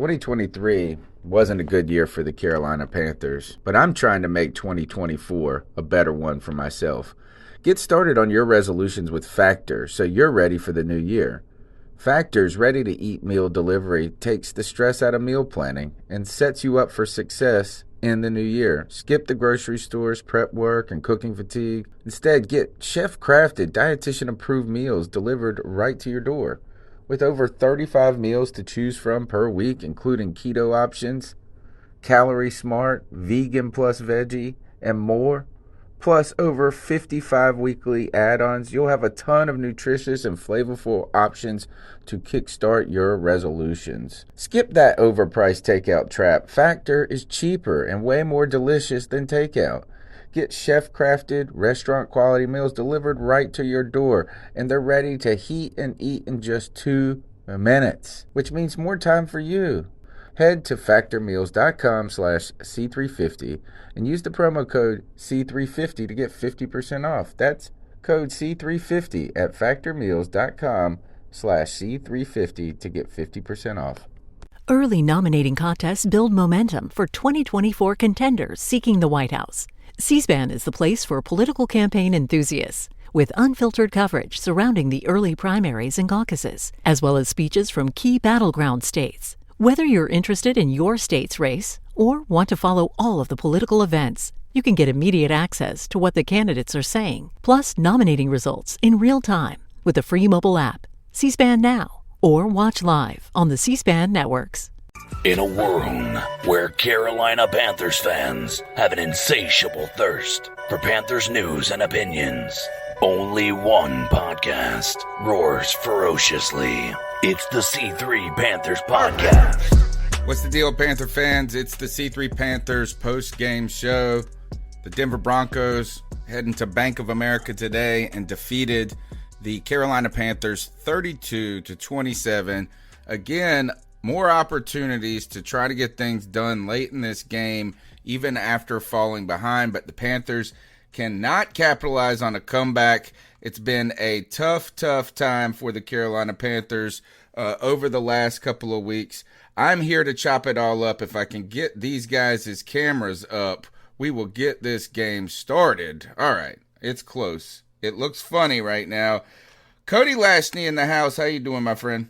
2023 wasn't a good year for the Carolina Panthers, but I'm trying to make 2024 a better one for myself. Get started on your resolutions with Factor so you're ready for the new year. Factor's ready-to-eat meal delivery takes the stress out of meal planning and sets you up for success in the new year. Skip the grocery stores, prep work, and cooking fatigue. Instead, get chef-crafted, dietitian-approved meals delivered right to your door. With over 35 meals to choose from per week, including keto options, calorie smart, vegan plus veggie, and more, plus over 55 weekly add-ons, you'll have a ton of nutritious and flavorful options to kickstart your resolutions. Skip that overpriced takeout trap. Factor is cheaper and way more delicious than takeout. Get chef-crafted, restaurant-quality meals delivered right to your door, and they're ready to heat and eat in just 2 minutes, which means more time for you. Head to factormeals.com/C350 and use the promo code C350 to get 50% off. That's code C350 at factormeals.com/C350 to get 50% off. Early nominating contests build momentum for 2024 contenders seeking the White House. C-SPAN is the place for political campaign enthusiasts, with unfiltered coverage surrounding the early primaries and caucuses, as well as speeches from key battleground states. Whether you're interested in your state's race or want to follow all of the political events, you can get immediate access to what the candidates are saying, plus nominating results in real time with the free mobile app, C-SPAN Now, or watch live on the C-SPAN networks. In a world where Carolina Panthers fans have an insatiable thirst for Panthers news and opinions, only one podcast roars ferociously. It's the C3 Panthers Podcast. What's the deal, Panther fans? It's the C3 Panthers post-game show. The Denver Broncos heading to Bank of America today and defeated the Carolina Panthers 32-27. Again, more opportunities to try to get things done late in this game, even after falling behind, but the Panthers cannot capitalize on a comeback. It's been a tough time for the Carolina Panthers over the last couple of weeks. I'm here to chop it all up. If I can get these guys' cameras up, we will get this game started. All right, it's close. It looks funny right now. Cody Lashney in the house. How you doing, my friend?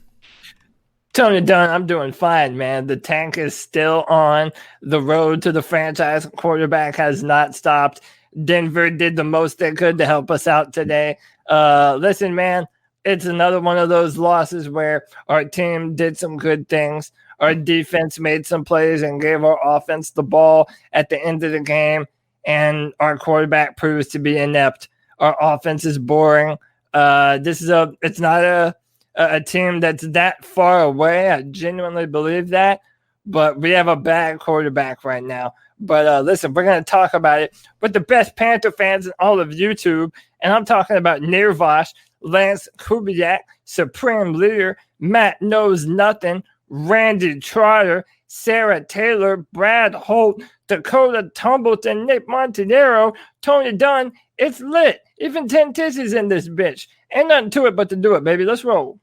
Tony Dunn, I'm doing fine, man. The tank is still on. The road to the franchise quarterback has not stopped. Denver did the most they could to help us out today. Listen, man, it's another one of those losses where our team did some good things. Our defense made some plays and gave our offense the ball at the end of the game, and our quarterback proves to be inept. Our offense is boring. It's not a team that's that far away. I genuinely believe that, but we have a bad quarterback right now. But listen, we're going to talk about it with the best Panther fans in all of YouTube, and I'm talking about Nirvash, Lance Kubiak, Supreme Leader, Matt Knows Nothing, Randy Trotter, Sarah Taylor, Brad Holt, Dakota Tumbleton, Nick Montenero, Tony Dunn. It's lit. Even 10 tissies in this bitch. Ain't nothing to it but to do it, baby. Let's roll.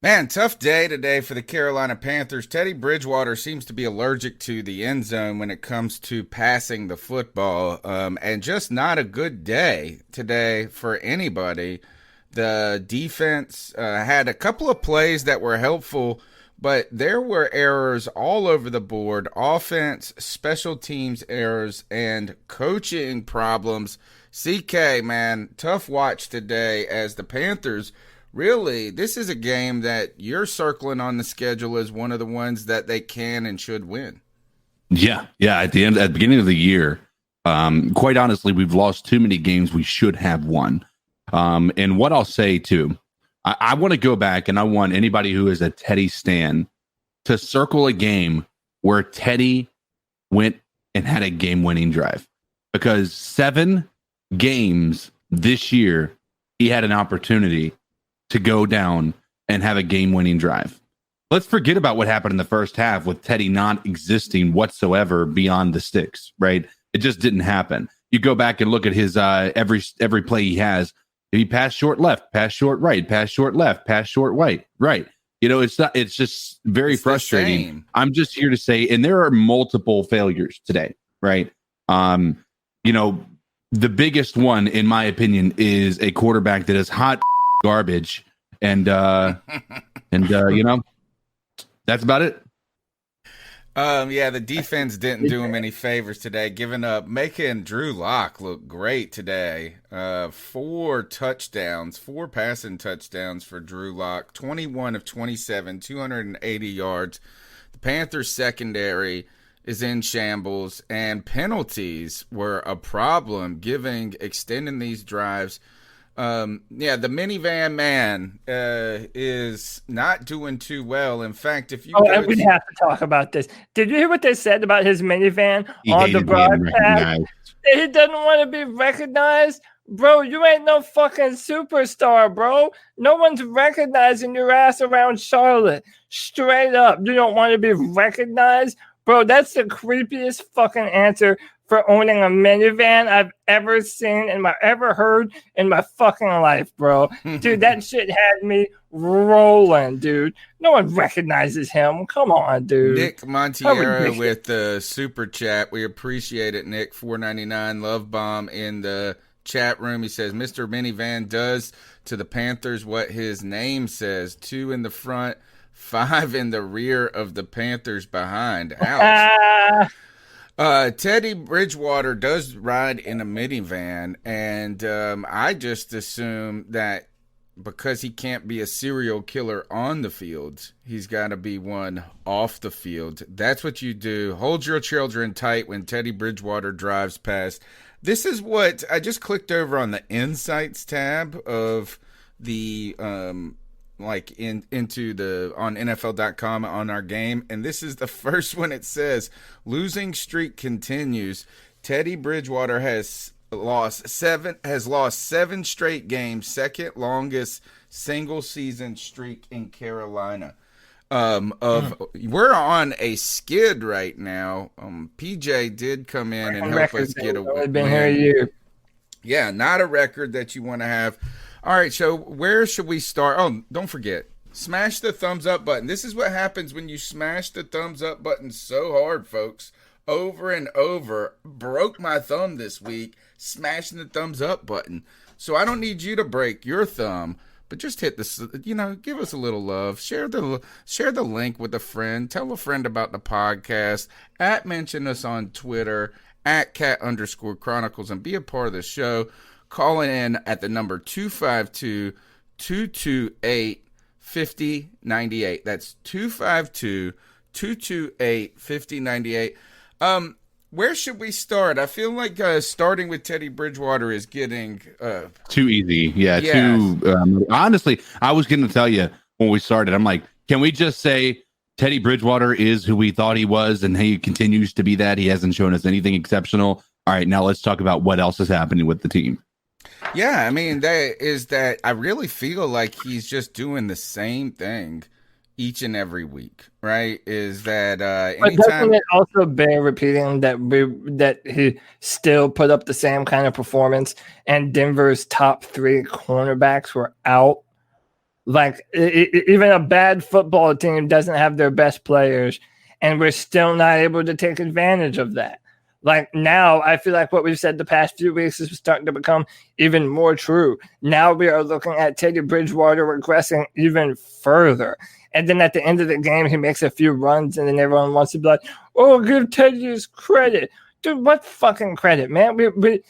Man, tough day today for the Carolina Panthers. Teddy Bridgewater seems to be allergic to the end zone when it comes to passing the football, and just not a good day today for anybody. The defense had a couple of plays that were helpful, but there were errors all over the board. Offense, special teams errors, and coaching problems. CK, man, tough watch today as the Panthers. Really, this is a game that you're circling on the schedule as one of the ones that they can and should win. Yeah. At the beginning of the year, quite honestly, we've lost too many games we should have won. And what I'll say too, I want to go back and I want anybody who is a Teddy stan to circle a game where Teddy went and had a game-winning drive, because 7 games this year he had an opportunity to go down and have a game-winning drive. Let's forget about what happened in the first half with Teddy not existing whatsoever beyond the sticks, right? It just didn't happen. You go back and look at his every play he has. He passed short left, pass short right, pass short left, pass short right. It's just very It's frustrating. I'm just here to say, and there are multiple failures today, right? The biggest one, in my opinion, is a quarterback that is hot garbage, and that's about it. The defense didn't do him any favors today, making Drew Lock look great today. 4 passing touchdowns for Drew Lock, 21 of 27, 280 yards. The Panthers secondary is in shambles, and penalties were a problem, extending these drives. The minivan man is not doing too well. In fact, if you we have to talk about this. Did you hear what they said about his minivan on the broadcast? He doesn't want to be recognized. Bro, you ain't no fucking superstar, bro. No one's recognizing your ass around Charlotte. Straight up. You don't want to be recognized? Bro, that's the creepiest fucking answer for owning a minivan I've ever seen ever heard in my fucking life, bro. Dude, that shit had me rolling, dude. No one recognizes him. Come on, dude. Nick Montiero with the super chat. We appreciate it, Nick. $4.99 love bomb in the chat room. He says, Mr. Minivan does to the Panthers what his name says. 2 in the front, 5 in the rear of the Panthers behind. Ouch. Teddy Bridgewater does ride in a minivan, and I just assume that because he can't be a serial killer on the field, he's got to be one off the field. That's what you do. Hold your children tight when Teddy Bridgewater drives past. This is what I just clicked over on the Insights tab of the into the on NFL.com on our game, and this is the first one. It says losing streak continues. Teddy Bridgewater has lost 7 straight games, second longest single season streak in Carolina. We're on a skid right now. PJ did come in and help us get a win. Been here a year. Yeah, not a record that you want to have. All right, so where should we start? Oh, don't forget, smash the thumbs up button. This is what happens when you smash the thumbs up button so hard, folks. Over and over. Broke my thumb this week smashing the thumbs up button. So I don't need you to break your thumb, but just hit this, give us a little love. Share the link with a friend. Tell a friend about the podcast. Mention us on Twitter, @cat_chronicles, and be a part of the show. Calling in at the number 252-228-5098. That's 252-228-5098. Where should we start? I feel like starting with Teddy Bridgewater is getting too easy. Yeah. Honestly, I was going to tell you when we started, I'm like, can we just say Teddy Bridgewater is who we thought he was, and he continues to be that? He hasn't shown us anything exceptional. All right, now let's talk about what else is happening with the team. Yeah, I mean, that I really feel like he's just doing the same thing each and every week, right? Is that anytime? But doesn't it also bear repeating that he still put up the same kind of performance, and Denver's top 3 cornerbacks were out? Like, even a bad football team doesn't have their best players, and we're still not able to take advantage of that. Like, now, I feel like what we've said the past few weeks is starting to become even more true. Now we are looking at Teddy Bridgewater regressing even further. And then at the end of the game, he makes a few runs, and then everyone wants to be like, oh, give Teddy his credit. Dude, what fucking credit, man? We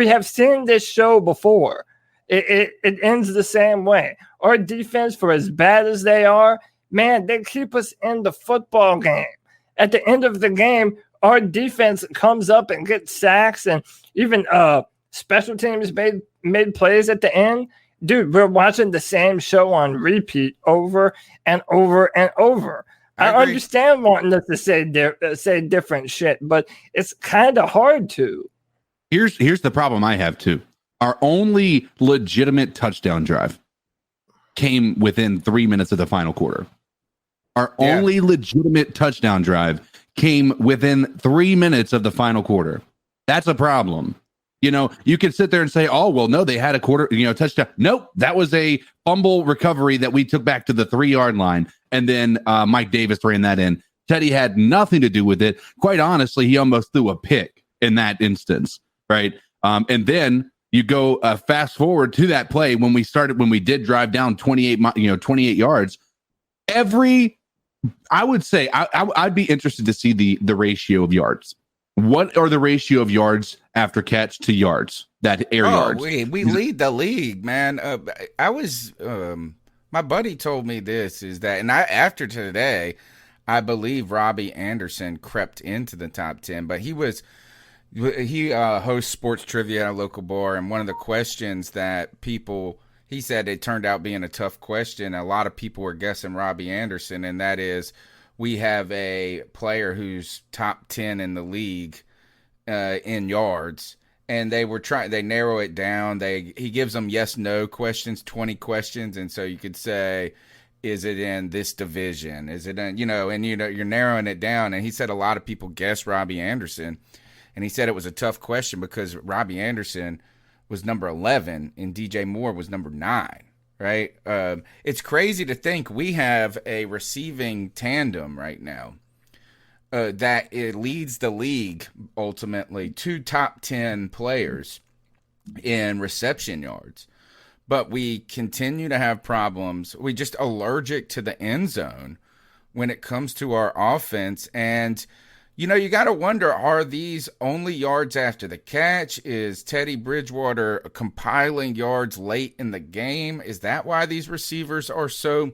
have seen this show before. It ends the same way. Our defense, for as bad as they are, man, they keep us in the football game. At the end of the game, our defense comes up and gets sacks, and even special teams made plays at the end. Dude, we're watching the same show on repeat over and over and over. I understand wanting us to say different shit, but it's kind of hard to. Here's the problem I have too. Our only legitimate touchdown drive came within 3 minutes of the final quarter. Our only legitimate touchdown drive came within 3 minutes of the final quarter. That's a problem. You could sit there and say, oh, well, no, they had a quarter, touchdown. Nope, that was a fumble recovery that we took back to the 3-yard line. And then Mike Davis ran that in. Teddy had nothing to do with it. Quite honestly, he almost threw a pick in that instance, right? And then you go fast forward to that play when we did drive down 28 yards. I would say I'd be interested to see the ratio of yards. What are the ratio of yards after catch to yards, that air yards? We lead the league, man. I was my buddy told me this is that, and after today, I believe Robbie Anderson crept into the top 10, but he hosts sports trivia at a local bar, and one of the questions that he said it turned out being a tough question. A lot of people were guessing Robbie Anderson, and that is, we have a player who's top 10 in the league in yards, and they narrow it down. He gives them yes, no questions, 20 questions. And so you could say, is it in this division? Is it in, you're narrowing it down. And he said a lot of people guessed Robbie Anderson. And he said it was a tough question because Robbie Anderson was number 11 and DJ Moore was number 9. Right? It's crazy to think we have a receiving tandem right now that it leads the league ultimately, 2 top 10 players in reception yards. But we continue to have problems. We're just allergic to the end zone when it comes to our offense. And you got to wonder, are these only yards after the catch? Is Teddy Bridgewater compiling yards late in the game? Is that why these receivers are so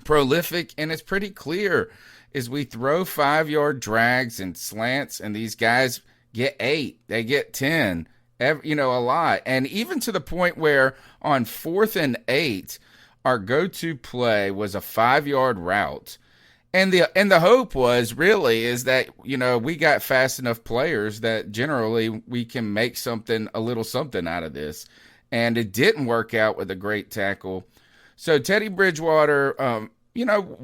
prolific? And it's pretty clear is we throw 5-yard drags and slants, and these guys get 8. They get 10, a lot. And even to the point where on 4th and 8, our go-to play was a 5-yard route. And the hope was really is that, we got fast enough players that generally we can make a little something out of this. And it didn't work out with a great tackle. So Teddy Bridgewater,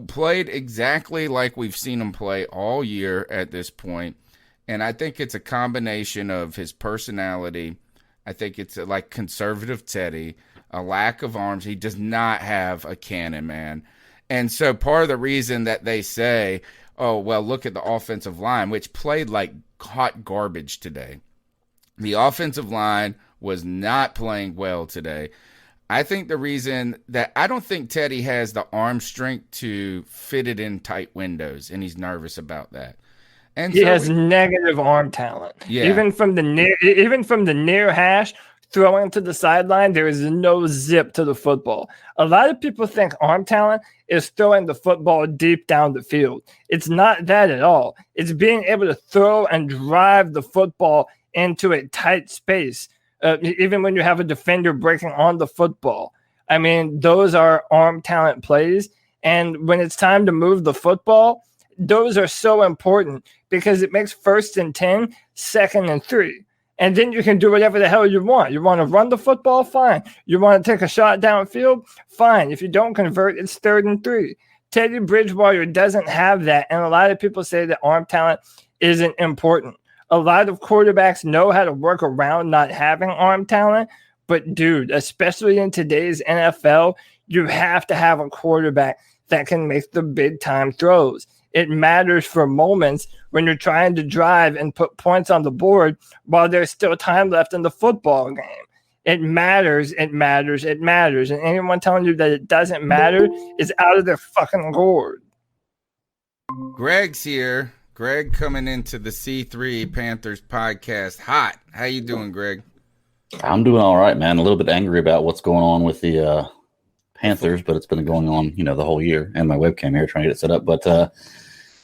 played exactly like we've seen him play all year at this point. And I think it's a combination of his personality. I think it's like conservative Teddy, a lack of arms. He does not have a cannon, man. And so part of the reason that they say, oh, well, look at the offensive line, which played like hot garbage today. The offensive line was not playing well today. I think the reason that I don't think Teddy has the arm strength to fit it in tight windows, and he's nervous about that. And he has negative arm talent. Yeah. Even from the near hash, throwing to the sideline, there is no zip to the football. A lot of people think arm talent is throwing the football deep down the field. It's not that at all. It's being able to throw and drive the football into a tight space, even when you have a defender breaking on the football. I mean, those are arm talent plays. And when it's time to move the football, those are so important because it makes 1st and 10, 2nd and 3. And then you can do whatever the hell you want. You want to run the football? Fine. You want to take a shot downfield? Fine. If you don't convert, it's 3rd and 3. Teddy Bridgewater doesn't have that. And a lot of people say that arm talent isn't important. A lot of quarterbacks know how to work around not having arm talent. But, dude, especially in today's NFL, you have to have a quarterback that can make the big-time throws. It matters for moments when you're trying to drive and put points on the board while there's still time left in the football game. It matters, it matters, it matters. And anyone telling you that it doesn't matter is out of their fucking gourd. Greg's here. Greg coming into the C3 Panthers podcast. Hot. How you doing, Greg? I'm doing all right, man. A little bit angry about what's going on with the Panthers, but it's been going on, the whole year. And my webcam here trying to get it set up. But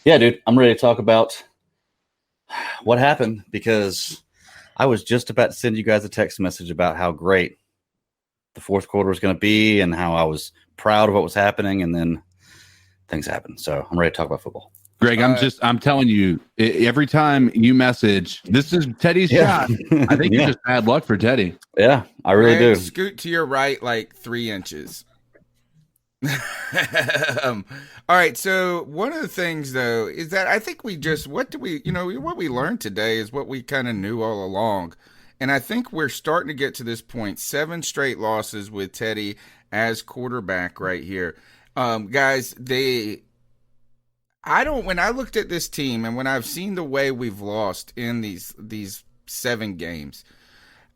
yeah, dude, I'm ready to talk about what happened because I was just about to send you guys a text message about how great the fourth quarter was going to be and how I was proud of what was happening. And then things happened. So I'm ready to talk about football. Greg, I'm telling you, every time you message, this is Teddy's shot. I think it's just bad luck for Teddy. Yeah, I really do. Scoot to your right like 3 inches. All right. So one of the things, though, is that I think what we learned today is what we kind of knew all along, And I think we're starting to get to this point. 7 straight losses with Teddy as quarterback right here. Guys, when I looked at this team and when I've seen the way we've lost in these 7 games,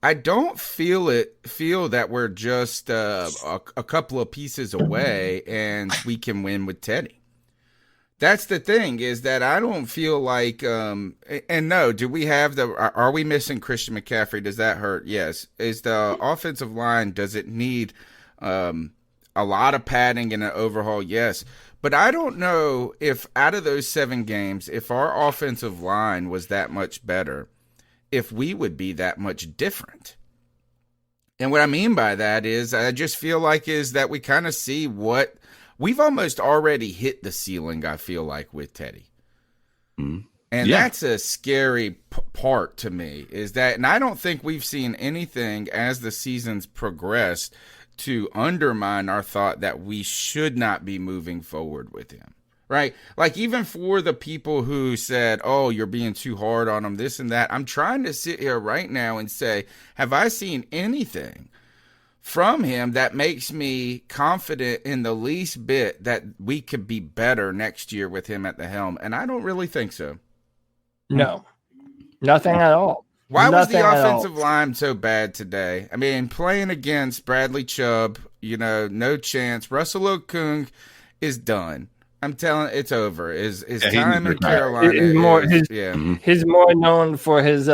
I don't feel that we're just a couple of pieces away and we can win with Teddy. That's the thing, is that I don't feel like and no, are we missing Christian McCaffrey? Does that hurt? Yes. Is the offensive line, does it need a lot of padding and an overhaul? Yes. But I don't know if out of those 7 games, if our offensive line was that much better, if we would be that much different. And what I mean by that is I just feel like is that we kind of see what we've almost already hit the ceiling, I feel like, with Teddy. Mm-hmm. And that's a scary part to me, is that, and I don't think we've seen anything as the season's progressed to undermine our thought that we should not be moving forward with him, right? Like, even for the people who said, oh, you're being too hard on him, this and that, I'm trying to sit here right now and say, have I seen anything from him that makes me confident in the least bit that we could be better next year with him at the helm? And I don't really think so. No, nothing at all. Why was the offensive line so bad today? I mean, playing against Bradley Chubb, no chance. Russell Okung is done. I'm telling, it's over. His time in Carolina he's more known for his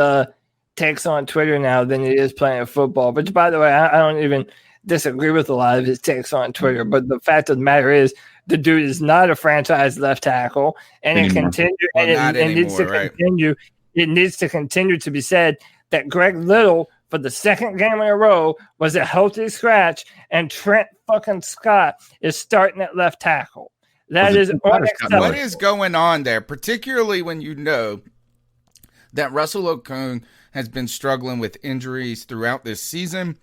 takes on Twitter now than he is playing football. Which, by the way, I don't even disagree with a lot of his takes on Twitter. But the fact of the matter is, the dude is not a franchise left tackle, and it continues. It needs to continue. It needs to continue to be said that Greg Little, for the 2nd game in a row, was a healthy scratch, and Trent fucking Scott is starting at left tackle. That is unacceptable. What is going on there, particularly when you know that Russell Okung has been struggling with injuries throughout this season?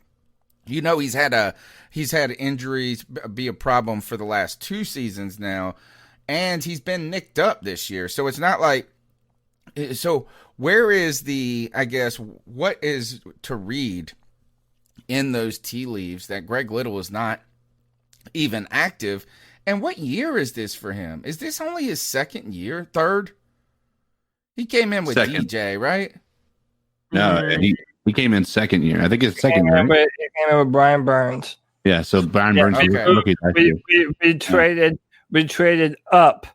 He's had injuries be a problem for the last 2 seasons now, and he's been nicked up this year. So it's not like, so where is what is to read in those tea leaves that Greg Little is not even active? And what year is this for him? Is this only his 2nd year? 3rd? He came in with DJ, right? No, he came in 2nd year. I think it's 2nd year. He came in with Brian Burns. Yeah, so Brian Burns. Okay. We traded up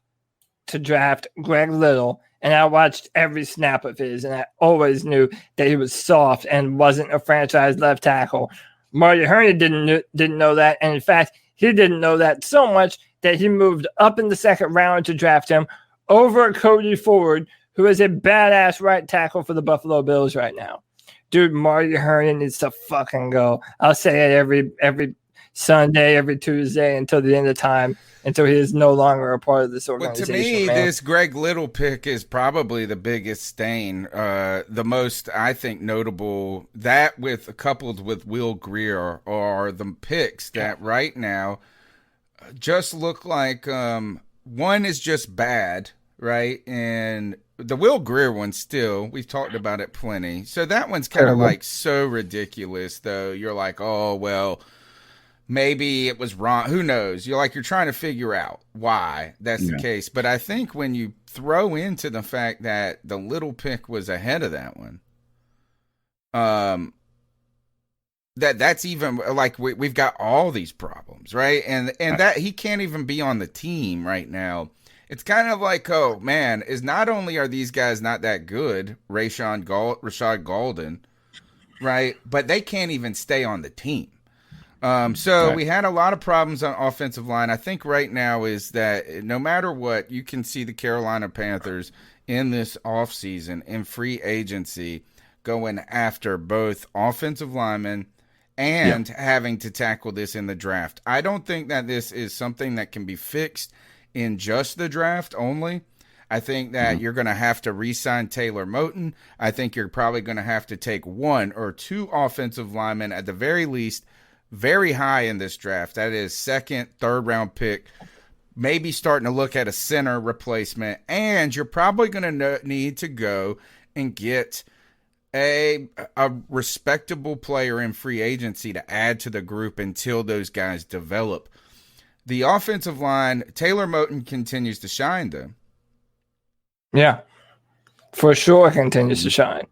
to draft Greg Little, and I watched every snap of his, and I always knew that he was soft and wasn't a franchise left tackle. Marty Herney didn't know that, and in fact, he didn't know that so much that he moved up in the 2nd round to draft him over Cody Ford, who is a badass right tackle for the Buffalo Bills right now. Dude, Marty Herney needs to fucking go. I'll say it every Sunday, every Tuesday until the end of time, until he is no longer a part of this organization. Well, to me, this Greg Little pick is probably the biggest stain, the most, I think, notable. That coupled with Will Grier are the picks that right now just look like one is just bad, right? And the Will Grier one still, we've talked about it plenty. So that one's kind of like so ridiculous, though. You're like, oh, well, maybe it was wrong. Who knows? You're trying to figure out why that's the case. But I think when you throw into the fact that the Little pick was ahead of that one, that's even like we've got all these problems, right? And that he can't even be on the team right now. It's kind of like, oh man, is not only are these guys not that good, Rashad Golden, right? But they can't even stay on the team. We had a lot of problems on offensive line. I think right now is that no matter what, you can see the Carolina Panthers in this offseason in free agency going after both offensive linemen and having to tackle this in the draft. I don't think that this is something that can be fixed in just the draft only. I think that you're going to have to re-sign Taylor Moton. I think you're probably going to have to take 1 or 2 offensive linemen at the very least, very high in this draft. That is 2nd, 3rd round pick. Maybe starting to look at a center replacement. And you're probably going to need to go and get a respectable player in free agency to add to the group until those guys develop. The offensive line, Taylor Moton continues to shine, though. Yeah, for sure continues to shine.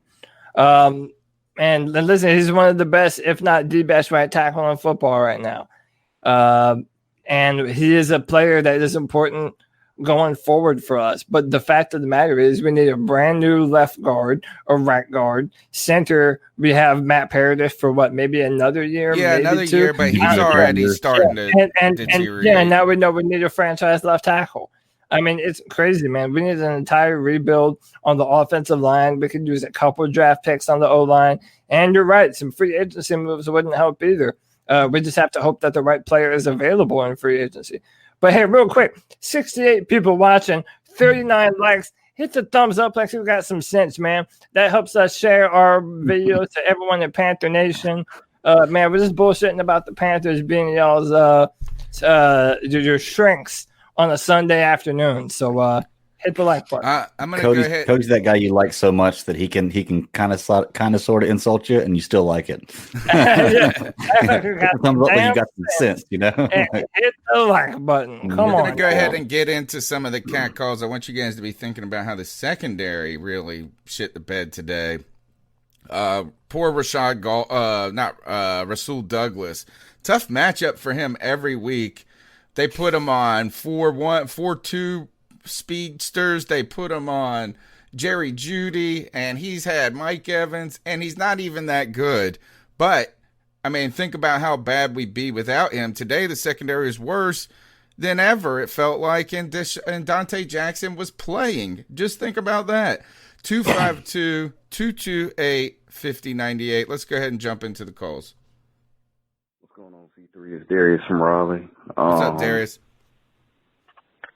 And listen, he's one of the best, if not the best, right tackle in football right now. And he is a player that is important going forward for us. But the fact of the matter is we need a brand new left guard, a right guard, center. We have Matt Paradis for maybe another year? Yeah, maybe another 2. year, but he's already starting to deteriorate. And now we know we need a franchise left tackle. I mean, it's crazy, man. We need an entire rebuild on the offensive line. We could use a couple of draft picks on the O-line. And you're right, some free agency moves wouldn't help either. We just have to hope that the right player is available in free agency. But hey, real quick, 68 people watching, 39 likes. Hit the thumbs up like you got some sense, man. That helps us share our videos to everyone in Panther Nation. Man, we're just bullshitting about the Panthers being y'all's your shrinks on a Sunday afternoon. So hit the like button. I'm gonna go ahead. Cody's that guy you like so much that he can kind of sort of insult you and you still like it. Yeah. Thumbs up when you got some sense, you know. Hit the like button. Come We're on. gonna go ahead and get into some of the cat calls. I want you guys to be thinking about how the secondary really shit the bed today. Poor Rasul Douglas. Tough matchup for him every week. They put him on 4-1, 4-2 speedsters. They put him on Jerry Jeudy, and he's had Mike Evans, and he's not even that good. But, I mean, think about how bad we'd be without him. Today, the secondary is worse than ever, it felt like, and Dante Jackson was playing. Just think about that. 252-228-5098. Let's go ahead and jump into the calls. What's going on, C3? It's Darius from Raleigh. What's up, Darius?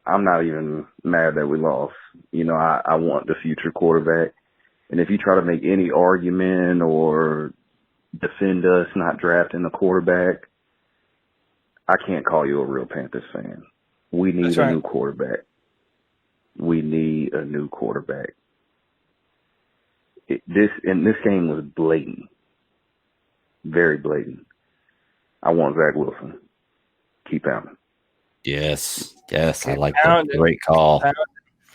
I'm not even mad that we lost. You know, I want the future quarterback. And if you try to make any argument or defend us not drafting a quarterback, I can't call you a real Panthers fan. We need a new quarterback. We need a new quarterback. This game was blatant. Very blatant. I want Zach Wilson. Keep pounding. Yes, I like that. Great call.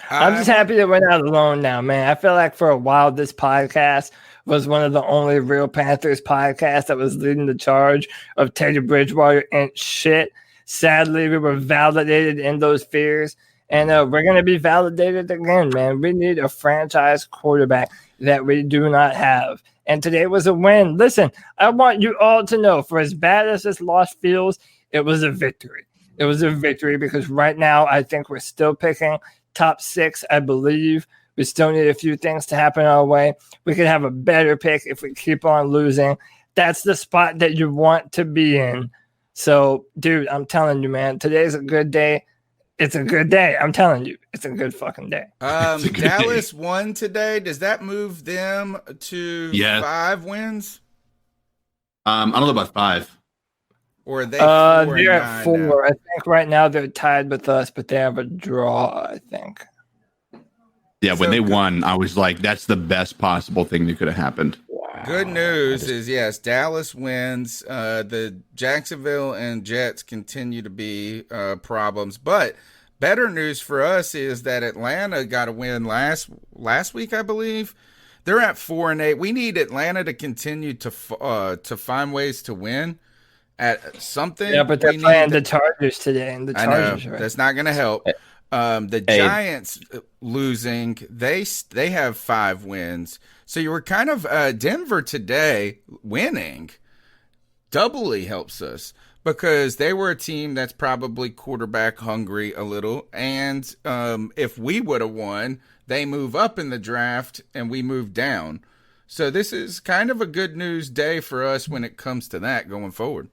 I'm just happy that we're not alone now, man. I feel like for a while this podcast was one of the only real Panthers podcasts that was leading the charge of Teddy Bridgewater and shit. Sadly, we were validated in those fears, and we're going to be validated again, man. We need a franchise quarterback that we do not have. And today was a win. Listen, I want you all to know, for as bad as this loss feels, it was a victory. It was a victory because right now I think we're still picking top 6, I believe. We still need a few things to happen our way. We could have a better pick if we keep on losing. That's the spot that you want to be in. So, dude, I'm telling you, man, today's a good day. It's a good day. I'm telling you, it's a good fucking day. Dallas won today. Does that move them to 5 wins? I don't know about 5. Or are they 4 they're at 4. Now? I think right now they're tied with us, but they have a draw, I think. Yeah, when they won, I was like, that's the best possible thing that could have happened. Wow. Good news is, yes, Dallas wins. The Jacksonville and Jets continue to be problems. But better news for us is that Atlanta got a win last week, I believe. They're at 4-8. We need Atlanta to continue to find ways to win at something. Yeah, but they're playing the Chargers today, and the Chargers. I know, that's not going to help. The Giants losing, they have 5 wins. So you were kind of Denver today winning doubly helps us because they were a team that's probably quarterback hungry a little. And if we would have won, they move up in the draft and we move down. So this is kind of a good news day for us when it comes to that going forward.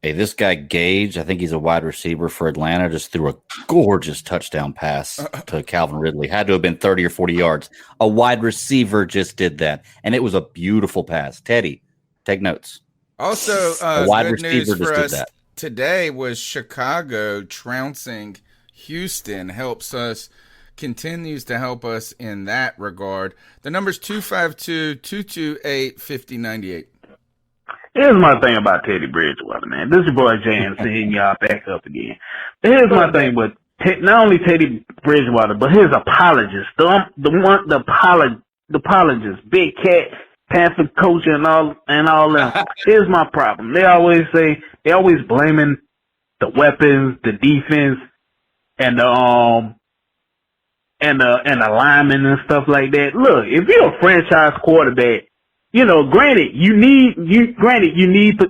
Hey, this guy Gage, I think he's a wide receiver for Atlanta, just threw a gorgeous touchdown pass to Calvin Ridley. Had to have been 30 or 40 yards. A wide receiver just did that, and it was a beautiful pass. Teddy, take notes. Also, a wide good receiver news just for did us that. Today was Chicago trouncing Houston helps us continues to help us in that regard. The number's 252-228-5098. Here's my thing about Teddy Bridgewater, man. This is your boy JMC hitting y'all back up again. But here's my thing with not only Teddy Bridgewater, but his apologists, the apologists, Big Cat, Panther coach, and all that. Here's my problem. They always blaming the weapons, the defense, and the linemen and stuff like that. Look, if you're a franchise quarterback, granted,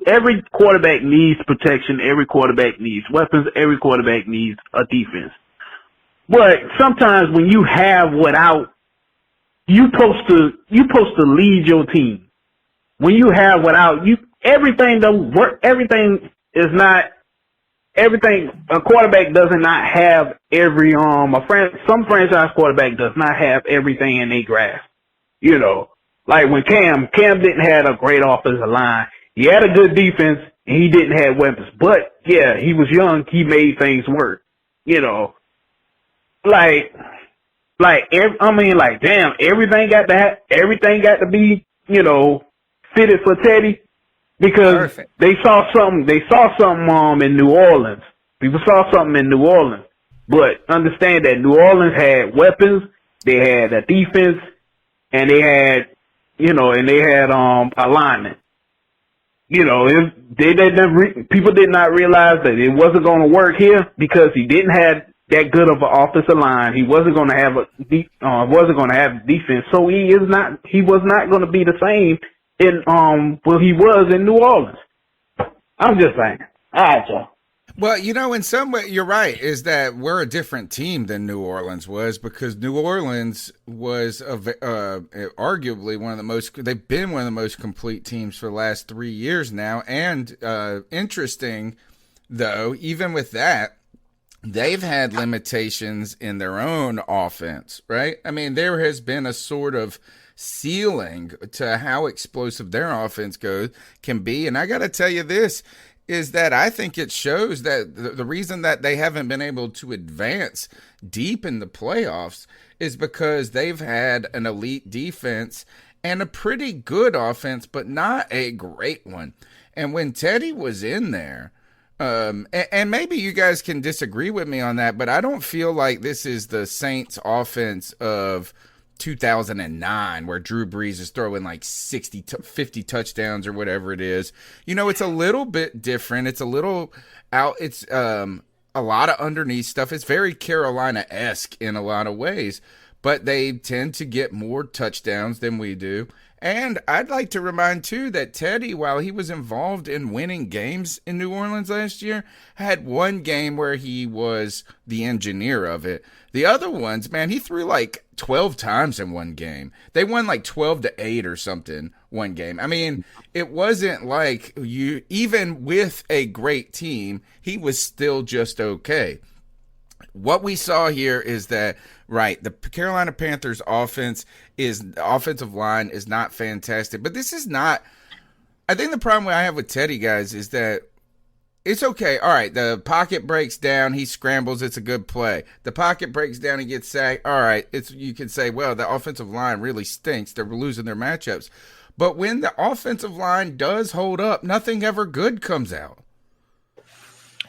every quarterback needs protection, every quarterback needs weapons, every quarterback needs a defense. But sometimes when you have without, you supposed to lead your team. When you have without, everything don't work. Everything. A quarterback does not have every some franchise quarterback does not have everything in their grasp. Like when Cam didn't have a great offensive line. He had a good defense and he didn't have weapons. But yeah, he was young. He made things work. Damn, everything got to be, fitted for Teddy because Perfect. they saw something in New Orleans. People saw something in New Orleans. But understand that New Orleans had weapons, they had a defense, and they had alignment. People did not realize that it wasn't going to work here because he didn't have that good of an offensive line. He wasn't going to have defense, so he was not going to be the same he was in New Orleans. I'm just saying. All right, y'all. Well, in some way, you're right, is that we're a different team than New Orleans was because New Orleans was arguably they've been one of the most complete teams for the last 3 years now. And interesting, though, even with that, they've had limitations in their own offense, right? I mean, there has been a sort of ceiling to how explosive their offense can be. And I got to tell you this, is that I think it shows that the reason that they haven't been able to advance deep in the playoffs is because they've had an elite defense and a pretty good offense, but not a great one. And when Teddy was in there, and maybe you guys can disagree with me on that, but I don't feel like this is the Saints offense of 2009 where Drew Brees is throwing like 50 touchdowns or whatever it is. It's a little bit different. It's a little out. It's a lot of underneath stuff. It's very Carolina-esque in a lot of ways, but they tend to get more touchdowns than we do. And I'd like to remind, too, that Teddy, while he was involved in winning games in New Orleans last year, had one game where he was the engineer of it. The other ones, man, he threw like 12 times in one game. They won like 12-8 or something one game. I mean, it wasn't like even with a great team, he was still just okay. What we saw here is that, right, the Carolina Panthers offensive line is not fantastic, but this is not, I think the problem I have with Teddy, guys, is that it's okay. All right, the pocket breaks down, he scrambles, it's a good play. The pocket breaks down, he gets sacked. All right, you can say, well, the offensive line really stinks. They're losing their matchups. But when the offensive line does hold up, nothing ever good comes out.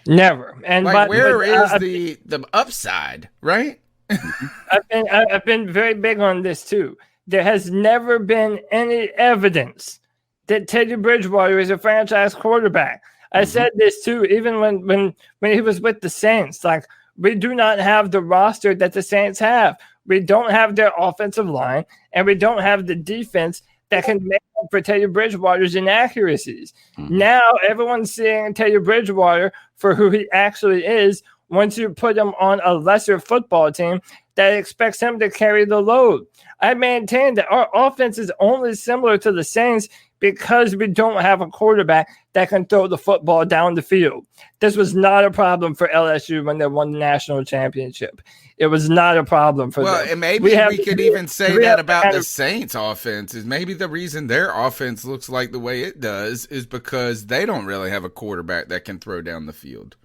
Never. And where is the upside, right? I've been very big on this too. There has never been any evidence that Teddy Bridgewater is a franchise quarterback. I said this too, even when he was with the Saints. Like, we do not have the roster that the Saints have. We don't have their offensive line, and we don't have the defense that can make up for Teddy Bridgewater's inaccuracies. Now everyone's seeing Teddy Bridgewater for who he actually is once you put him on a lesser football team that expects him to carry the load. I maintain that our offense is only similar to the Saints because we don't have a quarterback that can throw the football down the field. This was not a problem for LSU when they won the national championship. It was not a problem for them. Well, and maybe we could even say that about the Saints offense is maybe the reason their offense looks like the way it does is because they don't really have a quarterback that can throw down the field.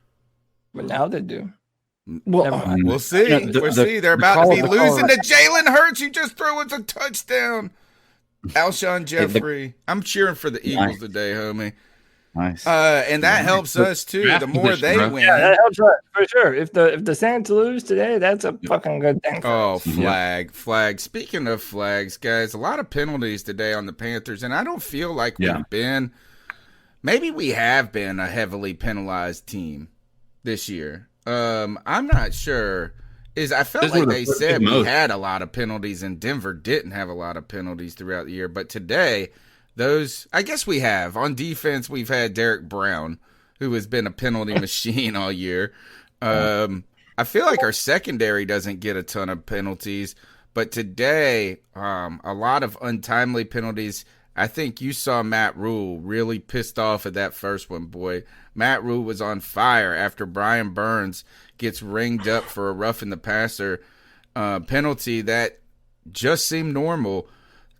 But now they do. Well, We'll see. We'll see. They're about to be losing to Jalen Hurts. You just threw us a touchdown. Alshon Jeffrey. I'm cheering for the Eagles today, homie. Nice. And that helps us too. The more they win. Yeah, that helps us for sure. If the Saints lose today, that's a fucking good thing. Oh, flag. Speaking of flags, guys, a lot of penalties today on the Panthers, and I don't feel like we've been. Maybe we have been a heavily penalized team this year. I'm not sure. I felt like they said we had a lot of penalties, and Denver didn't have a lot of penalties throughout the year. But today, I guess we have. On defense, we've had Derek Brown, who has been a penalty machine all year. I feel like our secondary doesn't get a ton of penalties, but today, a lot of untimely penalties. I think you saw Matt Rule really pissed off at that first one, boy. Matt Rule was on fire after Brian Burns gets ringed up for a roughing the passer penalty that just seemed normal.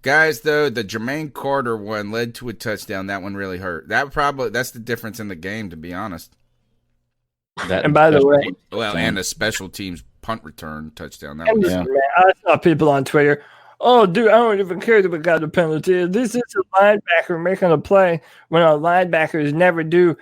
Guys, though, the Jermaine Carter one led to a touchdown. That one really hurt. That's the difference in the game, to be honest. And by the way, and a special teams punt return touchdown. Man, I saw people on Twitter. Oh, dude, I don't even care that we got a penalty. This is a linebacker making a play when our linebackers never do.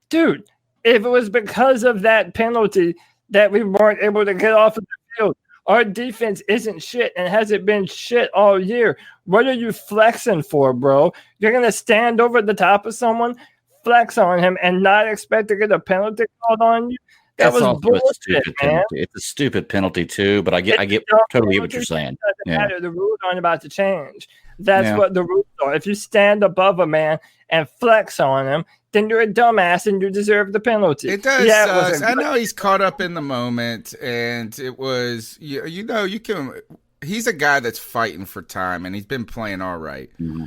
Dude, if it was because of that penalty that we weren't able to get off of the field, our defense isn't shit and hasn't been shit all year. What are you flexing for, bro? You're going to stand over the top of someone, flex on him, and not expect to get a penalty called on you? That was bullshit, man. It's a stupid penalty too, but I get totally what you're saying. The rules aren't about to change. That's what the rules are. If you stand above a man and flex on him, then you're a dumbass and you deserve the penalty. It does. I know he's caught up in the moment, and it was he's a guy that's fighting for time, and he's been playing all right. Mm-hmm.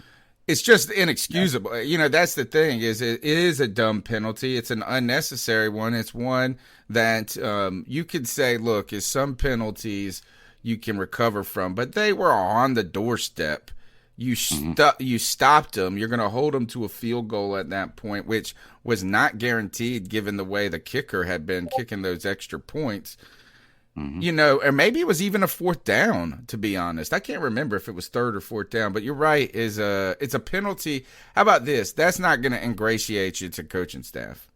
It's just inexcusable. That's the thing, is it is a dumb penalty. It's an unnecessary one. It's one that you could say, look, is some penalties you can recover from, but they were on the doorstep. You stopped them. You're going to hold them to a field goal at that point, which was not guaranteed given the way the kicker had been kicking those extra points. Mm-hmm. Or maybe it was even a fourth down, to be honest. I can't remember if it was third or fourth down, but you're right. It's a penalty. How about this? That's not going to ingratiate you to coaching staff.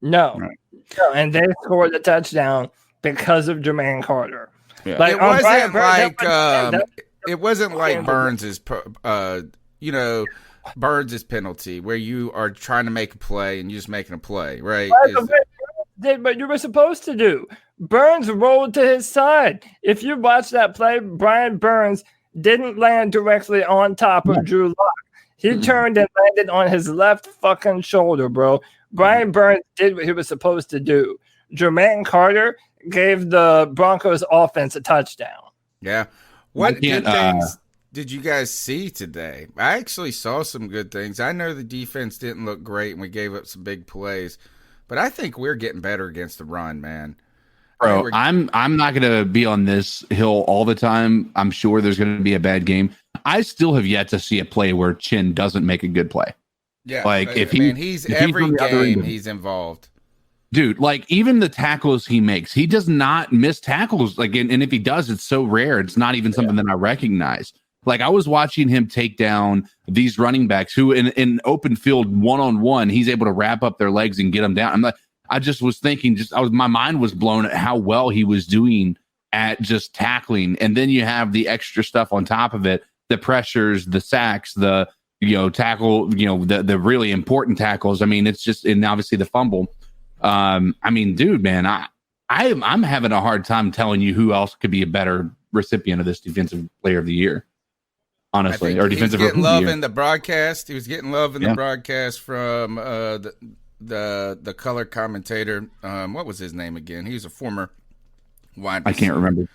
No. Right. No, and they scored the touchdown because of Jermaine Carter. Yeah. It wasn't like Burns's Burns's penalty where you are trying to make a play and you're just making a play, right? Did what you were supposed to do. Burns rolled to his side. If you watch that play, Brian Burns didn't land directly on top of Drew Lock. He turned and landed on his left fucking shoulder, bro. Brian Burns did what he was supposed to do. Jermaine Carter gave the Broncos offense a touchdown. Yeah. What good things did you guys see today? I actually saw some good things. I know the defense didn't look great and we gave up some big plays, but I think we're getting better against the run, man. Bro, I'm not going to be on this hill all the time. I'm sure there's going to be a bad game. I still have yet to see a play where Chin doesn't make a good play. Yeah, he's every game he's involved. Dude, like even the tackles he makes, he does not miss tackles. Like, and if he does, it's so rare. It's not even something that I recognize. Like I was watching him take down these running backs who in open field one-on-one, he's able to wrap up their legs and get them down. I just was thinking, my mind was blown at how well he was doing at just tackling. And then you have the extra stuff on top of it, the pressures, the sacks, the, tackle, the really important tackles. I mean, it's just, and obviously the fumble. Dude, man, I'm having a hard time telling you who else could be a better recipient of this defensive player of the year. Honestly, or defensive player of the year. He was getting love in the broadcast. He was getting love in the broadcast from the color commentator. What was his name again? He was a former wide receiver. I can't remember.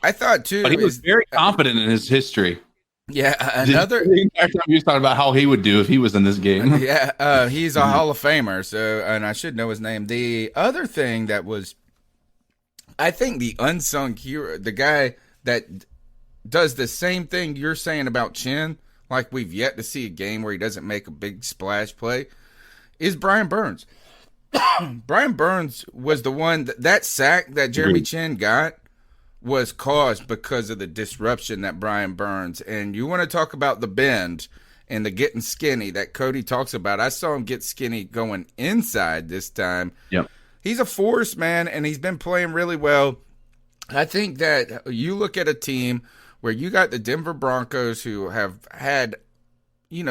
I thought too, but he was very confident in his history. Yeah, the entire time he was talking about how he would do if he was in this game. Yeah, he's a Hall of Famer, so and I should know his name. The other thing that was, I think, the unsung hero, the guy that does the same thing you're saying about Chin, like we've yet to see a game where he doesn't make a big splash play, is Brian Burns. Brian Burns was the one that sack that Jeremy Chin got was caused because of the disruption that Brian Burns. And you want to talk about the bend and the getting skinny that Cody talks about. I saw him get skinny going inside this time. Yep. He's a force, man, and he's been playing really well. I think that you look at a team where you got the Denver Broncos who have had,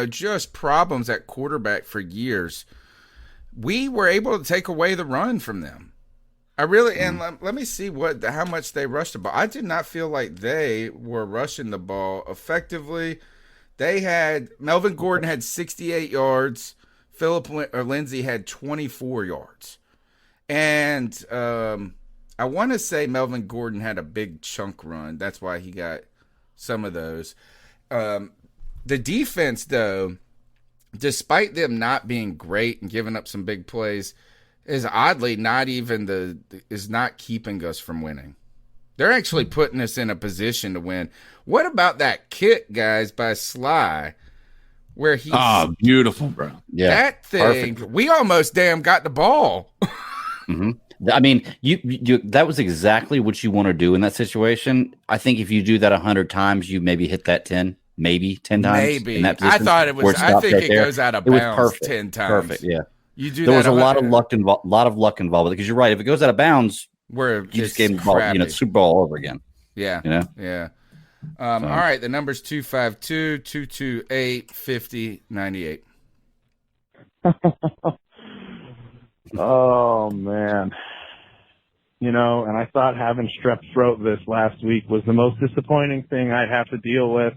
just problems at quarterback for years. We were able to take away the run from them. And let me see how much they rushed the ball. I did not feel like they were rushing the ball effectively. Melvin Gordon had 68 yards. Philip Lindsay had 24 yards. And I want to say Melvin Gordon had a big chunk run. That's why he got some of those. The defense, though, despite them not being great and giving up some big plays, is oddly not keeping us from winning. They're actually putting us in a position to win. What about that kick, guys, by Sly, where he? Oh, beautiful, bro! Yeah, that thing. Perfect. We almost got the ball. Mm-hmm. I mean, you that was exactly what you want to do in that situation. I think if you do that 100 times, you maybe hit that 10 times. Maybe. In that position, I thought it was. I think it goes out of bounds 10 times. Perfect. Yeah. There was a lot of luck involved with it because you're right. If it goes out of bounds, you just gave the ball, Super Bowl all over again. Yeah. Yeah. All right. The number's 252-228-5098. Oh man. And I thought having strep throat this last week was the most disappointing thing I'd have to deal with.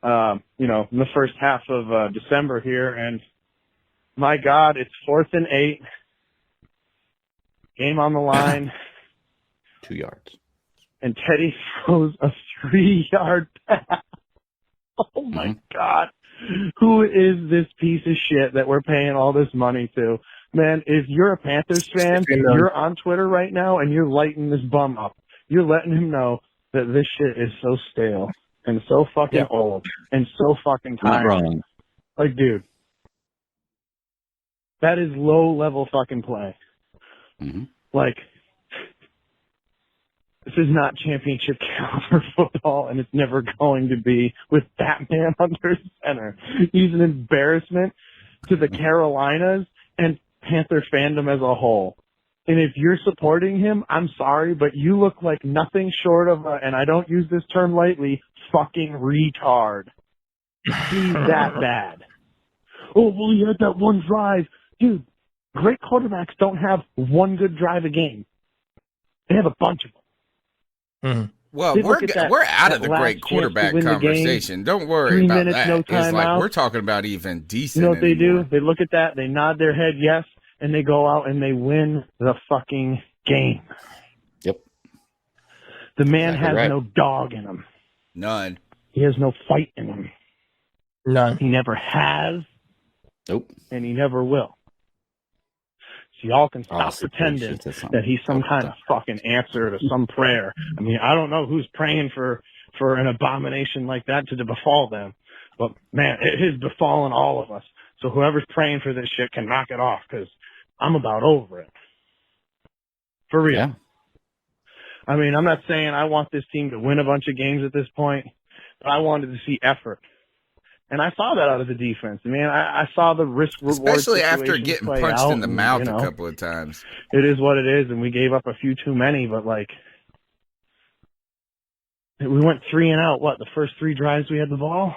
In the first half of December here, and my God, it's 4th and 8. Game on the line. 2 yards. And Teddy throws a 3-yard pass. Oh, my God. Who is this piece of shit that we're paying all this money to? Man, if you're a Panthers fan, you're on Twitter right now, and you're lighting this bum up. You're letting him know that this shit is so stale and so fucking old and so fucking tired. Like, dude. That is low-level fucking play. Mm-hmm. Like, this is not championship caliber football, and it's never going to be with Batman under center. He's an embarrassment to the Carolinas and Panther fandom as a whole. And if you're supporting him, I'm sorry, but you look like nothing short of and I don't use this term lightly, fucking retard. He's that bad. Oh, well, he had that one drive. Dude, great quarterbacks don't have one good drive a game. They have a bunch of them. Mm-hmm. Well, we're out of the great quarterback conversation. Don't worry about that. No timeout. We're talking about even decent. You know what they do? They look at that, they nod their head yes, and they go out and they win the fucking game. Yep. The man has no dog in him. None. He has no fight in him. None. He never has. Nope. And he never will. So y'all can stop pretending that he's some kind of fucking answer to some prayer. I mean, I don't know who's praying for an abomination like that to befall them. But, man, it has befallen all of us. So whoever's praying for this shit can knock it off because I'm about over it. For real. Yeah. I mean, I'm not saying I want this team to win a bunch of games at this point, but I wanted to see effort. And I saw that out of the defense. I mean, I saw the risk-reward especially after getting punched in the mouth a couple of times. It is what it is, and we gave up a few too many, but, like, we went 3 and out, the first 3 drives we had the ball?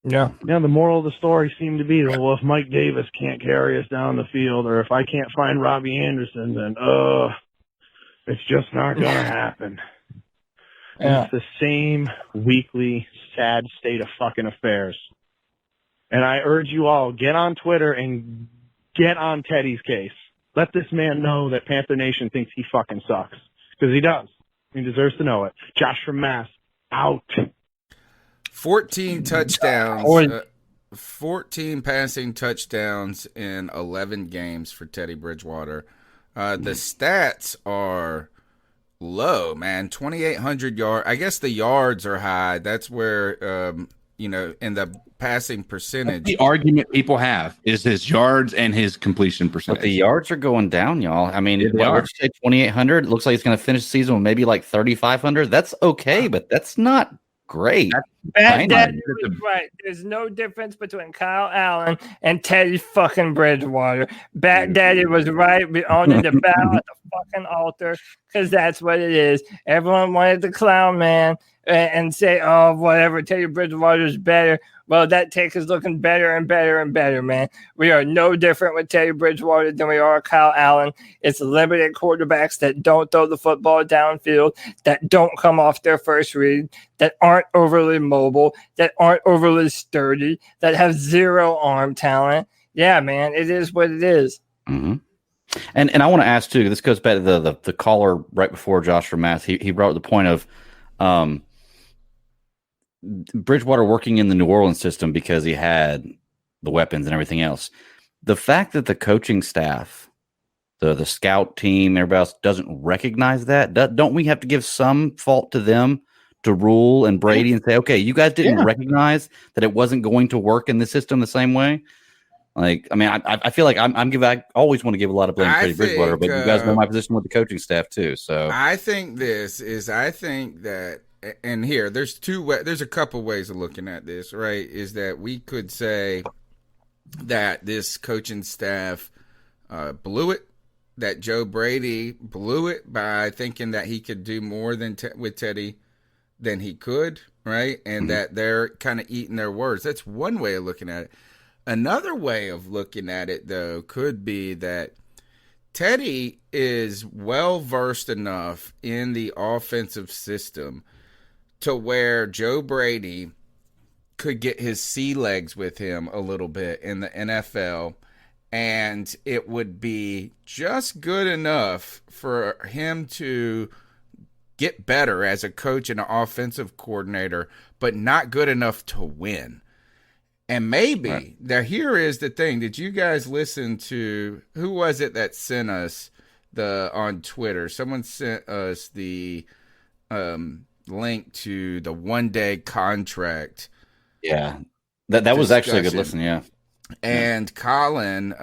Yeah. Yeah, the moral of the story seemed to be, well, if Mike Davis can't carry us down the field, or if I can't find Robbie Anderson, then, it's just not going to happen. Yeah. It's the same weekly sad state of fucking affairs. And I urge you all, get on Twitter and get on Teddy's case. Let this man know that Panther Nation thinks he fucking sucks. Because he does. He deserves to know it. Josh from Mass, out. 14 touchdowns. 14 passing touchdowns in 11 games for Teddy Bridgewater. The stats are low, man. 2,800 yards. I guess the yards are high. That's where in the passing percentage. The argument people have is his yards and his completion percentage. But the yards are going down, y'all. I mean, Yeah, they what are. would you say, 2,800? It looks like he's going to finish the season with maybe like 3,500. That's okay, but that's not great. Bat Daddy was right. There's no difference between Kyle Allen and Teddy fucking Bridgewater. Bat Daddy was right. We all need to bow at the fucking altar because that's what it is. Everyone wanted the clown man and say, oh, whatever, Teddy Bridgewater's better. Well, that take is looking better and better and better, man. We are no different with Teddy Bridgewater than we are Kyle Allen. It's limited quarterbacks that don't throw the football downfield, that don't come off their first read, that aren't overly mobile, that aren't overly sturdy, that have zero arm talent. Yeah, man, it is what it is. Mm-hmm. And I want to ask, too, this goes back to the caller right before Josh from Math. He brought up the point of Bridgewater working in the New Orleans system because he had the weapons and everything else. The fact that the coaching staff, the scout team, everybody else doesn't recognize that, don't we have to give some fault to them, to Rule and Brady, and say, okay, you guys didn't recognize that it wasn't going to work in the system the same way? Like, I mean, I feel like I always want to give a lot of blame to Teddy Bridgewater, but you guys know my position with the coaching staff too. So I think that. And here, there's a couple ways of looking at this, right? Is that we could say that this coaching staff blew it, that Joe Brady blew it by thinking that he could do more with Teddy than he could, right? And that they're kind of eating their words. That's one way of looking at it. Another way of looking at it, though, could be that Teddy is well-versed enough in the offensive system to where Joe Brady could get his sea legs with him a little bit in the NFL, and it would be just good enough for him to get better as a coach and an offensive coordinator, but not good enough to win. And maybe, now here is the thing. Did you guys listen to, who was it that sent us on Twitter? Someone sent us the link to the one-day contract. Yeah, that was actually a good listen. Yeah, and Colin,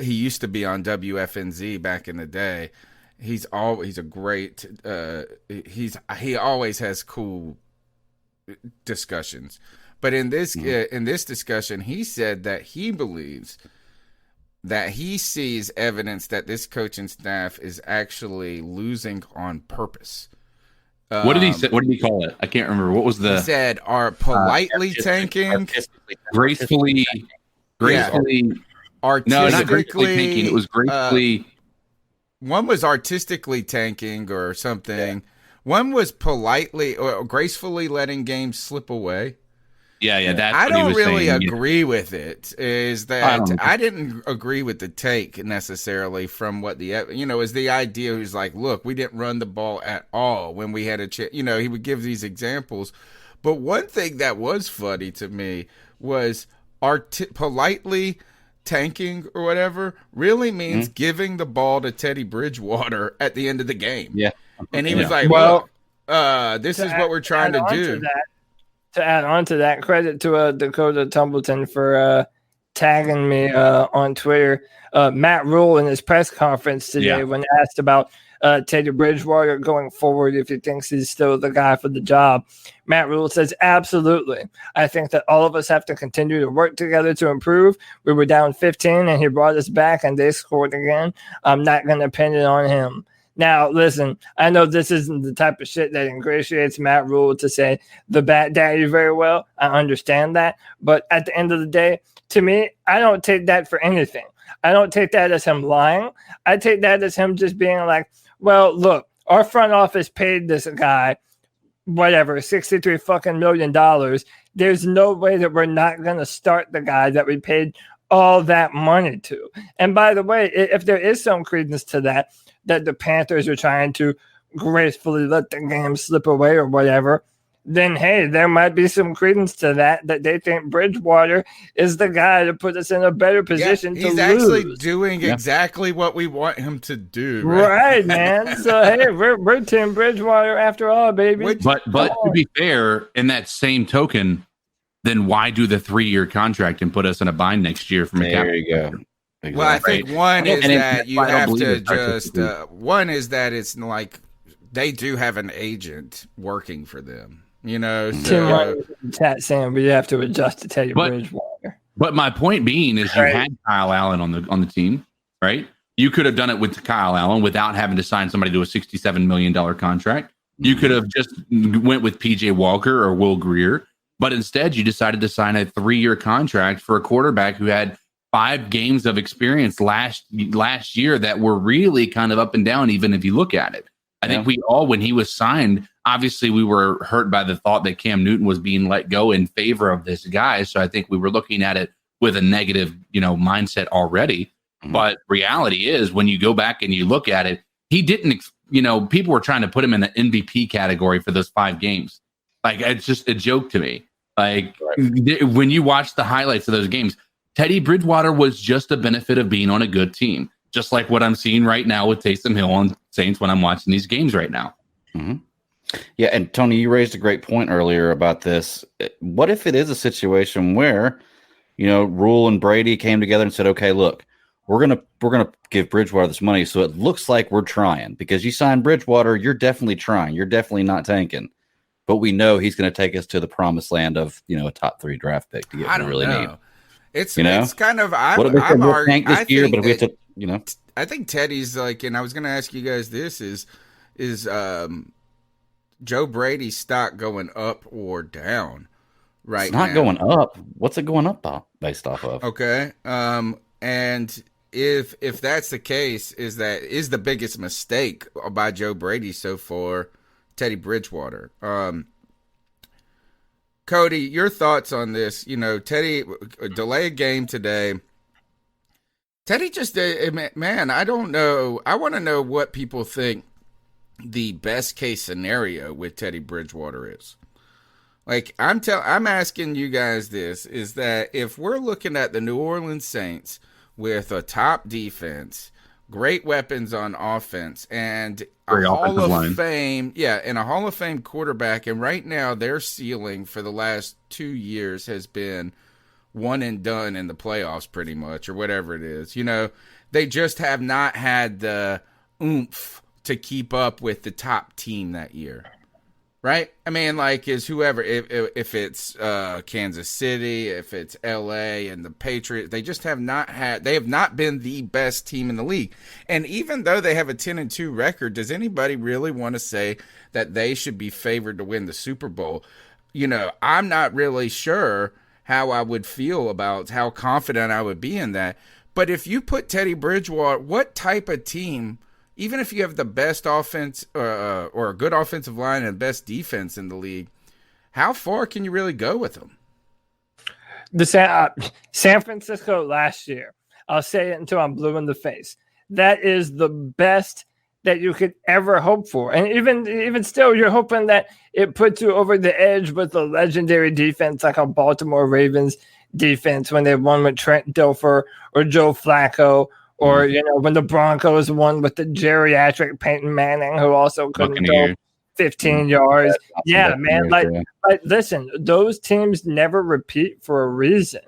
he used to be on WFNZ back in the day. He's a great. He always has cool discussions. But in this discussion, he said that he believes that he sees evidence that this coaching staff is actually losing on purpose. What did he say? What did he call it? I can't remember. What was the? He said, "Are politely tanking, gracefully." Yeah. No, not gracefully tanking. It was gracefully. One was artistically tanking or something. Yeah. One was politely or gracefully letting games slip away. Yeah. That's I what he don't was really saying. agree with it. Is that I didn't agree with the take necessarily from what is the idea. Who's like, look, we didn't run the ball at all when we had a chance. He would give these examples. But one thing that was funny to me was politely tanking or whatever really means giving the ball to Teddy Bridgewater at the end of the game. Yeah, and he was like, well, this is what we're trying to do. To add on to that, credit to Dakota Tumbleton for tagging me on Twitter. Matt Rule in his press conference today, when asked about Teddy Bridgewater going forward, if he thinks he's still the guy for the job, Matt Rule says, absolutely. I think that all of us have to continue to work together to improve. We were down 15 and he brought us back and they scored again. I'm not going to pin it on him. Now, listen, I know this isn't the type of shit that ingratiates Matt Rule to say the Bat Daddy very well. I understand that. But at the end of the day, to me, I don't take that for anything. I don't take that as him lying. I take that as him just being like, well, look, our front office paid this guy, whatever, $63 fucking million. There's no way that we're not going to start the guy that we paid all that money to. And by the way, if there is some credence to that the Panthers are trying to gracefully let the game slip away or whatever, then, hey, there might be some credence to that they think Bridgewater is the guy to put us in a better position to lose. He's actually doing exactly what we want him to do. Right, man. So, hey, we're Tim Bridgewater after all, baby. But to be fair, in that same token, then why do the 3-year contract and put us in a bind next year from a cap? There you go. Exactly. Well, I think one is And that you I don't have believe to it's actually just one is that it's like they do have an agent working for them, you know. Tim So White in the chat saying we have to adjust to Teddy Bridgewater. But my point being is you Right. had Kyle Allen on the team, right? You could have done it with Kyle Allen without having to sign somebody to a $67 million contract. You could have just went with PJ Walker or Will Greer, but instead you decided to sign a 3-year contract for a quarterback who had 5 games of experience last year that were really kind of up and down, even if you look at it. I think we all, when he was signed, obviously we were hurt by the thought that Cam Newton was being let go in favor of this guy. So I think we were looking at it with a negative, mindset already. Mm-hmm. But reality is, when you go back and you look at it, he didn't, people were trying to put him in the MVP category for those 5 games. Like, it's just a joke to me. Like, when you watch the highlights of those games, Teddy Bridgewater was just a benefit of being on a good team. Just like what I'm seeing right now with Taysom Hill on Saints when I'm watching these games right now. Mm-hmm. Yeah, and Tony, you raised a great point earlier about this. What if it is a situation where, Rule and Brady came together and said, "Okay, look, we're gonna give Bridgewater this money, so it looks like we're trying, because you signed Bridgewater, you're definitely trying, you're definitely not tanking, but we know he's going to take us to the promised land of a top 3 draft pick to get what we really need." It's kind of I'm arguing this year, but we have to. I think Teddy's like, and I was going to ask you guys this: is Joe Brady's stock going up or down right It's not now? going up. What's it going up based off of? Okay. And if that's the case, is the biggest mistake by Joe Brady so far Teddy Bridgewater? Cody, your thoughts on this? Teddy delay a game today. Teddy just, man, I don't know. I want to know what people think the best case scenario with Teddy Bridgewater is. Like, I'm asking you guys this, is that if we're looking at the New Orleans Saints with a top defense, great weapons on offense, and a Hall of Fame, and a Hall of Fame quarterback, and right now their ceiling for the last 2 years has been one and done in the playoffs pretty much, or whatever it is. They just have not had the oomph to keep up with the top team that year. Right? I mean, like, is whoever, if it's Kansas City, if it's LA and the Patriots, they have not been the best team in the league. And even though they have a 10-2 record, does anybody really want to say that they should be favored to win the Super Bowl? I'm not really sure how I would feel about how confident I would be in that. But if you put Teddy Bridgewater, what type of team, even if you have the best offense or a good offensive line and best defense in the league, how far can you really go with them? The San Francisco last year, I'll say it until I'm blue in the face, that is the best that you could ever hope for. And even still, you're hoping that it puts you over the edge with a legendary defense like a Baltimore Ravens defense when they won with Trent Dilfer or Joe Flacco, or, when the Broncos won with the geriatric Peyton Manning, who also couldn't go 15 yards. Yeah, man. Like, listen, those teams never repeat for a reason.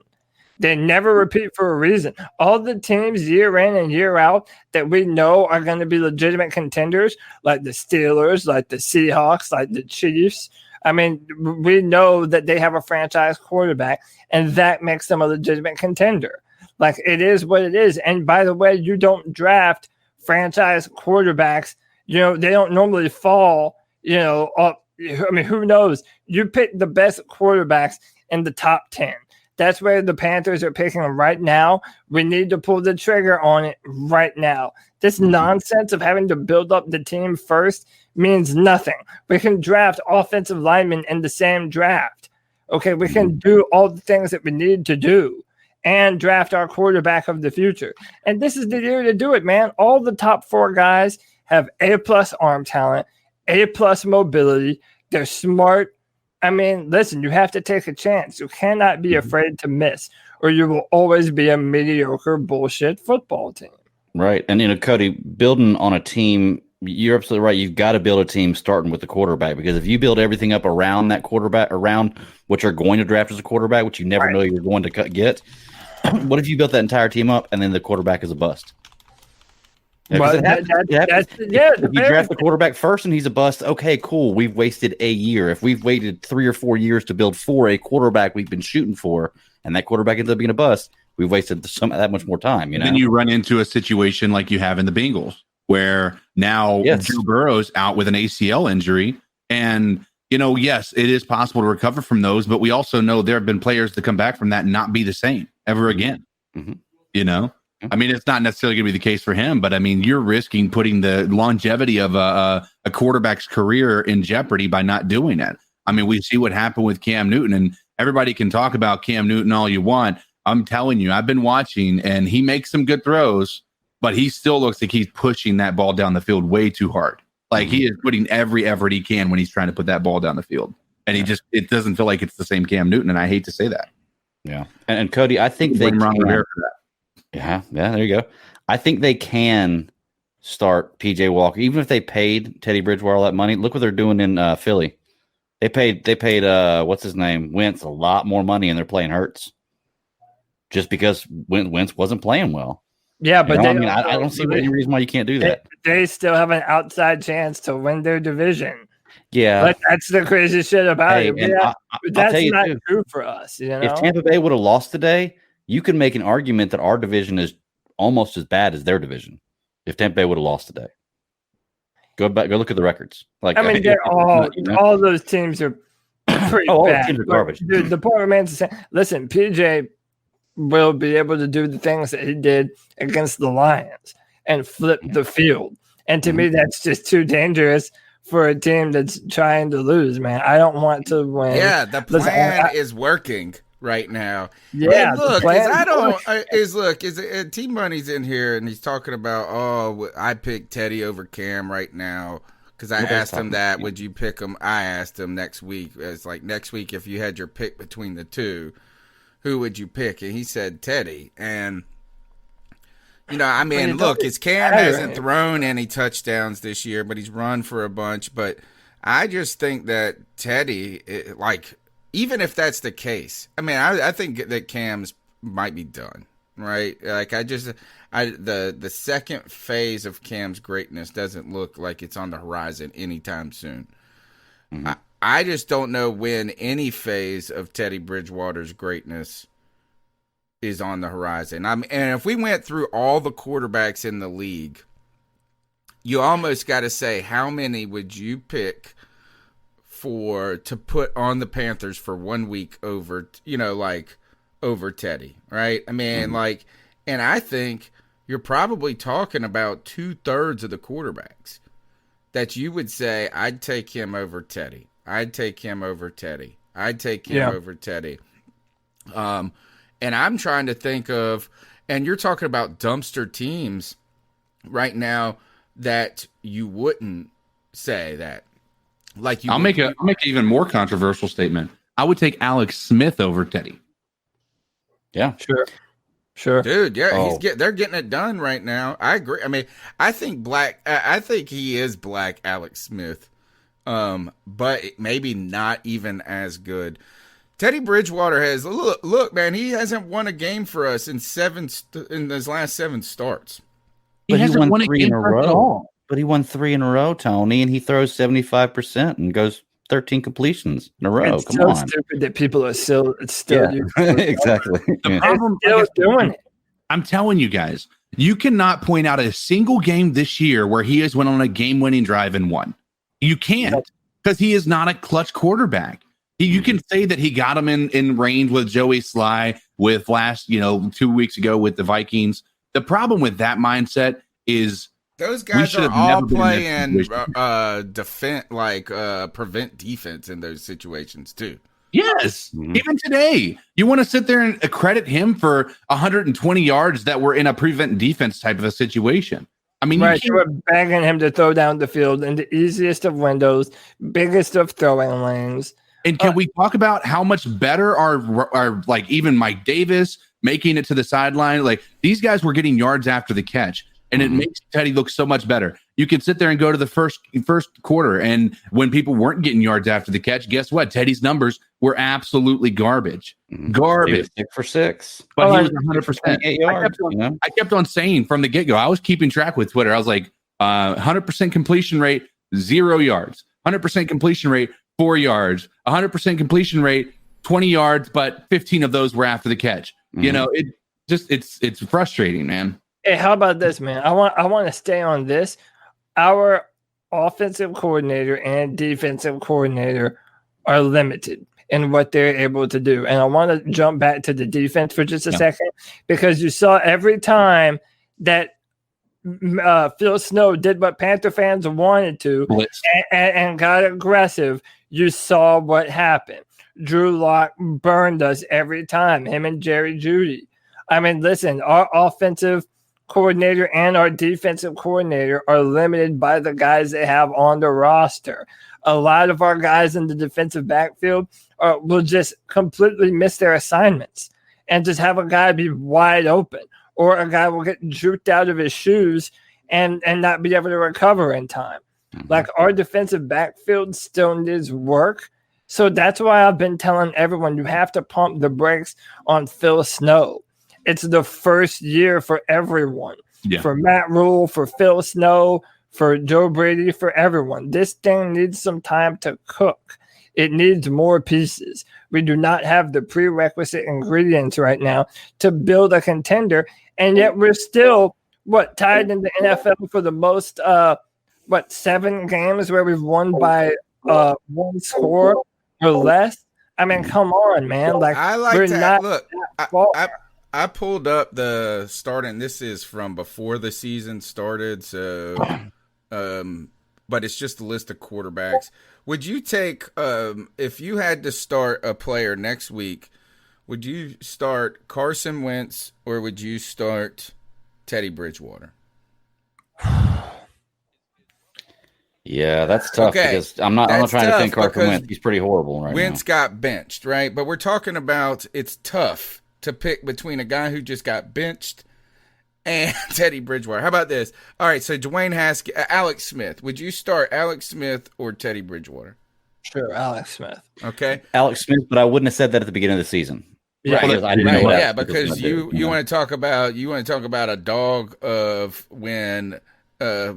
They never repeat for a reason. All the teams year in and year out that we know are going to be legitimate contenders, like the Steelers, like the Seahawks, like the Chiefs. I mean, we know that they have a franchise quarterback, and that makes them a legitimate contender. Like, it is what it is. And by the way, you don't draft franchise quarterbacks. They don't normally fall, up. I mean, who knows? You pick the best quarterbacks in the top 10. That's where the Panthers are picking them right now. We need to pull the trigger on it right now. This nonsense of having to build up the team first means nothing. We can draft offensive linemen in the same draft. Okay, we can do all the things that we need to do and draft our quarterback of the future. And this is the year to do it, man. All the top 4 guys have A+ arm talent, A+ mobility. They're smart. I mean, listen, you have to take a chance. You cannot be afraid to miss, or you will always be a mediocre bullshit football team. Right. And, Cody, building on a team You're absolutely right. You've got to build a team starting with the quarterback, because if you build everything up around that quarterback, around what you're going to draft as a quarterback, which you never know you're going to get, what if you built that entire team up and then the quarterback is a bust? Well, if you draft the quarterback first and he's a bust, okay, cool. We've wasted a year. If we've waited 3 or 4 years to build for a quarterback we've been shooting for, and that quarterback ends up being a bust, we've wasted that much more time. Then you run into a situation like you have in the Bengals, where now Joe Burrow's out with an ACL injury. And, yes, it is possible to recover from those, but we also know there have been players that come back from that and not be the same ever again. Mm-hmm. I mean, it's not necessarily going to be the case for him, but I mean, you're risking putting the longevity of a quarterback's career in jeopardy by not doing that. I mean, we see what happened with Cam Newton, and everybody can talk about Cam Newton all you want. I'm telling you, I've been watching, and he makes some good throws, but he still looks like he's pushing that ball down the field way too hard. Like he is putting every effort he can when he's trying to put that ball down the field. And it doesn't feel like it's the same Cam Newton. And I hate to say that. Yeah. And Cody, I think they can. For that. Yeah. There you go. I think they can start PJ Walker, even if they paid Teddy Bridgewater all that money. Look what they're doing in Philly. They paid what's his name? Wentz a lot more money, and they're playing Hurts just because Wentz wasn't playing well. Yeah, but I don't see any reason why you can't do that. They still have an outside chance to win their division. Yeah, but that's the crazy shit about it. That's not true for us. If Tampa Bay would have lost today, you can make an argument that our division is almost as bad as their division. If Tampa Bay would have lost today, go look at the records. They're all those teams are pretty bad. All the teams are garbage. Dude, the point remains the same. Listen, PJ will be able to do the things that he did against the Lions and flip the field. And to me, that's just too dangerous for a team that's trying to lose, man. I don't want to win. Yeah, the plan is working right now. Yeah, Team Money's in here and he's talking about, I picked Teddy over Cam right now because I asked him that. Would you pick him? I asked him next week. It's like next week if you had your pick between the two, who would you pick? And he said Teddy. And his Cam hasn't thrown any touchdowns this year, but he's run for a bunch. But I just think that Teddy, even if that's the case, I think that Cam's might be done, right? Like the second phase of Cam's greatness doesn't look like it's on the horizon anytime soon. Mm-hmm. I just don't know when any phase of Teddy Bridgewater's greatness is on the horizon. And if we went through all the quarterbacks in the league, you almost got to say, how many would you pick to put on the Panthers for 1 week over Teddy, right? And I think you're probably talking about 2/3 of the quarterbacks that you would say, I'd take him over Teddy. I'd take him over Teddy. I'd take him over Teddy. And I'm trying to think of, and you're talking about dumpster teams right now that you wouldn't say that. I'll make an even more controversial statement. I would take Alex Smith over Teddy. Yeah, sure, dude. Yeah, they're getting it done right now. I agree. I think he is black Alex Smith, but maybe not even as good. Teddy Bridgewater has look, man. He hasn't won a game for us in his last 7 starts. He hasn't won 3 in a row. But he won 3 in a row, Tony, and he throws 75% and goes 13 completions in a row. It's so stupid that people are still exactly. The problem is doing it. I'm telling you guys, you cannot point out a single game this year where he has went on a game-winning drive and won. You can't, because he is not a clutch quarterback. You can say that he got him in range with Joey Sly with 2 weeks ago with the Vikings. The problem with that mindset is those guys are all playing prevent defense in those situations too. Yes, even today, you want to sit there and credit him for 120 yards that were in a prevent defense type of a situation. You were begging him to throw down the field in the easiest of windows, biggest of throwing lanes. And can we talk about how much better are even Mike Davis making it to the sideline? Like these guys were getting yards after the catch. And it makes Teddy look so much better. you could sit there and go to the first quarter, and when people weren't getting yards after the catch, guess what? Teddy's numbers were absolutely garbage. Garbage. 6 for 6. But he was 100%. I kept on saying from the get-go, I was keeping track with Twitter. I was like, 100% completion rate, 0 yards. 100% completion rate, 4 yards. 100% completion rate, 20 yards, but 15 of those were after the catch. You know, it's frustrating, man. Hey, how about this, man? I want to stay on this. Our offensive coordinator and defensive coordinator are limited in what they're able to do. And I want to jump back to the defense for just a second, because you saw every time that Phil Snow did what Panther fans wanted to and got aggressive, you saw what happened. Drew Lock burned us every time, him and Jerry Jeudy. I mean, listen, our offensive coordinator and our defensive coordinator are limited by the guys they have on the roster. A lot of our guys in the defensive backfield will just completely miss their assignments and just have a guy be wide open, or a guy will get juked out of his shoes and not be able to recover in time. Like, our defensive backfield still needs work. So that's why I've been telling everyone, you have to pump the brakes on Phil Snow. It's the first year for everyone, for Matt Rule, for Phil Snow, for Joe Brady, for everyone. This thing needs some time to cook. It needs more pieces. We do not have the prerequisite ingredients right now to build a contender, and yet we're still, tied in the NFL for the most, 7 games where we've won by 1 score or less. I mean, come on, man. Like, I like we're that. not. Look, I pulled up the starting. This is from before the season started, so but it's just a list of quarterbacks. Would you take if you had to start a player next week? Would you start Carson Wentz or would you start Teddy Bridgewater? Yeah, that's tough because I'm not trying to think Carson Wentz. He's pretty horrible right now. Wentz got benched, right? But we're talking about it's tough to pick between a guy who just got benched and Teddy Bridgewater. How about this? All right, so Dwayne Haskins, Alex Smith. Would you start Alex Smith or Teddy Bridgewater? Sure, Alex Smith. Okay. Alex Smith, but I wouldn't have said that at the beginning of the season. Right. Because I didn't know what because you want to talk about a dog of when a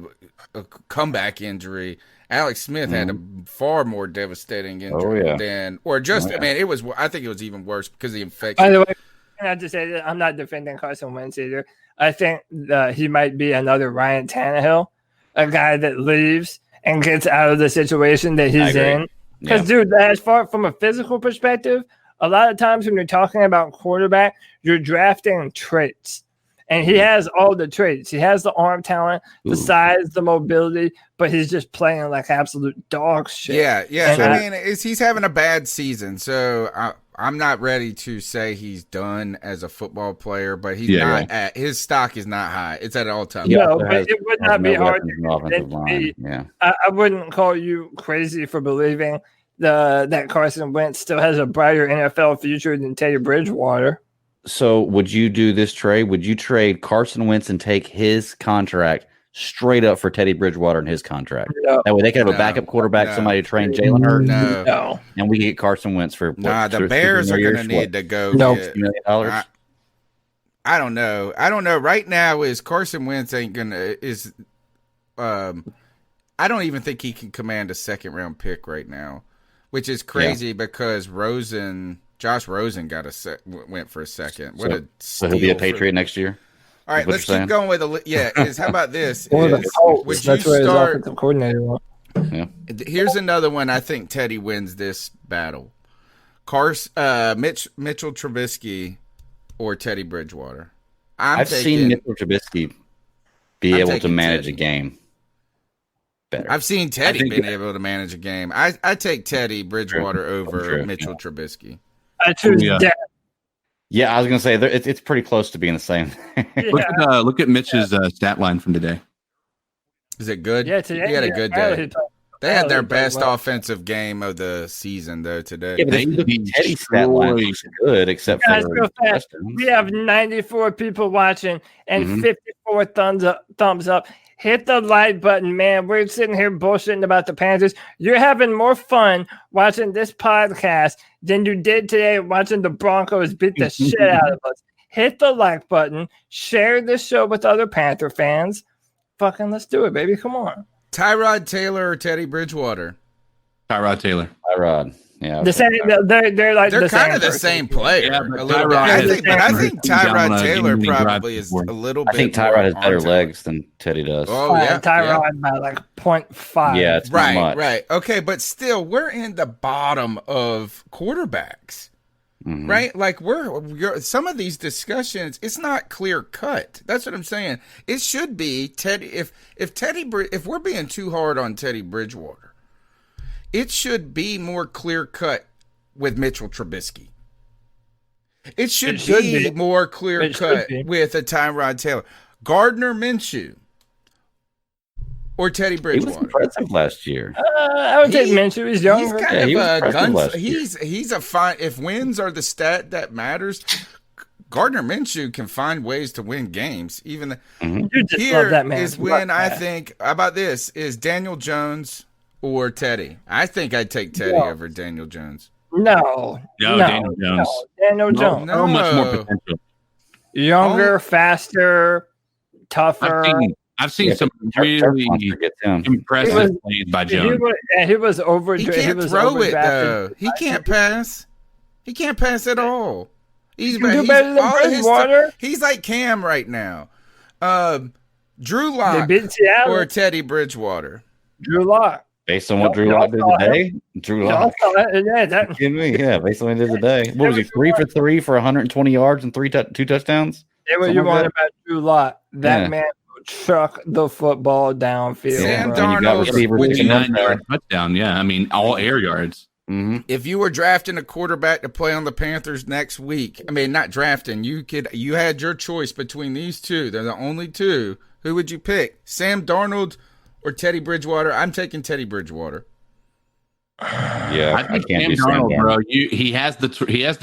comeback injury. Alex Smith had a far more devastating injury than, or just, I mean, I think it was even worse because of the infection. By the way, can I just say that I'm not defending Carson Wentz either. I think he might be another Ryan Tannehill, a guy that leaves and gets out of the situation that he's in. Because, dude, as far from a physical perspective, a lot of times when you're talking about quarterback, you're drafting traits. And he has all the traits. He has the arm talent, the size, the mobility, but he's just playing like absolute dog shit. Yeah. So, I mean, he's having a bad season. So I'm not ready to say he's done as a football player, but he's not at his stock is not high. It's at all time. No, but it would not be hard to I wouldn't call you crazy for believing that Carson Wentz still has a brighter NFL future than Teddy Bridgewater. So would you do this trade? Would you trade Carson Wentz and take his contract straight up for Teddy Bridgewater and his contract? No. That way they could have a backup quarterback, somebody to train Jalen Hurts. No. And we get Carson Wentz for the Bears are going to need to go $60 million. I don't know. Right now is Carson Wentz ain't going to I don't even think he can command a second round pick right now, which is crazy because Josh Rosen went for a second. What a steal. So he'll be a Patriot next year? All right, let's keep going with how about this? Would you start offensive coordinator? Yeah. Here's another one. I think Teddy wins this battle. Mitchell Trubisky or Teddy Bridgewater. I've seen Mitchell Trubisky be able to manage a game better. I've seen Teddy being able to manage a game. I take Teddy Bridgewater over Mitchell Trubisky. I choose Dak. Yeah, I was going to say it's pretty close to being the same. Look at Mitch's stat line from today. Is it good? Yeah, today he had a good day. They had their best offensive game of the season though today. Yeah, but Teddy's stat line was good, except for we have 94 people watching and 54 thumbs up. hit the like button, man. We're sitting here bullshitting about the Panthers. You're having more fun watching this podcast than you did today watching the Broncos beat the shit out of us. Hit the like button. Share this show with other Panther fans. Fucking let's do it, baby. Come on. Tyrod Taylor or Teddy Bridgewater? Tyrod Taylor. Tyrod. Yeah. The same. They're kind of the same player. Yeah, but a little bit. I think Tyrod Taylor probably is a little bit. I think Tyrod has better legs than Teddy does. Oh yeah, Tyrod by like 0.5. Yeah, it's not much. Right. Okay, but still, we're in the bottom of quarterbacks. Mm-hmm. Right? Like some of these discussions, it's not clear cut. That's what I'm saying. It should be Teddy. If we're being too hard on Teddy Bridgewater, it should be more clear cut with Mitchell Trubisky. It should be more clear cut with a Tyrod Taylor, Gardner Minshew, or Teddy Bridgewater. He was impressive last year. I would take Minshew. He's younger. He's kind of a gun. He's a fine. If wins are the stat that matters, Gardner Minshew can find ways to win games. Even You just here love that man. is when I think about this is Daniel Jones or Teddy. I think I'd take Teddy over Daniel Jones. No, Daniel Jones. Daniel Jones. So much more potential. Younger, faster, tougher. I've seen some really impressive plays by Jones. He was over. He can't throw it though. He can't pass. He can't pass at all. He's better than Bridgewater. He's like Cam right now. Drew Lock or Teddy Bridgewater. Drew Lock. Based on what Drew Lock did today, Drew Lock. Yeah, based on what he did today. What was he? 3 for 3 for 120 yards and 2 touchdowns. Say what you want about Drew Lock. That man will chuck the football downfield. Sam Darnold with a 9-yard touchdown. Yeah, I mean all air yards. Mm-hmm. If you were drafting a quarterback to play on the Panthers next week, I mean not drafting, you had your choice between these two. They're the only two. Who would you pick? Sam Darnold or Teddy Bridgewater? I'm taking Teddy Bridgewater. Yeah, I think Sam Darnold, bro. He has the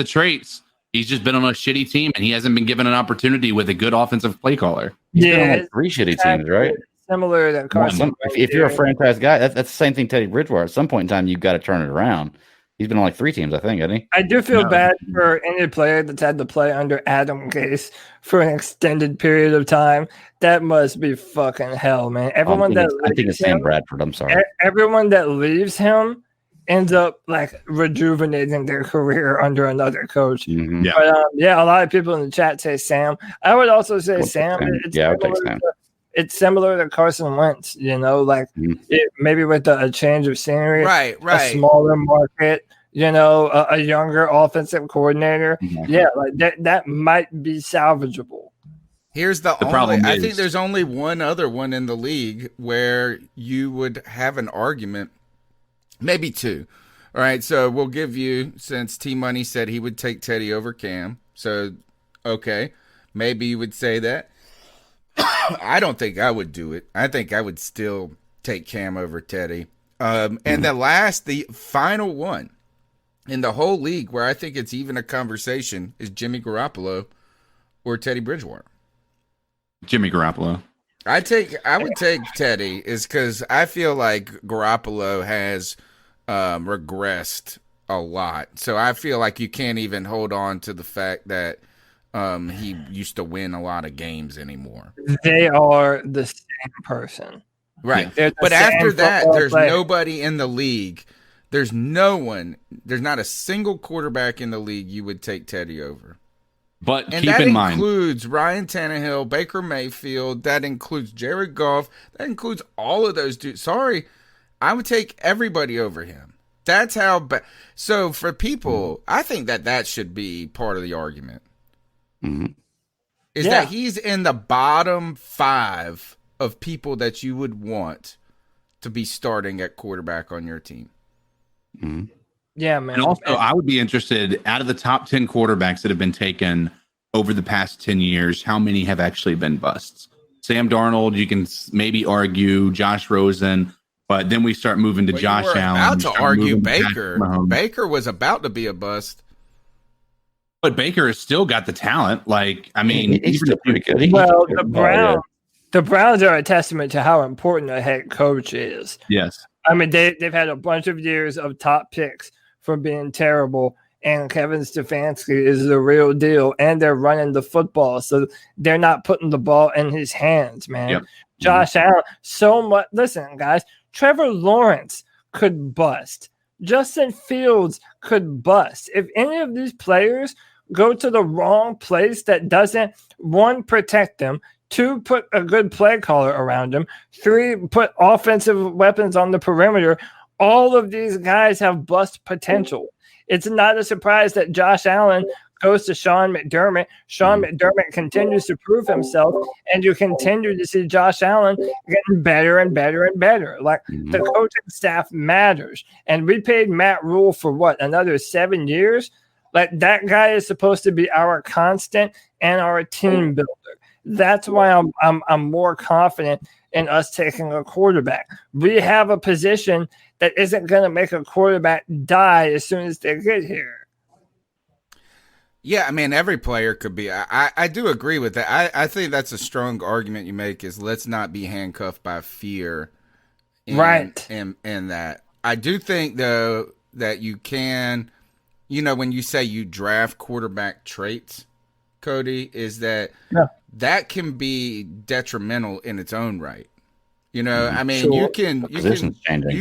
traits. He's just been on a shitty team, and he hasn't been given an opportunity with a good offensive play caller. He's been on 3 shitty teams, right? Similar to Carson. If you're a franchise guy, that's the same thing Teddy Bridgewater. At some point in time, you've got to turn it around. He's been on like 3 teams, I think, hasn't he? I do feel bad for any player that's had to play under Adam Gase for an extended period of time. That must be fucking hell, man. I think it's Sam Bradford. I'm sorry. Everyone that leaves him ends up like rejuvenating their career under another coach. Mm-hmm. Yeah. But a lot of people in the chat say Sam. I would also say Sam. I would take Sam. It's similar to Carson Wentz, maybe with a change of scenery, right, a smaller market, a younger offensive coordinator. Mm-hmm. Yeah, like that might be salvageable. Here's the problem. I think there's only one other one in the league where you would have an argument, maybe 2. All right, so we'll give you, since T-Money said he would take Teddy over Cam, so okay, maybe you would say that. I don't think I would do it. I think I would still take Cam over Teddy. And the final one in the whole league where I think it's even a conversation is Jimmy Garoppolo or Teddy Bridgewater. Jimmy Garoppolo. I would take Teddy is because I feel like Garoppolo has regressed a lot. So I feel like you can't even hold on to the fact that he used to win a lot of games anymore. They are the same person. Right. But after that, there's nobody in the league. There's not a single quarterback in the league you would take Teddy over. But and keep in mind, that includes Ryan Tannehill, Baker Mayfield, that includes Jared Goff, that includes all of those dudes. Sorry, I would take everybody over him. That's how so for people, I think that should be part of the argument. Mm-hmm. Is that he's in the bottom 5 of people that you would want to be starting at quarterback on your team. Mm-hmm. Yeah, man. And also, I would be interested, out of the top 10 quarterbacks that have been taken over the past 10 years, how many have actually been busts? Sam Darnold, you can maybe argue, Josh Rosen, but then we start moving to Josh Allen. About to argue Baker. Baker was about to be a bust. But Baker has still got the talent. Like, I mean, he's still pretty good. The Browns. The Browns are a testament to how important a head coach is. Yes. I mean, they've had a bunch of years of top picks from being terrible, and Kevin Stefanski is the real deal, and they're running the football, so they're not putting the ball in his hands, man. Yep. Josh Allen, so much. Listen, guys, Trevor Lawrence could bust. Justin Fields could bust. If any of these players go to the wrong place that doesn't, one, protect them, two, put a good play caller around them, three, put offensive weapons on the perimeter, all of these guys have bust potential. It's not a surprise that Josh Allen goes to Sean McDermott. Sean McDermott continues to prove himself, and you continue to see Josh Allen getting better and better and better. Like, the coaching staff matters. And we paid Matt Rule for what, another 7 years? Like, that guy is supposed to be our constant and our team builder. That's why I'm more confident in us taking a quarterback. We have a position that isn't going to make a quarterback die as soon as they get here. Yeah, I mean, every player could be. I do agree with that. I think that's a strong argument you make, is let's not be handcuffed by fear. Right. And that. I do think, though, that you can, when you say you draft quarterback traits, Cody, is that that can be detrimental in its own right. I mean, sure. you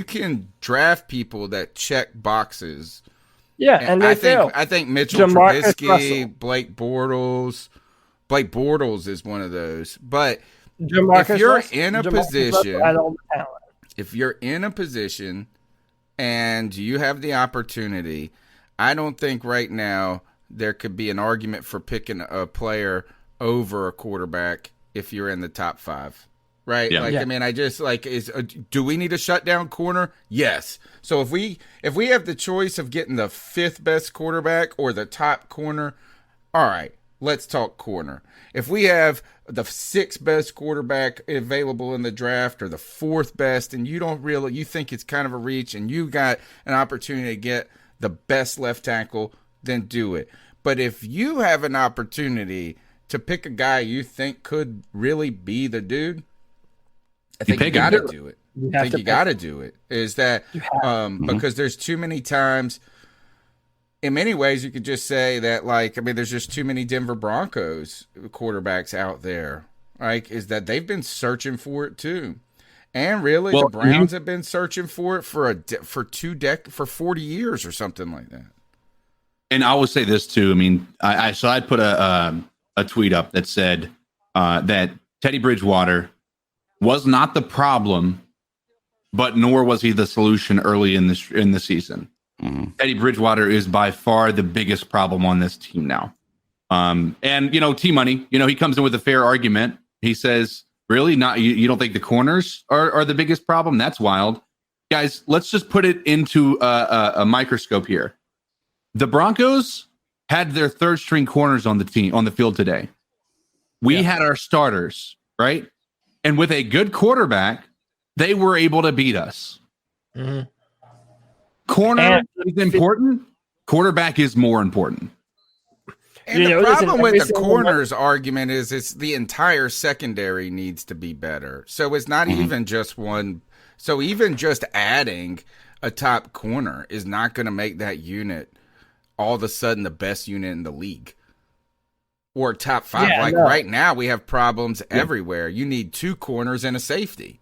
can draft people that check boxes. Yeah, and they fail. I think Mitchell Trubisky, Blake Bortles. Blake Bortles is one of those. But if you're in a position and you have the opportunity, I don't think right now there could be an argument for picking a player over a quarterback if you're in the top 5. Right? Yeah. I mean, do we need a shutdown corner? Yes. So if we have the choice of getting the 5th best quarterback or the top corner, all right, let's talk corner. If we have the 6th best quarterback available in the draft or the 4th best, and you think it's kind of a reach and you got an opportunity to get the best left tackle, then do it. But if you have an opportunity to pick a guy you think could really be the dude, I think you got to do it. I think you got to do it. Is that because there's too many times, in many ways, you could just say that, there's just too many Denver Broncos quarterbacks out there. Is that they've been searching for it too, and really the Browns have been searching for it for 40 years or something like that. And I will say this too. I mean, I put a tweet up that said that Teddy Bridgewater was not the problem, but nor was he the solution early in the season. Mm-hmm. Teddy Bridgewater is by far the biggest problem on this team now. And T-Money, he comes in with a fair argument. He says, really, you don't think the corners are the biggest problem? That's wild. Guys, let's just put it into a microscope here. The Broncos had their 3rd string corners on the field today. We had our starters, right? And with a good quarterback, they were able to beat us. Mm-hmm. Corner is important. Quarterback is more important. And the problem with the corners argument is it's the entire secondary needs to be better. So it's not even just one. So even just adding a top corner is not going to make that unit all of a sudden the best unit in the league. Or top 5. Right now, we have problems everywhere. You need 2 corners and a safety.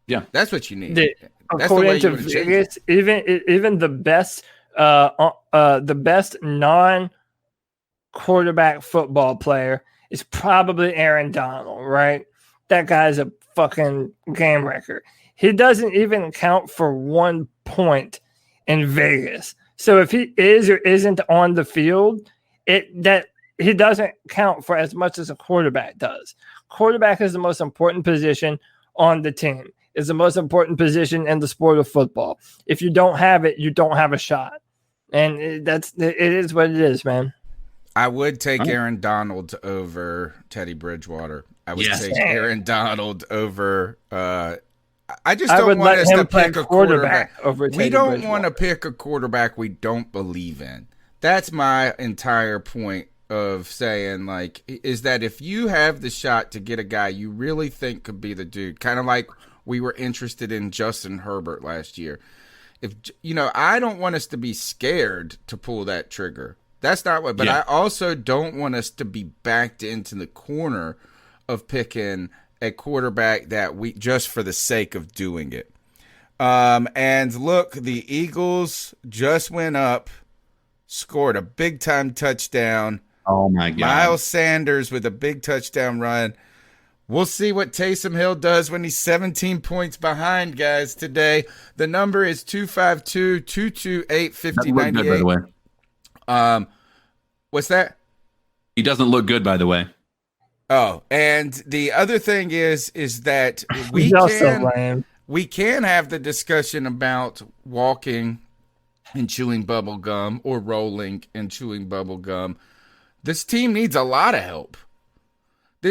Yeah, that's what you need. That's the way you would change it. Even the best non-quarterback football player is probably Aaron Donald, right? That guy's a fucking game wrecker. He doesn't even count for 1 point in Vegas. So if he is or isn't on the field, he doesn't count for as much as a quarterback does. Quarterback is the most important position on the team. It's the most important position in the sport of football. If you don't have it, you don't have a shot. And it is what it is, man. I would take Aaron Donald over Teddy Bridgewater. I would take Aaron Donald over I just don't want us to pick a quarterback over Teddy Bridgewater. We don't want to pick a quarterback we don't believe in. That's my entire point of saying, like, is that if you have the shot to get a guy you really think could be the dude, kind of like we were interested in Justin Herbert last year. If I don't want us to be scared to pull that trigger. That's not what, but I also don't want us to be backed into the corner of picking a quarterback that we just for the sake of doing it. And look, the Eagles just went up, scored a big time touchdown. Oh my God. Miles Sanders with a big touchdown run. We'll see what Taysom Hill does when he's 17 points behind, guys, today. The number is 252-228-5098. By the way. What's that? He doesn't look good, by the way. Oh, and the other thing is that we can have the discussion about walking and chewing bubble gum or rolling and chewing bubble gum. This team needs a lot of help.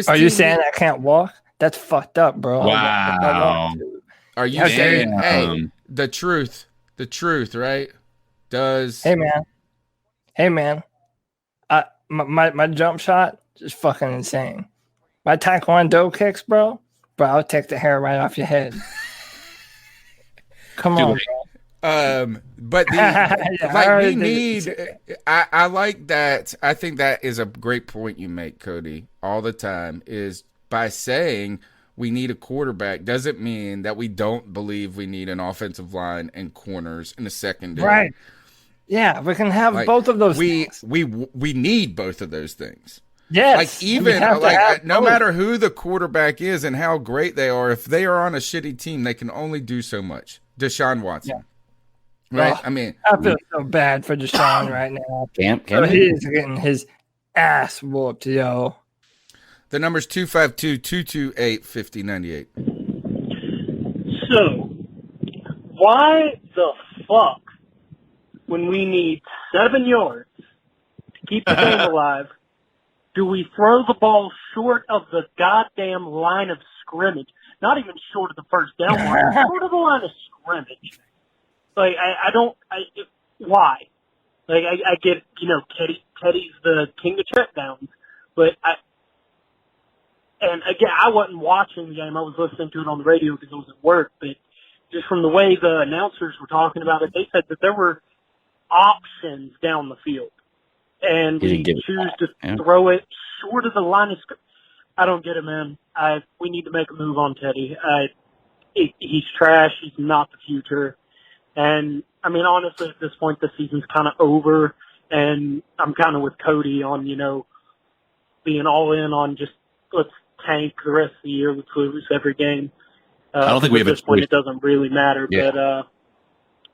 Are you saying I can't walk? That's fucked up, bro. Wow. Are you saying, hey, the truth, right? Hey, man. My jump shot is fucking insane. My taekwondo kicks, bro, I'll take the hair right off your head. Come on, bro. But we need. I like that. I think that is a great point you make, Cody. All the time is by saying we need a quarterback doesn't mean that we don't believe we need an offensive line and corners in a secondary. Right. Yeah, we can have both of those things. We need both of those things. Yes. No matter who the quarterback is and how great they are, if they are on a shitty team, they can only do so much. Deshaun Watson. Yeah. Right? I feel so bad for Deshaun right now. He's getting his ass whooped, yo. The number's 252-228-5098. So, why the fuck, when we need 7 yards to keep the game alive, do we throw the ball short of the goddamn line of scrimmage? Not even short of the first down line, short of the line of scrimmage. Like, why? Like, I get, Teddy's the king of checkdowns, but I wasn't watching the game. I was listening to it on the radio because I was at work, but just from the way the announcers were talking about it, they said that there were options down the field. And we choose to throw it short of the line of scrimmage. I don't get it, man. We need to make a move on Teddy. He's trash. He's not the future. And, honestly, at this point, the season's kind of over. And I'm kind of with Cody on, being all in on just let's tank the rest of the year. Let's lose every game. I don't think we have at this point. It doesn't really matter. Yeah. But,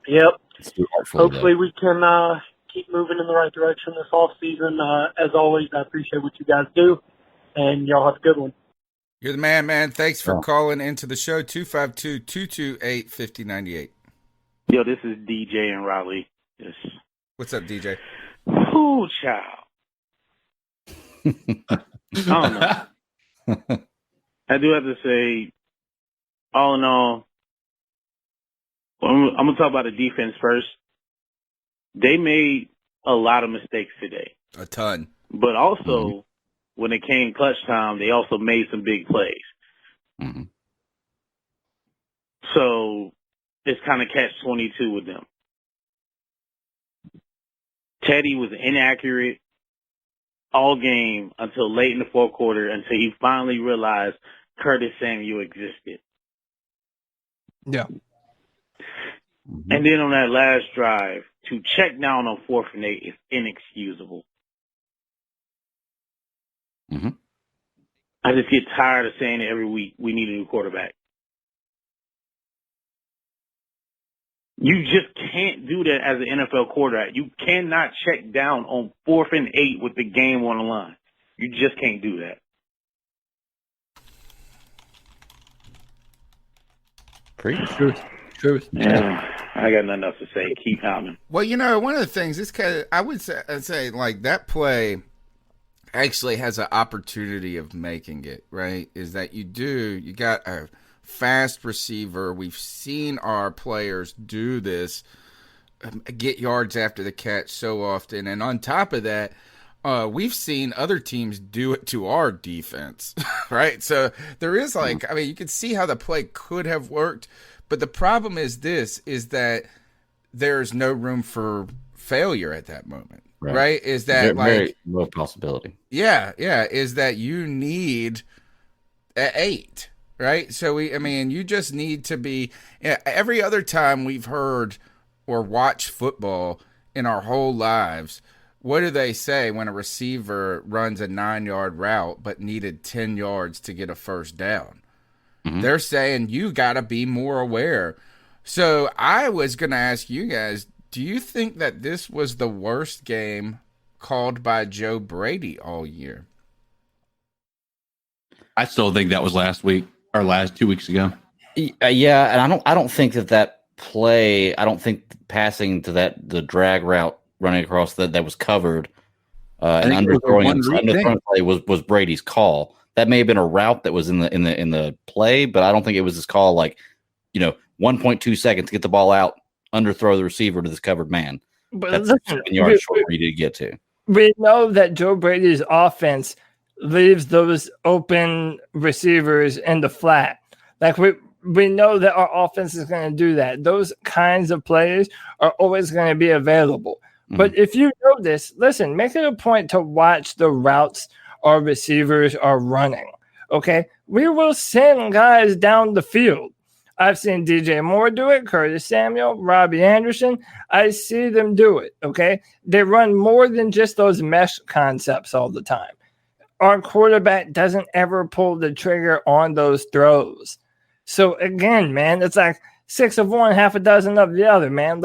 yep. Hopefully we can keep moving in the right direction this offseason. As always, I appreciate what you guys do. And y'all have a good one. You're the man. Thanks for calling into the show. 252-228-5098. Yo, this is DJ in Raleigh. Yes. What's up, DJ? Ooh, child. I don't know. I do have to say, all in all, I'm going to talk about the defense first. They made a lot of mistakes today. A ton. But also, when it came clutch time, they also made some big plays. Mm-hmm. So it's kind of catch-22 with them. Teddy was inaccurate all game until late in the fourth quarter, until he finally realized Curtis Samuel existed. Yeah. And then on that last drive, to check down on 4th and 8 is inexcusable. Mm-hmm. I just get tired of saying it every week. We need a new quarterback. You just can't do that as an NFL quarterback. You cannot check down on 4th and 8 with the game on the line. You just can't do that. Truth. Yeah, I got nothing else to say. Keep pounding. Well, one of the things this I would say like that play actually has an opportunity of making it right. Is that you got a fast receiver. We've seen our players do this, get yards after the catch so often, and on top of that, we've seen other teams do it to our defense, right? So there is you can see how the play could have worked, but the problem is that there's no room for failure at that moment, right? Is that very low possibility? Yeah. Is that you need 8, right? So you just need to be. Every other time we've heard or watched football in our whole lives, what do they say when a receiver runs a 9-yard route but needed 10 yards to get a first down? Mm-hmm. They're saying you got to be more aware. So I was going to ask you guys, do you think that this was the worst game called by Joe Brady all year? I still think that was last week or last 2 weeks ago. Yeah, and I don't think that play. I don't think passing to the drag route running across that was covered and underthrowing play was Brady's call. That may have been a route that was in the play, but I don't think it was his call. 1.2 seconds to get the ball out, underthrow the receiver to this covered man. But that's 7 yards short where you did get to. We know that Joe Brady's offense leaves those open receivers in the flat. We know that our offense is going to do that. Those kinds of plays are always going to be available. But if you know this, listen, make it a point to watch the routes our receivers are running, okay? We will send guys down the field. I've seen DJ Moore do it, Curtis Samuel, Robbie Anderson. I see them do it, okay? They run more than just those mesh concepts all the time. Our quarterback doesn't ever pull the trigger on those throws. So, again, man, it's like 6 of one, half a dozen of the other, man.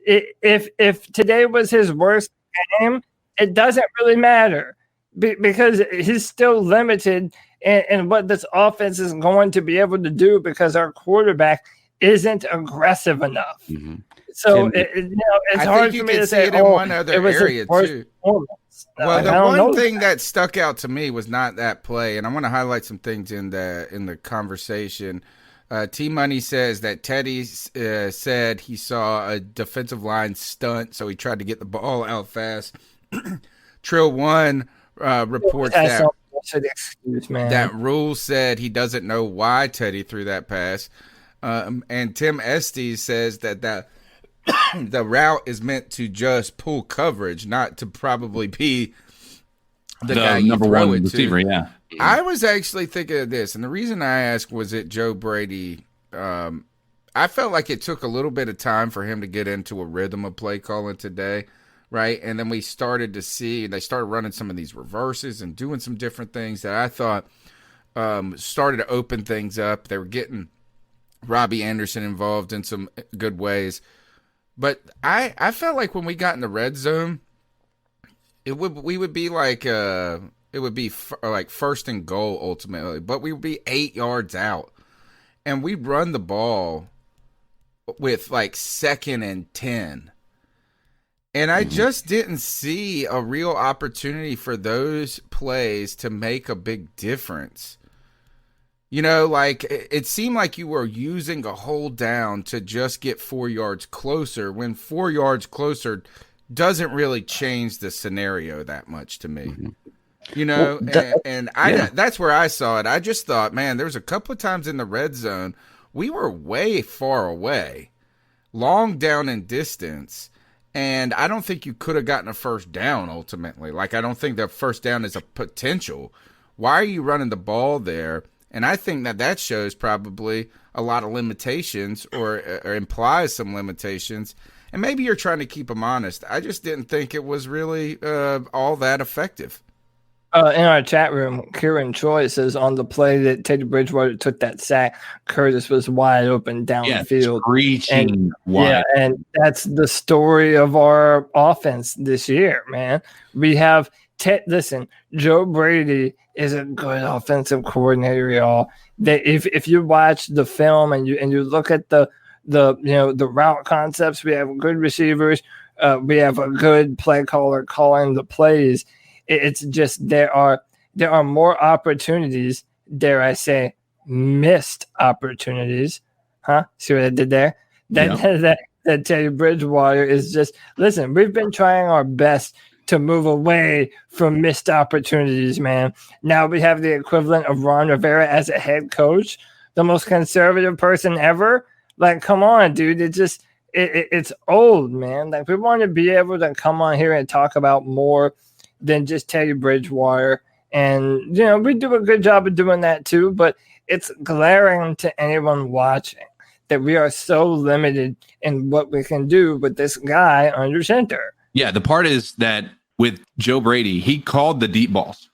If today was his worst game, it doesn't really matter because he's still limited in what this offense is going to be able to do because our quarterback isn't aggressive enough. Mm-hmm. So it's hard for me to say it in one other area too. Well, the one thing that stuck out to me was not that play, and I want to highlight some things in the conversation. T-Money says that Teddy said he saw a defensive line stunt, so he tried to get the ball out fast. Trill One reports that Rule said he doesn't know why Teddy threw that pass. And Tim Estes says that the route is meant to just pull coverage, not to probably be the guy number you throw one it receiver, to. yeah. I was actually thinking of this, and the reason I asked was it Joe Brady. I felt like it took a little bit of time for him to get into a rhythm of play calling today, right? And then we started to see they started running some of these reverses and doing some different things that I thought started to open things up. They were getting Robbie Anderson involved in some good ways. But I felt like when we got in the red zone, we would be like it would be like first and goal ultimately, but we would be 8 yards out, and we'd run the ball with like 2nd and 10, and I just didn't see a real opportunity for those plays to make a big difference. It seemed like you were using a hold down to just get 4 yards closer when 4 yards closer doesn't really change the scenario that much to me. That's where I saw it. I just thought, man, there was a couple of times in the red zone, we were way far away, long down in distance, and I don't think you could have gotten a first down ultimately. I don't think that first down is a potential. Why are you running the ball there? And I think that shows probably a lot of limitations or implies some limitations. And maybe you're trying to keep them honest. I just didn't think it was really all that effective. In our chat room, Kieran Choi says on the play that Teddy Bridgewater took that sack, Curtis was wide open downfield. Screeching wide. Yeah, and that's the story of our offense this year, man. We have listen, Joe Brady is a good offensive coordinator, y'all. If you watch the film and you look at the route concepts, we have good receivers, we have a good play caller calling the plays. It's just there are more opportunities, dare I say, missed opportunities. Huh? See what I did there? That Teddy Bridgewater is just listen. We've been trying our best to move away from missed opportunities, man. Now we have the equivalent of Ron Rivera as a head coach, the most conservative person ever. Like, come on, dude. It's old, man. Like, we want to be able to come on here and talk about more than just Teddy Bridgewater. And, we do a good job of doing that too, but it's glaring to anyone watching that we are so limited in what we can do with this guy under center. Yeah, the part is that with Joe Brady, he called the deep balls.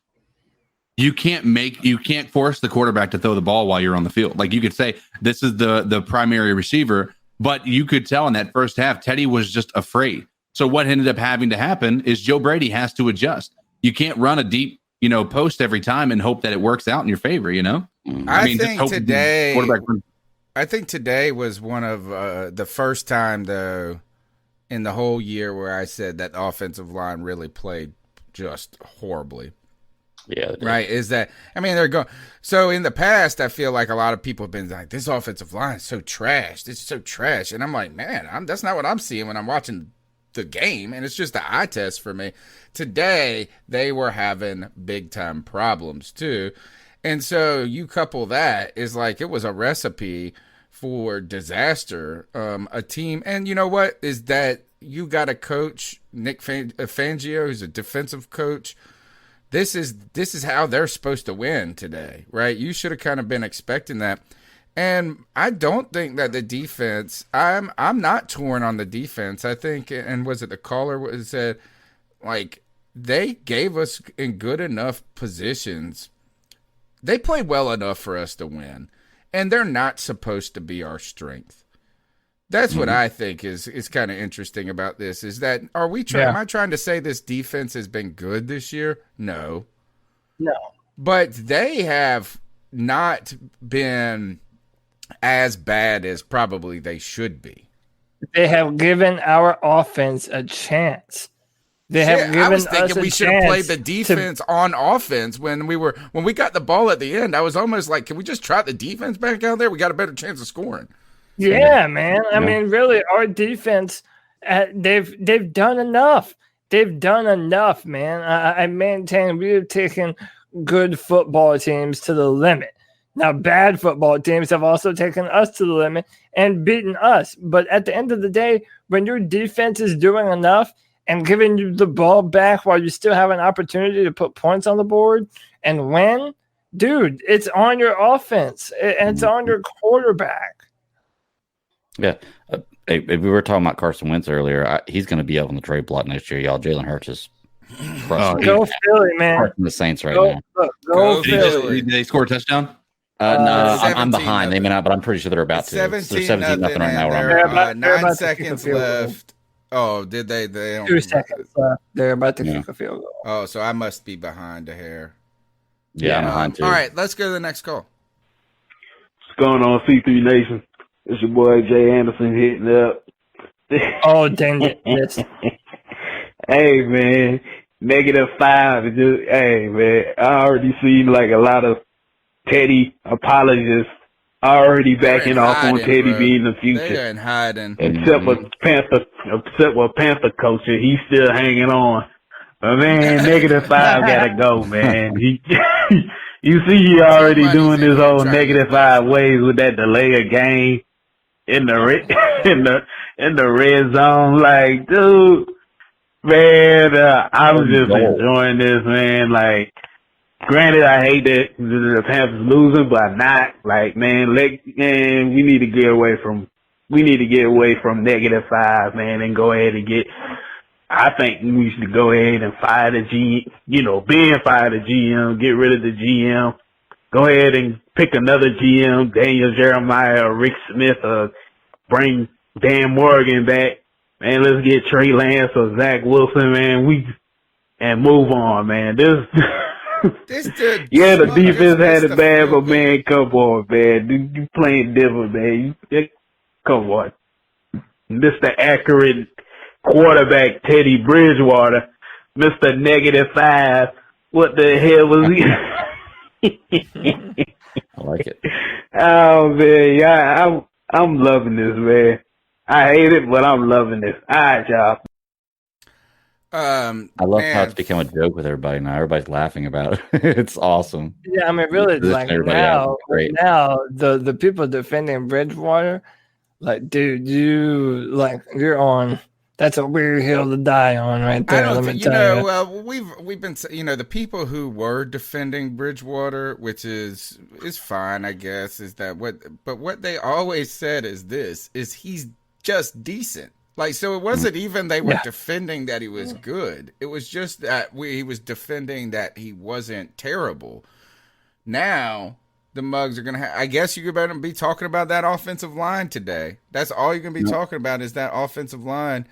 You can't force the quarterback to throw the ball while you're on the field. Like, you could say this is the primary receiver, but you could tell in that first half, Teddy was just afraid. So what ended up having to happen is Joe Brady has to adjust. You can't run a deep, post every time and hope that it works out in your favor, I think today was one of the first time, though, in the whole year where I said that the offensive line really played just horribly. Yeah. Right. They're going. So in the past, I feel like a lot of people have been like, this offensive line is so trash. It's so trash. And I'm like, man, that's not what I'm seeing when I'm watching the game. And it's just an eye test for me. Today, they were having big time problems too. And so you couple that is like, it was a recipe for disaster. A team. And you know what is that? You got a coach, Nick Fangio, who's a defensive coach. This is how they're supposed to win today, right? You should have kind of been expecting that. And I don't think that the defense, I'm not torn on the defense. I think, and was it the caller said, like, they gave us in good enough positions. They played well enough for us to win. And they're not supposed to be our strength. That's what I think is kind of interesting about this, is that am I trying to say this defense has been good this year? No. But they have not been as bad as probably they should be. They have given our offense a chance. I was thinking we should have played the defense on offense when we got the ball at the end. I was almost like, can we just try the defense back out there? We got a better chance of scoring. Yeah, man. I mean, really, our defense, they've done enough. They've done enough, man. I maintain we have taken good football teams to the limit. Now, bad football teams have also taken us to the limit and beaten us. But at the end of the day, when your defense is doing enough and giving you the ball back while you still have an opportunity to put points on the board and win, dude, it's on your offense and it's on your quarterback. Yeah. We were talking about Carson Wentz earlier. He's going to be up on the trade block next year, y'all. Jalen Hurts is go Philly, man. The Saints right now. Go Philly. Did they score a touchdown? No, I'm behind. They may not, but I'm pretty sure they're about to. They're 17-0 right now. They're 9 seconds left. Oh, did they? They don't 2 seconds left. They're about to kick a field goal. Oh, so I must be behind a hair. Yeah, I'm behind too. All right, let's go to the next call. What's going on, C3 Nation? It's your boy Jay Anderson hitting up. Oh, dang it. Yes. Hey, man. -5. Hey, man. I already seen like a lot of Teddy apologists already backing off on Teddy being the future. They're in hiding. Except for Panther coach, he's still hanging on. But, man, -5 got to go, man. You see he already doing this whole -5 ways with that delay of game in the red zone. Like, dude, man, I'm just enjoying this, man. Like, granted, I hate that the Panthers losing, but not. Like, man, we need to get away from -5, man, and go ahead and I think we should go ahead and fire the fire the GM, get rid of the GM, go ahead and pick another GM, Daniel Jeremiah or Rick Smith, or bring Dan Morgan back. Man, let's get Trey Lance or Zach Wilson, man. And move on, man. The defense had it bad, but man, come on, man. You playing different, man. Come on. Mr. Accurate quarterback Teddy Bridgewater, Mr. -5. What the hell was he? I like it. Oh, man. Yeah, I'm loving this, man. I hate it, but I'm loving this. All right, y'all. I love how it's become a joke with everybody now. Everybody's laughing about it. It's awesome. Yeah, I mean, really, like now the people defending Bridgewater, like, dude, you're on. That's a weird hill to die on, right there. I don't Let me think tell you. Well, we've been the people who were defending Bridgewater, which is fine, I guess. But what they always said is he's just decent. Like, so it wasn't even they were defending that he was good. It was just that he was defending that he wasn't terrible. Now the Mugs are gonna I guess you better be talking about that offensive line today. That's all you're gonna be talking about is that offensive line.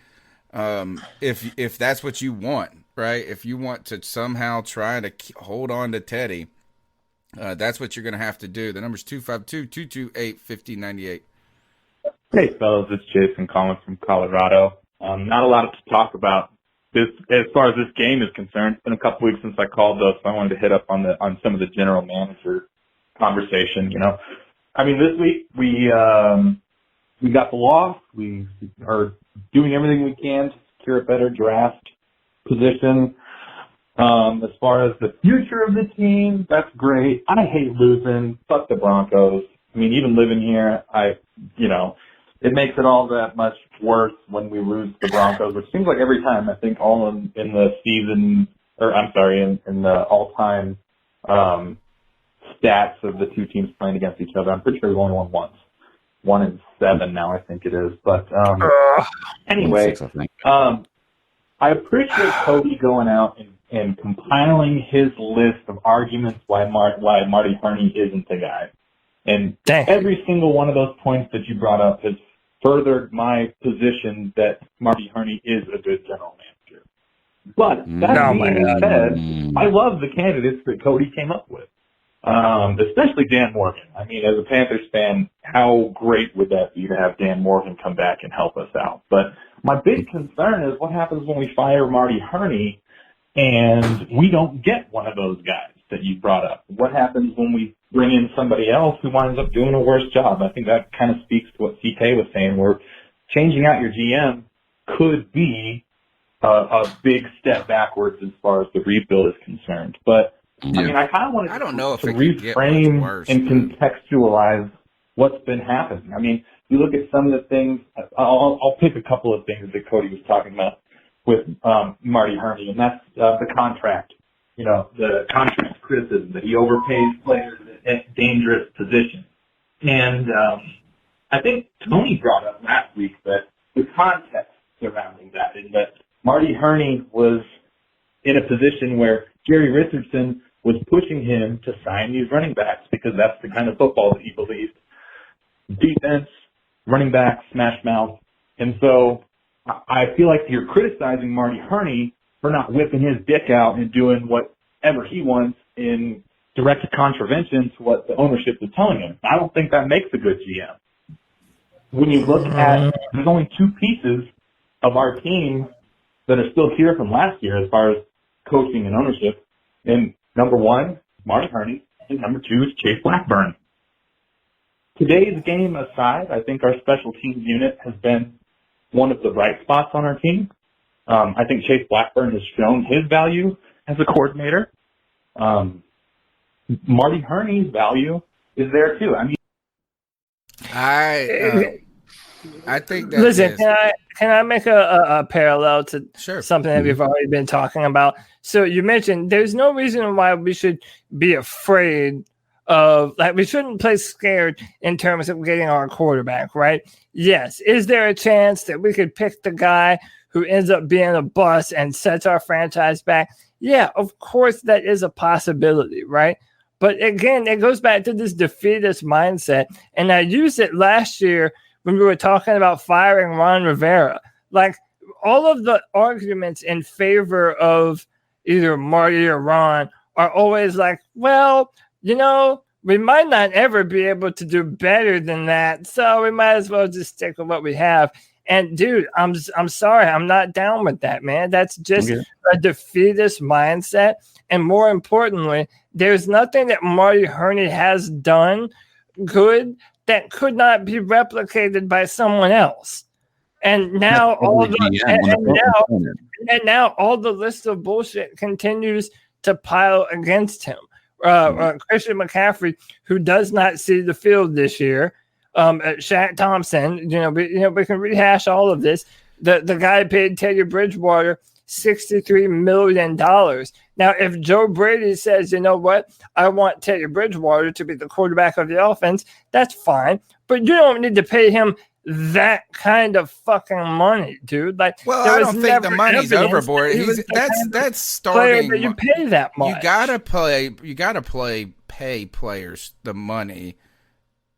If that's what you want, right? If you want to somehow try to hold on to Teddy, that's what you're going to have to do. The number's 252-228-5098. Hey, fellas, it's Jason calling from Colorado. Not a lot to talk about this as far as this game is concerned. It's been a couple weeks since I called, though, so I wanted to hit up on some of the general manager conversation. I mean, this week we got the loss. We are doing everything we can to secure a better draft position. As far as the future of the team, that's great. I hate losing. Fuck the Broncos. I mean, even living here, it makes it all that much worse when we lose the Broncos, which seems like every time. I think all in the season, or I'm sorry, in the all-time stats of the two teams playing against each other. I'm pretty sure we've only won once. 1-7 now, I think it is. But anyway, 6, I think. I appreciate Cody going out and compiling his list of arguments why Marty Hurney isn't the guy. And every single one of those points that you brought up has furthered my position that Marty Hurney is a good general manager. But that being said, I love the candidates that Cody came up with. Especially Dan Morgan. I mean, as a Panthers fan, how great would that be to have Dan Morgan come back and help us out? But my big concern is what happens when we fire Marty Hurney and we don't get one of those guys that you brought up? What happens when we bring in somebody else who winds up doing a worse job? I think that kind of speaks to what CK was saying, where changing out your GM could be a big step backwards as far as the rebuild is concerned. But I mean, I kind of want to reframe and contextualize what's been happening. I mean, you look at some of the things. I'll pick a couple of things that Cody was talking about with Marty Hurney, and that's the contract. The contract criticism that he overpays players at dangerous positions. And I think Tony brought up last week that the context surrounding that is that Marty Hurney was in a position where Jerry Richardson was pushing him to sign these running backs because that's the kind of football that he believed. Defense, running back, smash mouth. And so I feel like you're criticizing Marty Hurney for not whipping his dick out and doing whatever he wants in direct contravention to what the ownership is telling him. I don't think that makes a good GM. When you look at, there's only two pieces of our team that are still here from last year as far as coaching and ownership. And number one, Marty Hurney, and number two is Chase Blackburn. Today's game aside, I think our special teams unit has been one of the bright spots on our team. I think Chase Blackburn has shown his value as a coordinator. Marty Hurney's value is there too. I mean, I think that listen, can I make a parallel to something that we've already been talking about? So you mentioned there's no reason why we should be afraid of, like, we shouldn't play scared in terms of getting our quarterback, right? Yes. Is there a chance that we could pick the guy who ends up being a bust and sets our franchise back? Yeah, of course that is a possibility, right? But again, it goes back to this defeatist mindset. And I used it last year when we were talking about firing Ron Rivera. Like, all of the arguments in favor of either Marty or Ron are always like, well, we might not ever be able to do better than that, so we might as well just stick with what we have. And dude, I'm sorry, I'm not down with that, man. That's just a defeatist mindset. And more importantly, there's nothing that Marty Hurney has done good that could not be replicated by someone else. And now Every GM on the and now all the list of bullshit continues to pile against him. Christian McCaffrey, who does not see the field this year, Shaq Thompson, we can rehash all of this. The guy paid Teddy Bridgewater $63 million. Now, if Joe Brady says, you know what, I want Teddy Bridgewater to be the quarterback of the offense, that's fine. But you don't need to pay him that kind of fucking money, dude. Like, well, I don't think the money's overboard. That's starting. That you pay that much. You gotta pay players the money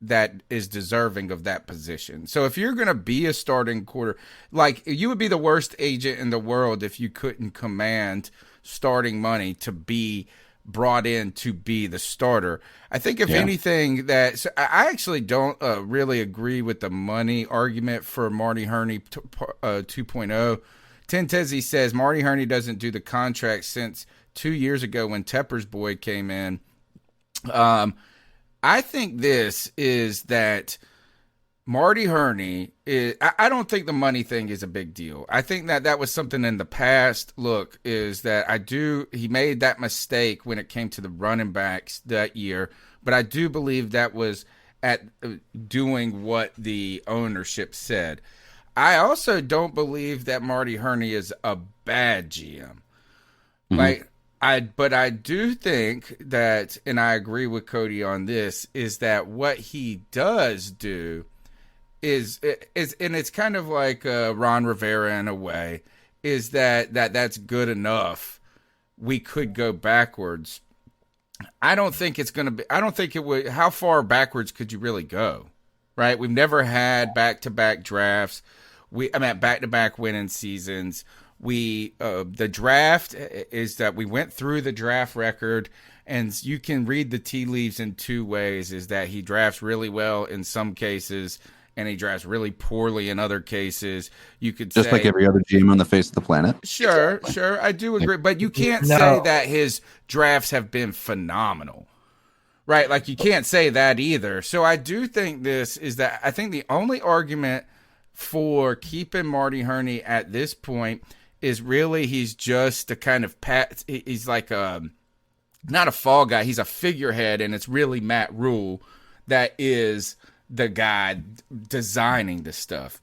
that is deserving of that position. So if you're gonna be a starting quarter, like, you would be the worst agent in the world if you couldn't command starting money to be brought in to be the starter. I think if anything I actually don't really agree with the money argument for Marty Hurney 2.0. Tentezi says Marty Hurney doesn't do the contract since 2 years ago when Tepper's boy came in. I think this is that Marty Hurney is, I don't think the money thing is a big deal. I think that was something in the past. Look, is that he made that mistake when it came to the running backs that year, but I do believe that was at doing what the ownership said. I also don't believe that Marty Hurney is a bad GM. Mm-hmm. But I do think that, and I agree with Cody on this, is that what he does do is and it's kind of like Ron Rivera in a way, is that's good enough. We could go backwards. I don't think it's going to be. I don't think it would. How far backwards could you really go? Right? We've never had back-to-back drafts. Back-to-back winning seasons. The draft is that we went through the draft record, and you can read the tea leaves in two ways: is that he drafts really well in some cases, and he drafts really poorly in other cases. You could just say, like every other GM on the face of the planet. Sure, I do agree, but you can't say that his drafts have been phenomenal, right? Like, you can't say that either. So I do think I think the only argument for keeping Marty Hurney at this point is really he's just a kind of he's like not a fall guy. He's a figurehead, and it's really Matt Rule that is the guy designing the stuff.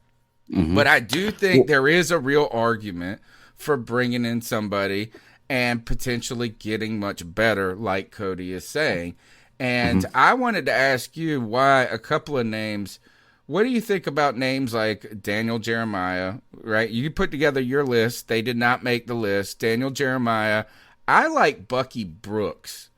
Mm-hmm. But I do think there is a real argument for bringing in somebody and potentially getting much better, like Cody is saying. And I wanted to ask you why a couple of names. What do you think about names like Daniel Jeremiah, right? You put together your list. They did not make the list. Daniel Jeremiah. I like Bucky Brooks.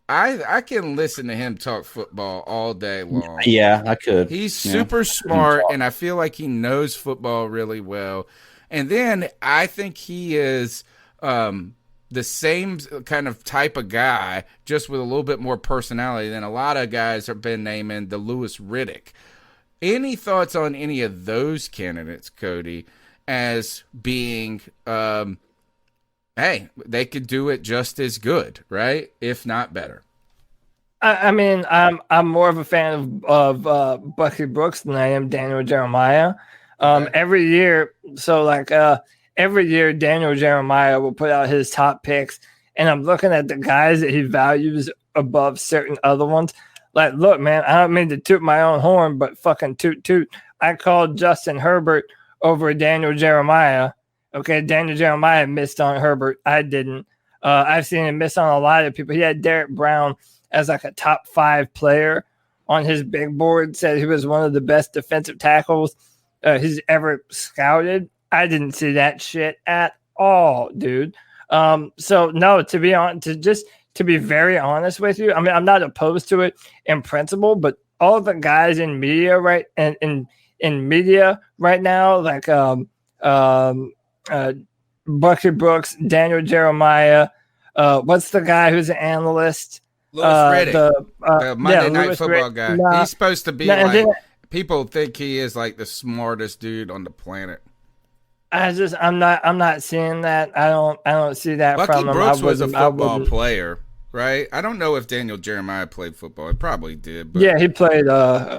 I can listen to him talk football all day long. Yeah, I could. He's super smart, and I feel like he knows football really well. And then I think he is the same kind of type of guy, just with a little bit more personality than a lot of guys have been naming the Louis Riddick. Any thoughts on any of those candidates, Cody, as being hey, they could do it just as good, right? If not better. I mean, I'm more of a fan of Bucky Brooks than I am Daniel Jeremiah. Every year, every year Daniel Jeremiah will put out his top picks, and I'm looking at the guys that he values above certain other ones. Like, look, man, I don't mean to toot my own horn, but fucking toot. I called Justin Herbert over Daniel Jeremiah. Okay, Daniel Jeremiah missed on Herbert. I didn't. I've seen him miss on a lot of people. He had Derek Brown as like a top 5 player on his big board, said he was one of the best defensive tackles he's ever scouted. I didn't see that shit at all, dude. So no, to be very honest with you, I mean, I'm not opposed to it in principle, but all the guys in media in media right now, like Bucky Brooks, Daniel Jeremiah, what's the guy who's an analyst? Louis Riddick, the Monday Night Louis Football Riddick. guy. He's supposed to be people think he is like the smartest dude on the planet. I'm not seeing that. I don't see that Bucky from him. Brooks was a football player. right? I don't know if Daniel Jeremiah played football. He probably did. But, yeah, he played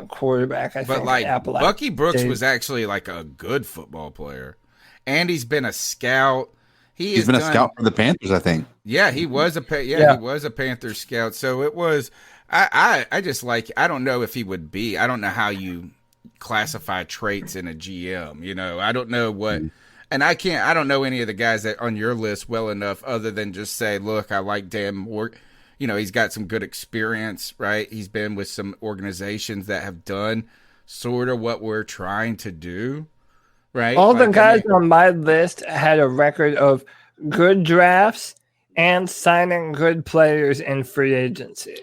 quarterback, I think. But Bucky Brooks was actually like a good football player. And he's been a scout. He's been a scout for the Panthers, I think. Yeah, he was a Panthers scout. So it was I just like, I don't know if he would be. I don't know how you classify traits in a GM, you know. I don't know what and I don't know any of the guys that on your list well enough other than just say, look, I like Dan Moore. You know, he's got some good experience, right? He's been with some organizations that have done sort of what we're trying to do, right? All the guys on my list had a record of good drafts and signing good players in free agency.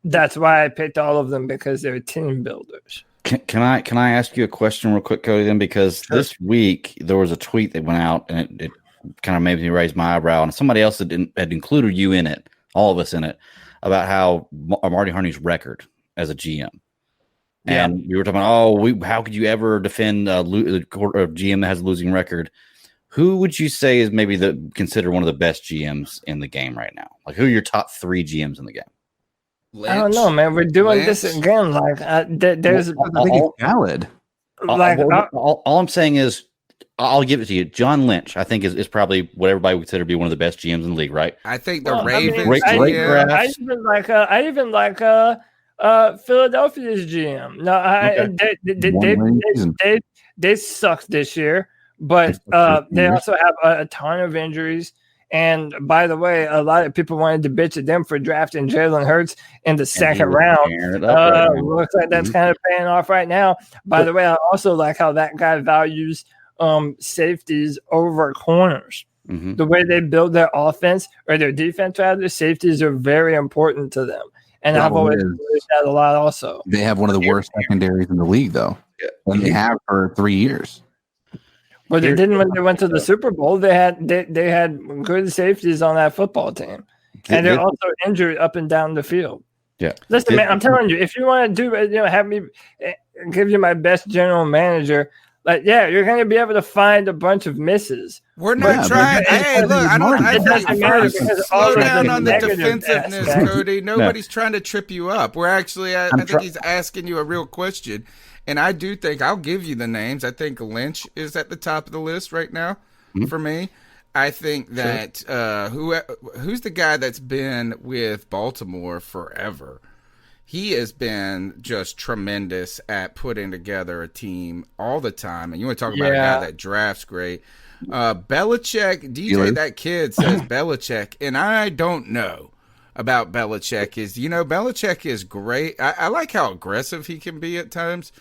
That's why I picked all of them, because they're team builders. Can I ask you a question real quick, Cody? Then, because this week there was a tweet that went out, and it kind of made me raise my eyebrow, and somebody else had included you in it, all of us in it, about how Marty Herney's record as a GM. Yeah. And we were talking about, how could you ever defend a GM that has a losing record? Who would you say is maybe considered one of the best GMs in the game right now? Like, who are your top 3 GMs in the game? Lynch, I don't know, man. We're doing this again. Like, there's valid. Like, all I'm saying is, I'll give it to you. John Lynch, I think, is probably what everybody would consider to be one of the best GMs in the league, right? I think the Ravens. I even like Philadelphia's GM. No, they sucked this year, but they also have a ton of injuries. And by the way, a lot of people wanted to bitch at them for drafting Jalen Hurts in the second round. Looks like that's kind of paying off right now. By the way, I also like how that guy values safeties over corners. Mm-hmm. The way they build their offense or their defense, rather, safeties are very important to them. And I've always noticed that a lot also. They have one of the worst secondaries in the league, though. And they have for 3 years. But they didn't when they went to the Super Bowl. They had good safeties on that football team. And they're also injured up and down the field. Yeah. Listen, man, I'm telling you, if you want to do, have me give you my best general manager, like, yeah, you're going to be able to find a bunch of misses. We're not trying. Hey, look, I think slow down on the defensiveness, Cody. Nobody's trying to trip you up. We're actually, I think he's asking you a real question. And I do think, I'll give you the names. I think Lynch is at the top of the list right now for me. I think that who's the guy that's been with Baltimore forever? He has been just tremendous at putting together a team all the time. And you want to talk about a guy that drafts great. Belichick, DJ, that kid says Belichick, and I don't know about Belichick. Belichick is great. I like how aggressive he can be at times.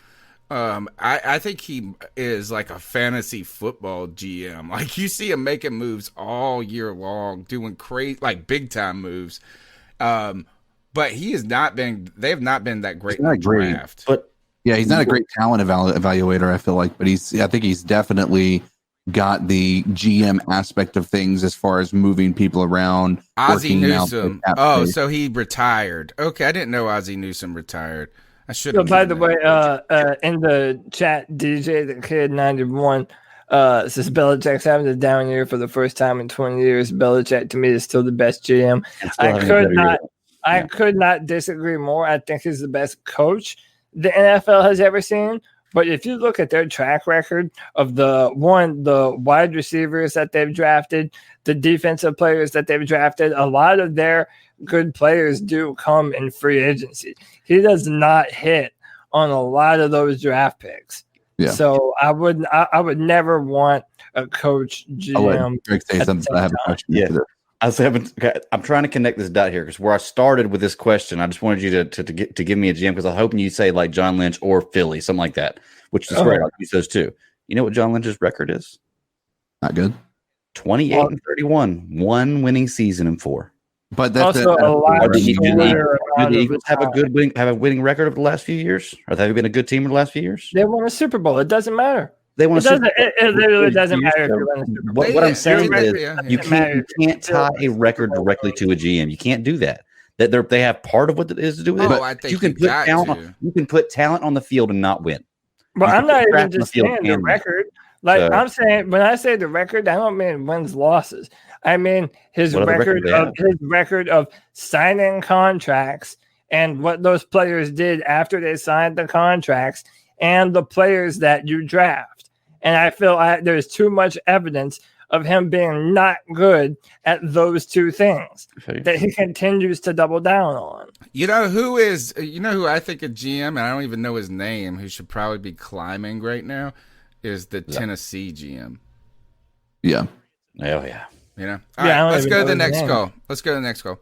I think he is like a fantasy football GM. Like, you see him making moves all year long, doing crazy, like big time moves. But he has not been. They have not been that great in the draft. But yeah, he's not a great talent evaluator, I feel like. But I think he's definitely got the GM aspect of things as far as moving people around. Ozzie Newsome. Oh, so he retired. Okay, I didn't know Ozzie Newsome retired. I should. So by the way, in the chat, DJ the Kid 91 says Belichick's having a down year for the first time in 20 years. Belichick to me is still the best GM. I could not disagree more. I think he's the best coach the NFL has ever seen. But if you look at their track record of the wide receivers that they've drafted, the defensive players that they've drafted, a lot of their good players do come in free agency. He does not hit on a lot of those draft picks. Yeah. So I would never want a coach GM. I have a question. Yeah. I'm trying to connect this dot here because where I started with this question, I just wanted you to give me a GM because I'm hoping you say like John Lynch or Philly, something like that, which is great. I'll use those too. You know what John Lynch's record is? Not good. 28-31, 1 winning season in 4. But that's also a lot of do the Eagles have a winning record over the last few years? Or have they been a good team in the last few years? They won a Super Bowl. It doesn't matter. They want to. It literally doesn't matter if you win a Super Bowl. What I'm saying is, you can't tie a record directly to a GM. You can't do that. That they have part of what it is to do with it. But you can put talent. You can put talent on the field and not win. But I'm not even just saying the record. Like I'm saying, when I say the record, I don't mean wins losses. I mean his record of signing contracts and what those players did after they signed the contracts and the players that you draft. And I feel there's too much evidence of him being not good at those two things that he continues to double down on. You know who I think a GM, and I don't even know his name, who should probably be climbing right now, is the Tennessee GM. Yeah. Oh, yeah. You know? All right, let's go to the next call. Let's go to the next call.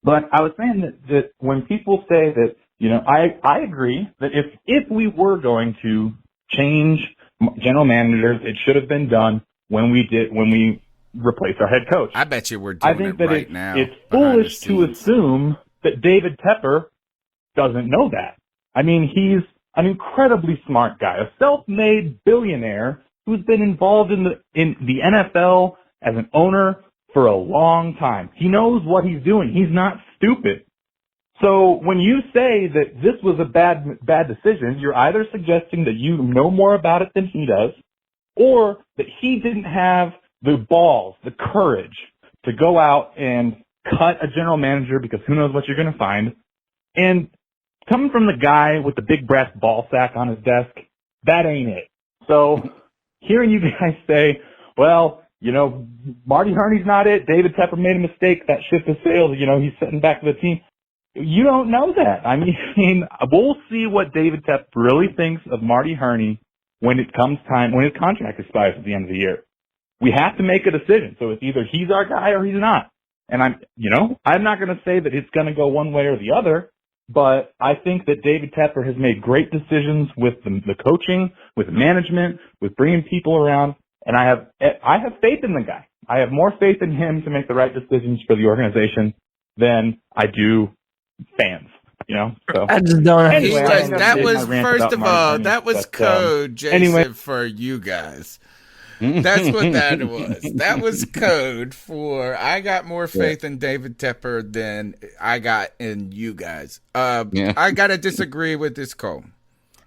But I was saying that when people say that, you know, I agree that if we were going to change general managers, it should have been done when we replaced our head coach. I bet you we're doing it right now. It's foolish to assume that David Tepper doesn't know that. I mean, he's an incredibly smart guy, a self-made billionaire who's been involved in the NFL as an owner for a long time. He knows what he's doing. He's not stupid. So when you say that this was a bad decision, you're either suggesting that you know more about it than he does, or that he didn't have the balls, the courage to go out and cut a general manager because who knows what you're going to find. And coming from the guy with the big brass ball sack on his desk, that ain't it. So hearing you guys say, well, you know, Marty Herney's not it. David Tepper made a mistake. That ship has sailed. You know, he's sitting back with the team. You don't know that. I mean, we'll see what David Tepper really thinks of Marty Herney when it comes time, when his contract expires at the end of the year. We have to make a decision. So it's either he's our guy or he's not. And I'm not going to say that it's going to go one way or the other, but I think that David Tepper has made great decisions with the coaching, with management, with bringing people around. And I have faith in the guy. I have more faith in him to make the right decisions for the organization than I do fans, you know. So I just don't. Anyway, that was first of all, that was code, Jason, for you guys. That's what that was. That was code for I got more faith in David Tepper than I got in you guys. I gotta disagree with this call.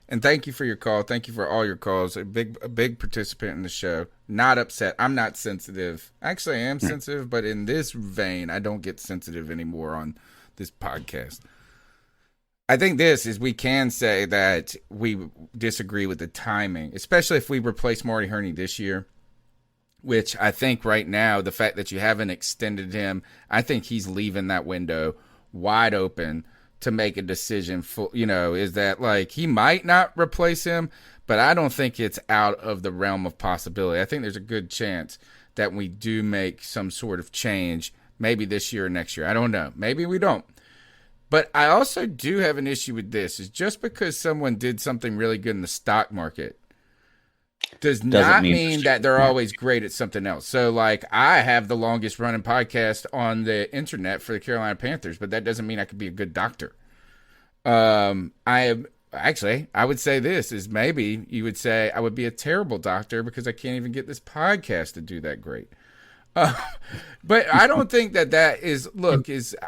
And thank you for your call. Thank you for all your calls. A big participant in the show. Not upset. I'm not sensitive. Actually, I am sensitive, but in this vein, I don't get sensitive anymore on this podcast. I think we can say that we disagree with the timing, especially if we replace Marty Herney this year, which I think right now, the fact that you haven't extended him, I think he's leaving that window wide open to make a decision. Is that like he might not replace him, but I don't think it's out of the realm of possibility. I think there's a good chance that we do make some sort of change, maybe this year or next year. I don't know. Maybe we don't. But I also do have an issue with this, is just because someone did something really good in the stock market does not mean that they're always great at something else. So, like, I have the longest running podcast on the internet for the Carolina Panthers, but that doesn't mean I could be a good doctor. I would say this is maybe you would say I would be a terrible doctor because I can't even get this podcast to do that great. But I don't think that is,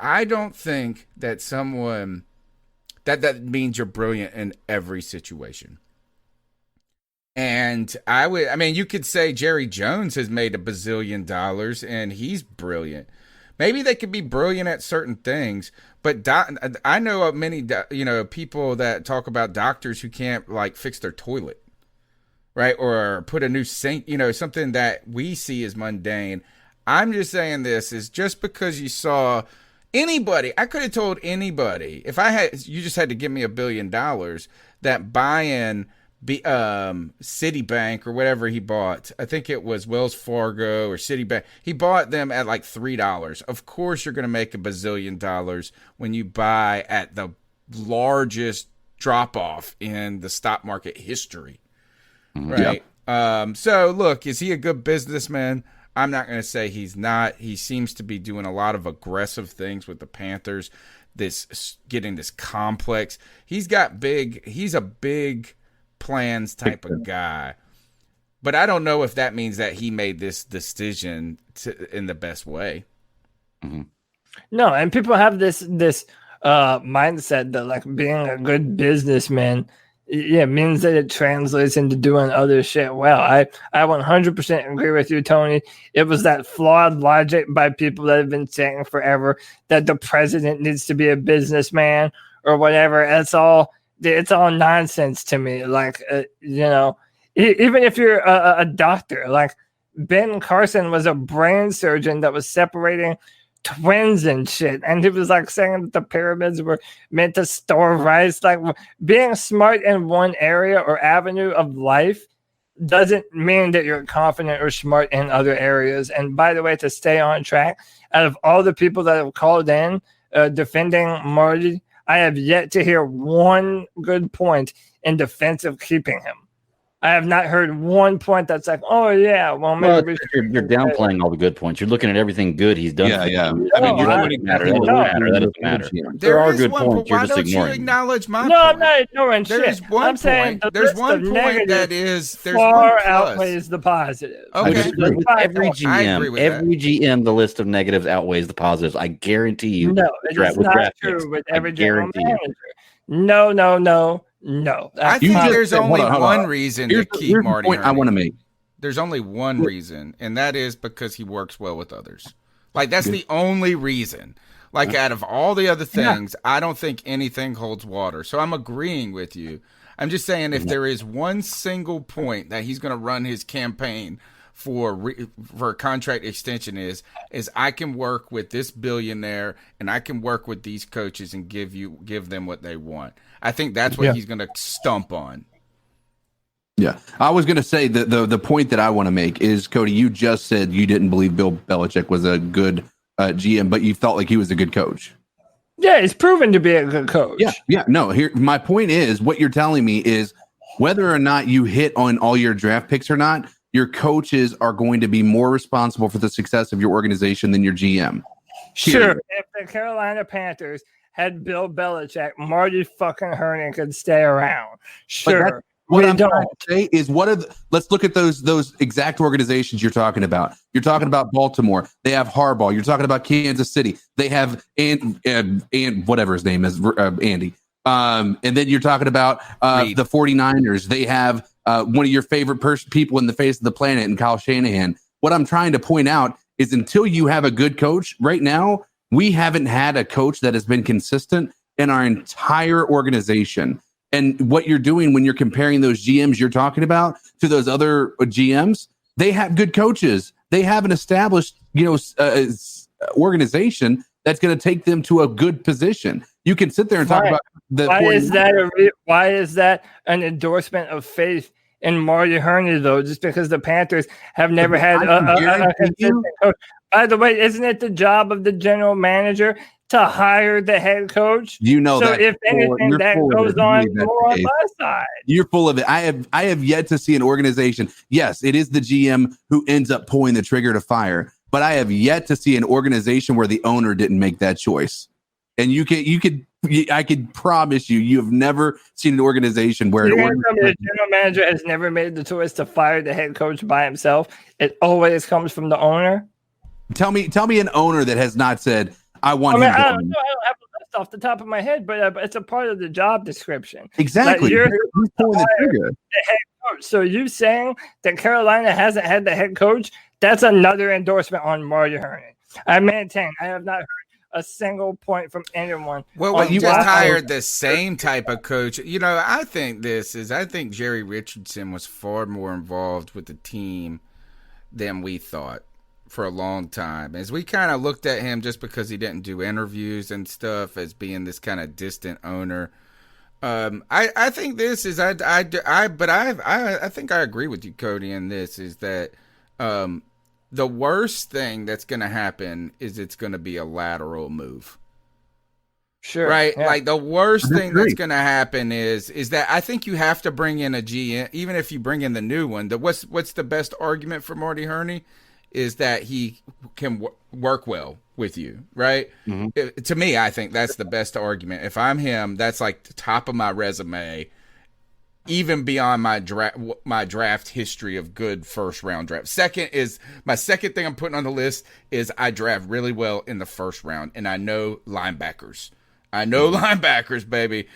I don't think that someone, that means you're brilliant in every situation. And you could say Jerry Jones has made $1 bazillion and he's brilliant. Maybe they could be brilliant at certain things, but I know of many, people that talk about doctors who can't fix their toilet, right? Or put a new sink, something that we see as mundane. I'm just saying this is just because you saw anybody, I could have told anybody, you just had to give me $1 billion, that buying Citibank or whatever he bought, I think it was Wells Fargo or Citibank, he bought them at $3. Of course you're going to make $1 bazillion when you buy at the largest drop off in the stock market history, right? Yeah. So look, is he a good businessman? I'm not going to say he's not. He seems to be doing a lot of aggressive things with the Panthers, getting this complex. He's a big plans type of guy. But I don't know if that means that he made this decision in the best way. Mm-hmm. No, and people have this mindset that being a good businessman yeah, means that it translates into doing other shit well. I 100% agree with you, Tony. It was that flawed logic by people that have been saying forever that the president needs to be a businessman or whatever. It's all nonsense to me. Like, even if you're a doctor, like Ben Carson was a brain surgeon that was separating twins and shit, and he was like saying that the pyramids were meant to store rice. Like, being smart in one area or avenue of life doesn't mean that you're confident or smart in other areas. And by the way, to stay on track, out of all the people that have called in defending Marty, I have yet to hear one good point in defense of keeping him. I have not heard one point that's like, oh yeah, well maybe you're downplaying all the good points. You're looking at everything good he's done. Yeah. I mean, that doesn't matter. That doesn't matter. There are good points. You're just ignoring. You acknowledge my point? I'm not ignoring there's shit. One I'm saying point. There's one point that is far outweighs the positive. Okay, every GM, the list of negatives outweighs the positives. I guarantee you. No, it's not true with every general manager. No. I think there's only one reason to keep Marty Hurney. I want to make. There's only one reason, and that is because he works well with others. Like, that's the only reason. Like, out of all the other things, I don't think anything holds water. So I'm agreeing with you. I'm just saying, if there is one single point that he's going to run his campaign for a contract extension is I can work with this billionaire and I can work with these coaches and give them what they want. I think that's what he's going to stump on. Yeah, I was going to say that the point that I want to make is, Cody, you just said you didn't believe Bill Belichick was a good GM, but you felt like he was a good coach. Yeah, he's proven to be a good coach. Yeah. No, here my point is, what you're telling me is whether or not you hit on all your draft picks or not, your coaches are going to be more responsible for the success of your organization than your GM. Sure. If the Carolina Panthers had Bill Belichick, Marty fucking Hurney could stay around. Sure. What I'm trying to say is, let's look at those exact organizations you're talking about. You're talking about Baltimore. They have Harbaugh. You're talking about Kansas City. They have and whatever his name is, Andy. And then you're talking about the 49ers. They have one of your favorite people in the face of the planet, and Kyle Shanahan. What I'm trying to point out is, until you have a good coach, right now, we haven't had a coach that has been consistent in our entire organization. And what you're doing when you're comparing those GMs you're talking about to those other GMs, they have good coaches. They have an established, organization that's going to take them to a good position. You can sit there and talk about the. Why is that an endorsement of faith in Marty Hurney, though? Just because the Panthers have never had a consistent coach. By the way, isn't it the job of the general manager to hire the head coach? You know so that. If anything, that goes on more on my side. You're full of it. I have yet to see an organization. Yes, it is the GM who ends up pulling the trigger to fire, but I have yet to see an organization where the owner didn't make that choice. And I could promise you have never seen an organization where the general manager has never made the choice to fire the head coach by himself. It always comes from the owner. Tell me an owner that has not said, I want him to. I don't have a list off the top of my head, but it's a part of the job description. Exactly. You're pulling the trigger. The head coach. So you saying that Carolina hasn't had the head coach, that's another endorsement on Marty Hurney. I maintain I have not heard a single point from anyone. Well, you just hired the same type of coach. I think Jerry Richardson was far more involved with the team than we thought for a long time. As we kind of looked at him, just because he didn't do interviews and stuff, as being this kind of distant owner. I think this is I think I agree with you, Cody, in this is that the worst thing that's going to happen is it's going to be a lateral move. Sure. Right? Yeah. Like, the worst thing that's going to happen is that I think you have to bring in a GM, even if you bring in the new one. What's the best argument for Marty Hurney is that he can work well with you, right? Mm-hmm. To me, I think that's the best argument. If I'm him, that's like the top of my resume, even beyond my draft history of good first round draft. Second thing I'm putting on the list is I draft really well in the first round, and I know linebackers. Linebackers, baby.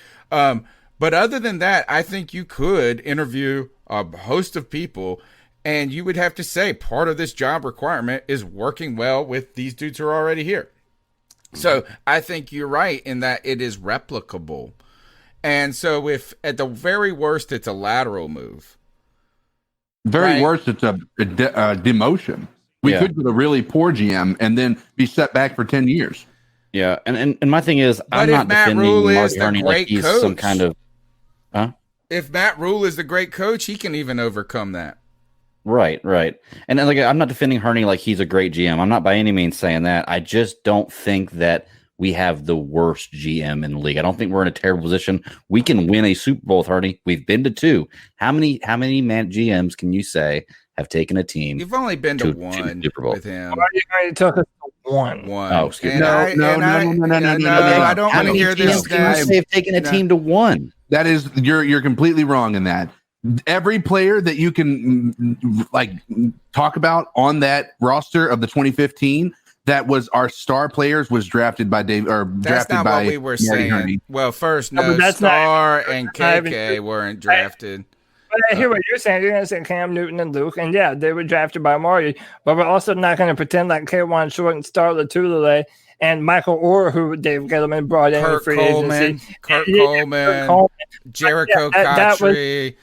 But other than that, I think you could interview a host of people, and you would have to say part of this job requirement is working well with these dudes who are already here. So I think you're right in that it is replicable. And so if at the very worst it's a lateral move. Very worst, it's a demotion. We could get a really poor GM and then be set back for 10 years. Yeah, and my thing is, But I'm if not Matt defending Rule is Marty the Herney like great he's coach, some kind of... Huh? If Matt Rule is the great coach, he can even overcome that. Right. And like, I'm not defending Herney like he's a great GM. I'm not by any means saying that. I just don't think that we have the worst GM in the league. I don't think we're in a terrible position. We can win a Super Bowl with Herney. We've been to 2. How many GMs can you say have taken a team? You've only been to 1 Super Bowl with him. Marty Herney took us to 1. Oh, excuse me. No. I don't want to hear this Can you say have taken a team to 1? That is, you're completely wrong in that. Every player that you can like talk about on that roster of the 2015 that was our star players was drafted by Dave or that's drafted not by what we were Marty saying. Herney. Well, first, No, but that's Star not- and not even KK true. weren't drafted. But I hear what you're saying. You're going to say Cam Newton and Luke, and yeah, they were drafted by Marty. But we're also not going to pretend like K'Wan Short and Star Latulele and Michael Orr, who Dave Gettleman brought in Kurt free Coleman, agency. Kurt Yeah, Coleman, Coleman. Jericho that was- Cotchery.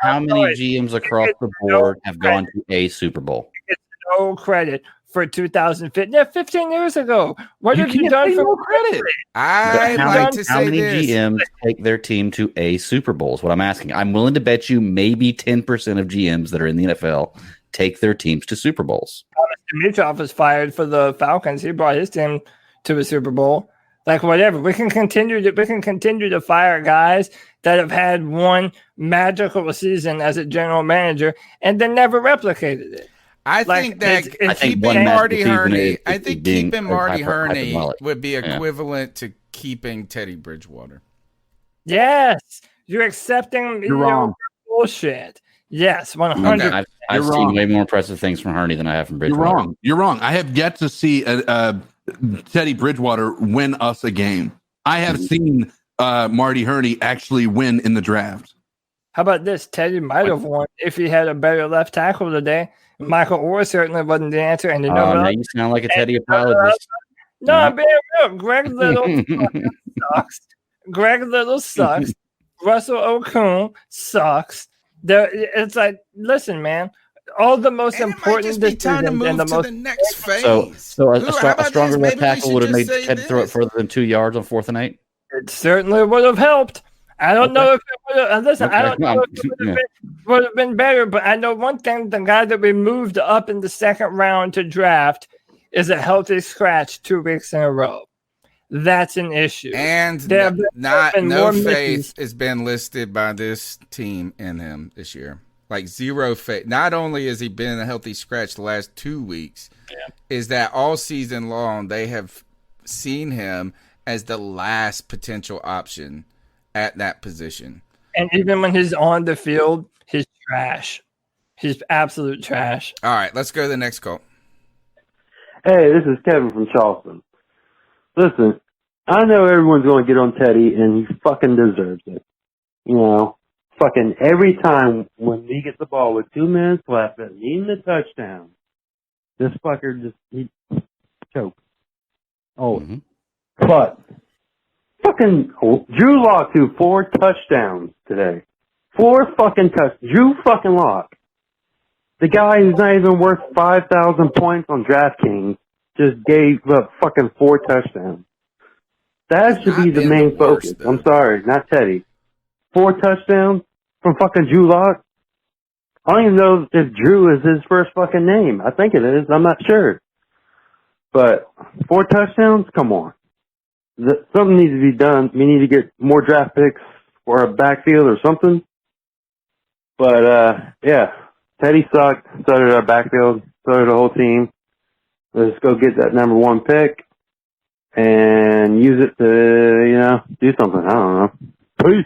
How many GMs across the board have gone to a Super Bowl? It's no credit for 2015. Yeah, 15 years ago. What have you done for credit? I like to How say many this. GMs take their team to a Super Bowl is what I'm asking. I'm willing to bet you maybe 10% of GMs that are in the NFL take their teams to Super Bowls. Dimitrov was fired for the Falcons. He brought his team to a Super Bowl. Like whatever, we can continue to fire guys that have had one magical season as a general manager and then never replicated it. I think that keeping Marty Herney, I think keeping Marty Herney would be equivalent to keeping Teddy Bridgewater. Yes, you're accepting You're wrong. bullshit. Yes, 100. I've seen way more impressive things from Herney than I have from Bridgewater. You're wrong. I have yet to see Teddy Bridgewater win us a game. I have seen Marty Herney actually win in the draft. How about this? Teddy might have won if he had a better left tackle today. Michael Orr certainly wasn't the answer. And now you sound like a Teddy apologist. No, I'm being real. Greg Little sucks. Greg Little sucks. Russell Okung sucks. It's like, listen, man. All the most important decisions and the next phase. So a stronger left tackle would have made Teddy throw it further than 2 yards on 4th and 8. It certainly would have helped. I don't know if it would have. Listen, I don't know if it would have been better, but I know one thing: the guy that we moved up in the second round to draft is a healthy scratch 2 weeks in a row. That's an issue. And no faith has been listed by this team in him this year. Like zero faith. Not only has he been a healthy scratch the last 2 weeks, is that all season long they have seen him as the last potential option at that position. And even when he's on the field, he's trash. He's absolute trash. All right, let's go to the next call. Hey, this is Kevin from Charleston. Listen, I know everyone's going to get on Teddy, and he fucking deserves it. You know, fucking every time when he gets the ball with 2 minutes left and needing a touchdown, this fucker he chokes. Oh, but fucking Drew Lock threw 4 touchdowns today. 4 fucking Drew fucking Lock. The guy who's not even worth 5,000 points on DraftKings just gave up fucking 4 touchdowns. That should be the main focus. I'm sorry, not Teddy. 4 touchdowns from fucking Drew Lock. I don't even know if Drew is his first fucking name. I think it is. I'm not sure. But 4 touchdowns? Come on. Something needs to be done. We need to get more draft picks or a backfield or something. But, yeah. Teddy sucked. So did our backfield. So did the whole team. Let's go get that number 1 pick and use it to, do something. I don't know. Peace.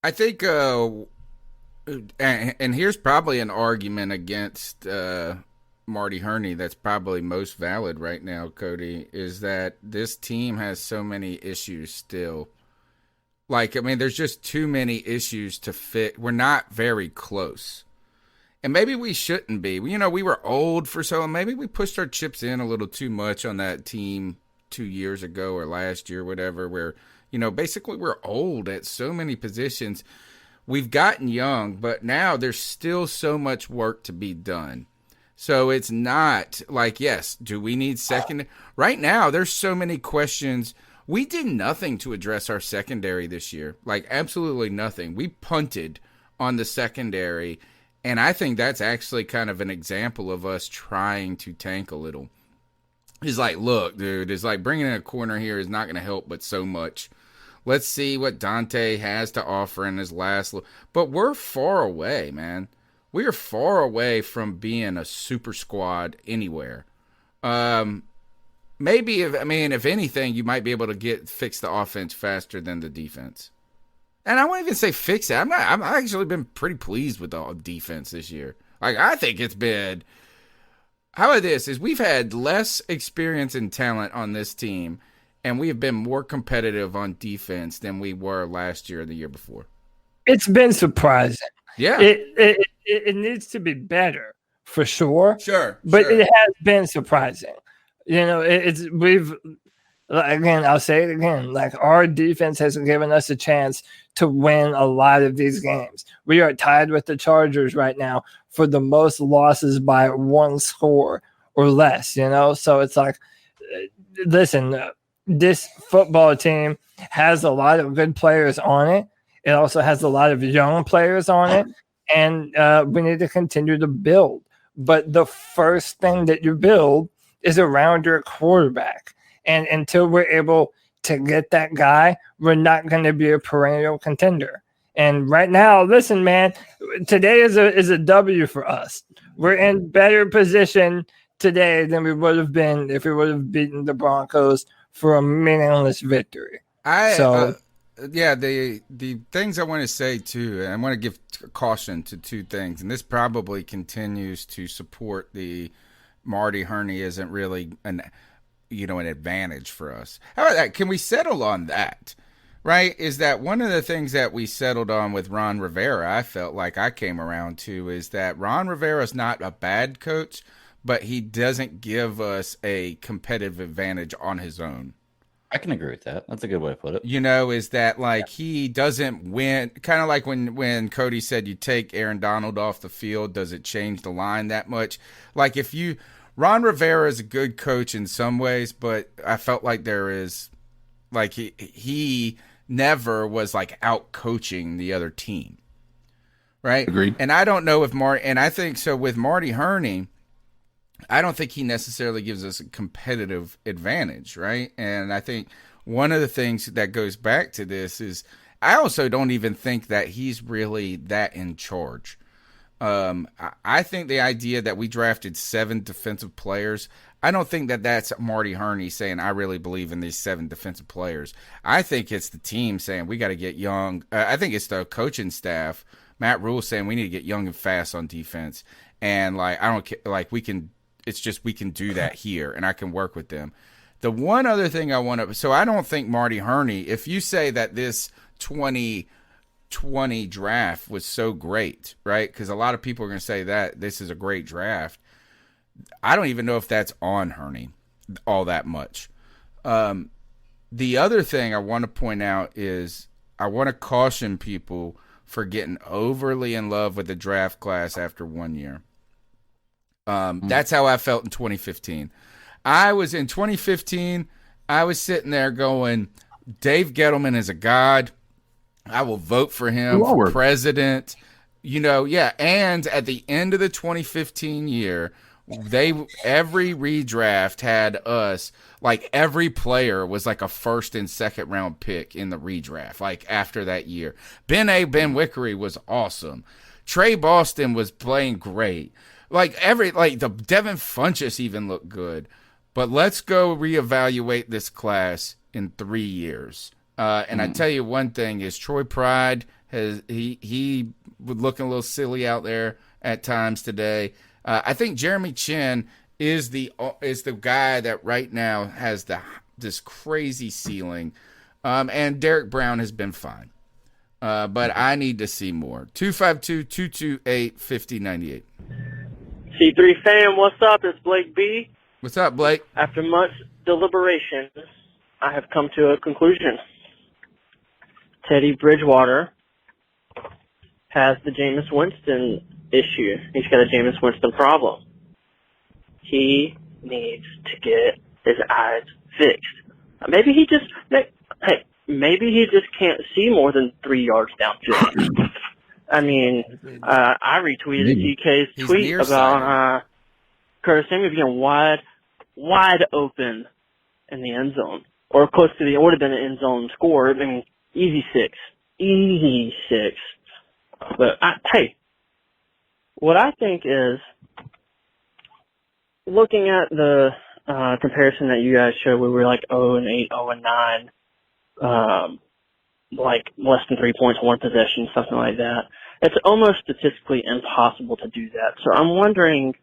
I think, and here's probably an argument against Marty Herney that's probably most valid right now, Cody, is that this team has so many issues still Like, I mean, there's just too many issues to fit. We're not very close. And maybe we shouldn't be. You know, we were old for so long. Maybe we pushed our chips in a little too much on that team 2 years ago or last year, whatever, where, you know, basically we're old at so many positions. We've gotten young, but now there's still so much work to be done. So it's not like, yes, do we need second? Right now, there's so many questions. We did nothing to address our secondary this year. Like, absolutely nothing. We punted on the secondary, and I think that's actually kind of an example of us trying to tank a little. It's like, look, dude, it's like bringing in a corner here is not going to help but so much. Let's see what Dante has to offer in his last look. But we're far away, man. We are far away from being a super squad anywhere. Maybe, if anything, you might be able to fix the offense faster than the defense. And I won't even say fix it. I've actually been pretty pleased with the defense this year. Like, I think it's been. How about this? Is we've had less experience and talent on this team, and we have been more competitive on defense than we were last year or the year before. It's been surprising. Yeah. It needs to be better for sure. Sure. But it has been surprising. You know, I'll say it again, like our defense has given us a chance to win a lot of these games. We are tied with the Chargers right now for the most losses by one score or less, you know? So it's like, listen, this football team has a lot of good players on it. It also has a lot of young players on it, and we need to continue to build. But the first thing that you build is around your quarterback. And until we're able to get that guy, we're not going to be a perennial contender. And right now, listen, man, today is a W for us. We're in better position today than we would have been if we would have beaten the Broncos for a meaningless victory. The things I want to say too, and I want to give caution to two things, and this probably continues to support the Marty Herney isn't really an advantage for us. How about that? Can we settle on that? Right? Is that one of the things that we settled on with Ron Rivera? I felt like I came around to is that Ron Rivera is not a bad coach, but he doesn't give us a competitive advantage on his own. I can agree with that. That's a good way to put it. You know, is that like he doesn't win? Kind of like when Cody said you take Aaron Donald off the field, does it change the line that much? Like Ron Rivera is a good coach in some ways, but I felt like there is, like he never was like out coaching the other team, right? Agreed. And I don't know if and I think so with Marty Herney, I don't think he necessarily gives us a competitive advantage, right? And I think one of the things that goes back to this is I also don't even think that he's really that in charge. I think the idea that we drafted 7 defensive players, I don't think that that's Marty Herney saying, I really believe in these 7 defensive players. I think it's the team saying we got to get young. I think it's the coaching staff, Matt Rule, saying we need to get young and fast on defense. And like, I don't care, like we can do that here and I can work with them. The one other thing so I don't think Marty Herney, if you say that this 2020 draft was so great, right? Because a lot of people are going to say that this is a great draft. I don't even know if that's on Herney all that much. The other thing I want to point out is I want to caution people for getting overly in love with the draft class after 1 year. That's how I felt in 2015. In 2015, I was sitting there going, Dave Gettleman is a god. I will vote for him for president. You know, yeah. And at the end of the 2015 year, every redraft had us, like every player was like a first and second round pick in the redraft, like after that year. Ben Wickery was awesome. Trey Boston was playing great. The Devin Funchess even looked good. But let's go reevaluate this class in 3 years. And I tell you one thing is Troy Pride he was looking a little silly out there at times today. I think Jeremy Chin is the guy that right now has this crazy ceiling. And Derek Brown has been fine. But I need to see more. 252-228-5098. C3 fam, what's up? It's Blake B. What's up, Blake? After much deliberation, I have come to a conclusion. Teddy Bridgewater has the Jameis Winston issue. He's got a Jameis Winston problem. He needs to get his eyes fixed. Maybe he just can't see more than 3 yards downfield. I mean, I retweeted TK's tweet about Curtis Samuel being wide open in the end zone, or close to it would have been an end zone score. I mean, easy six. But what I think is, looking at the comparison that you guys showed, we were like 0-8, 0-9, like less than 3 points, one possession, something like that. It's almost statistically impossible to do that. So I'm wondering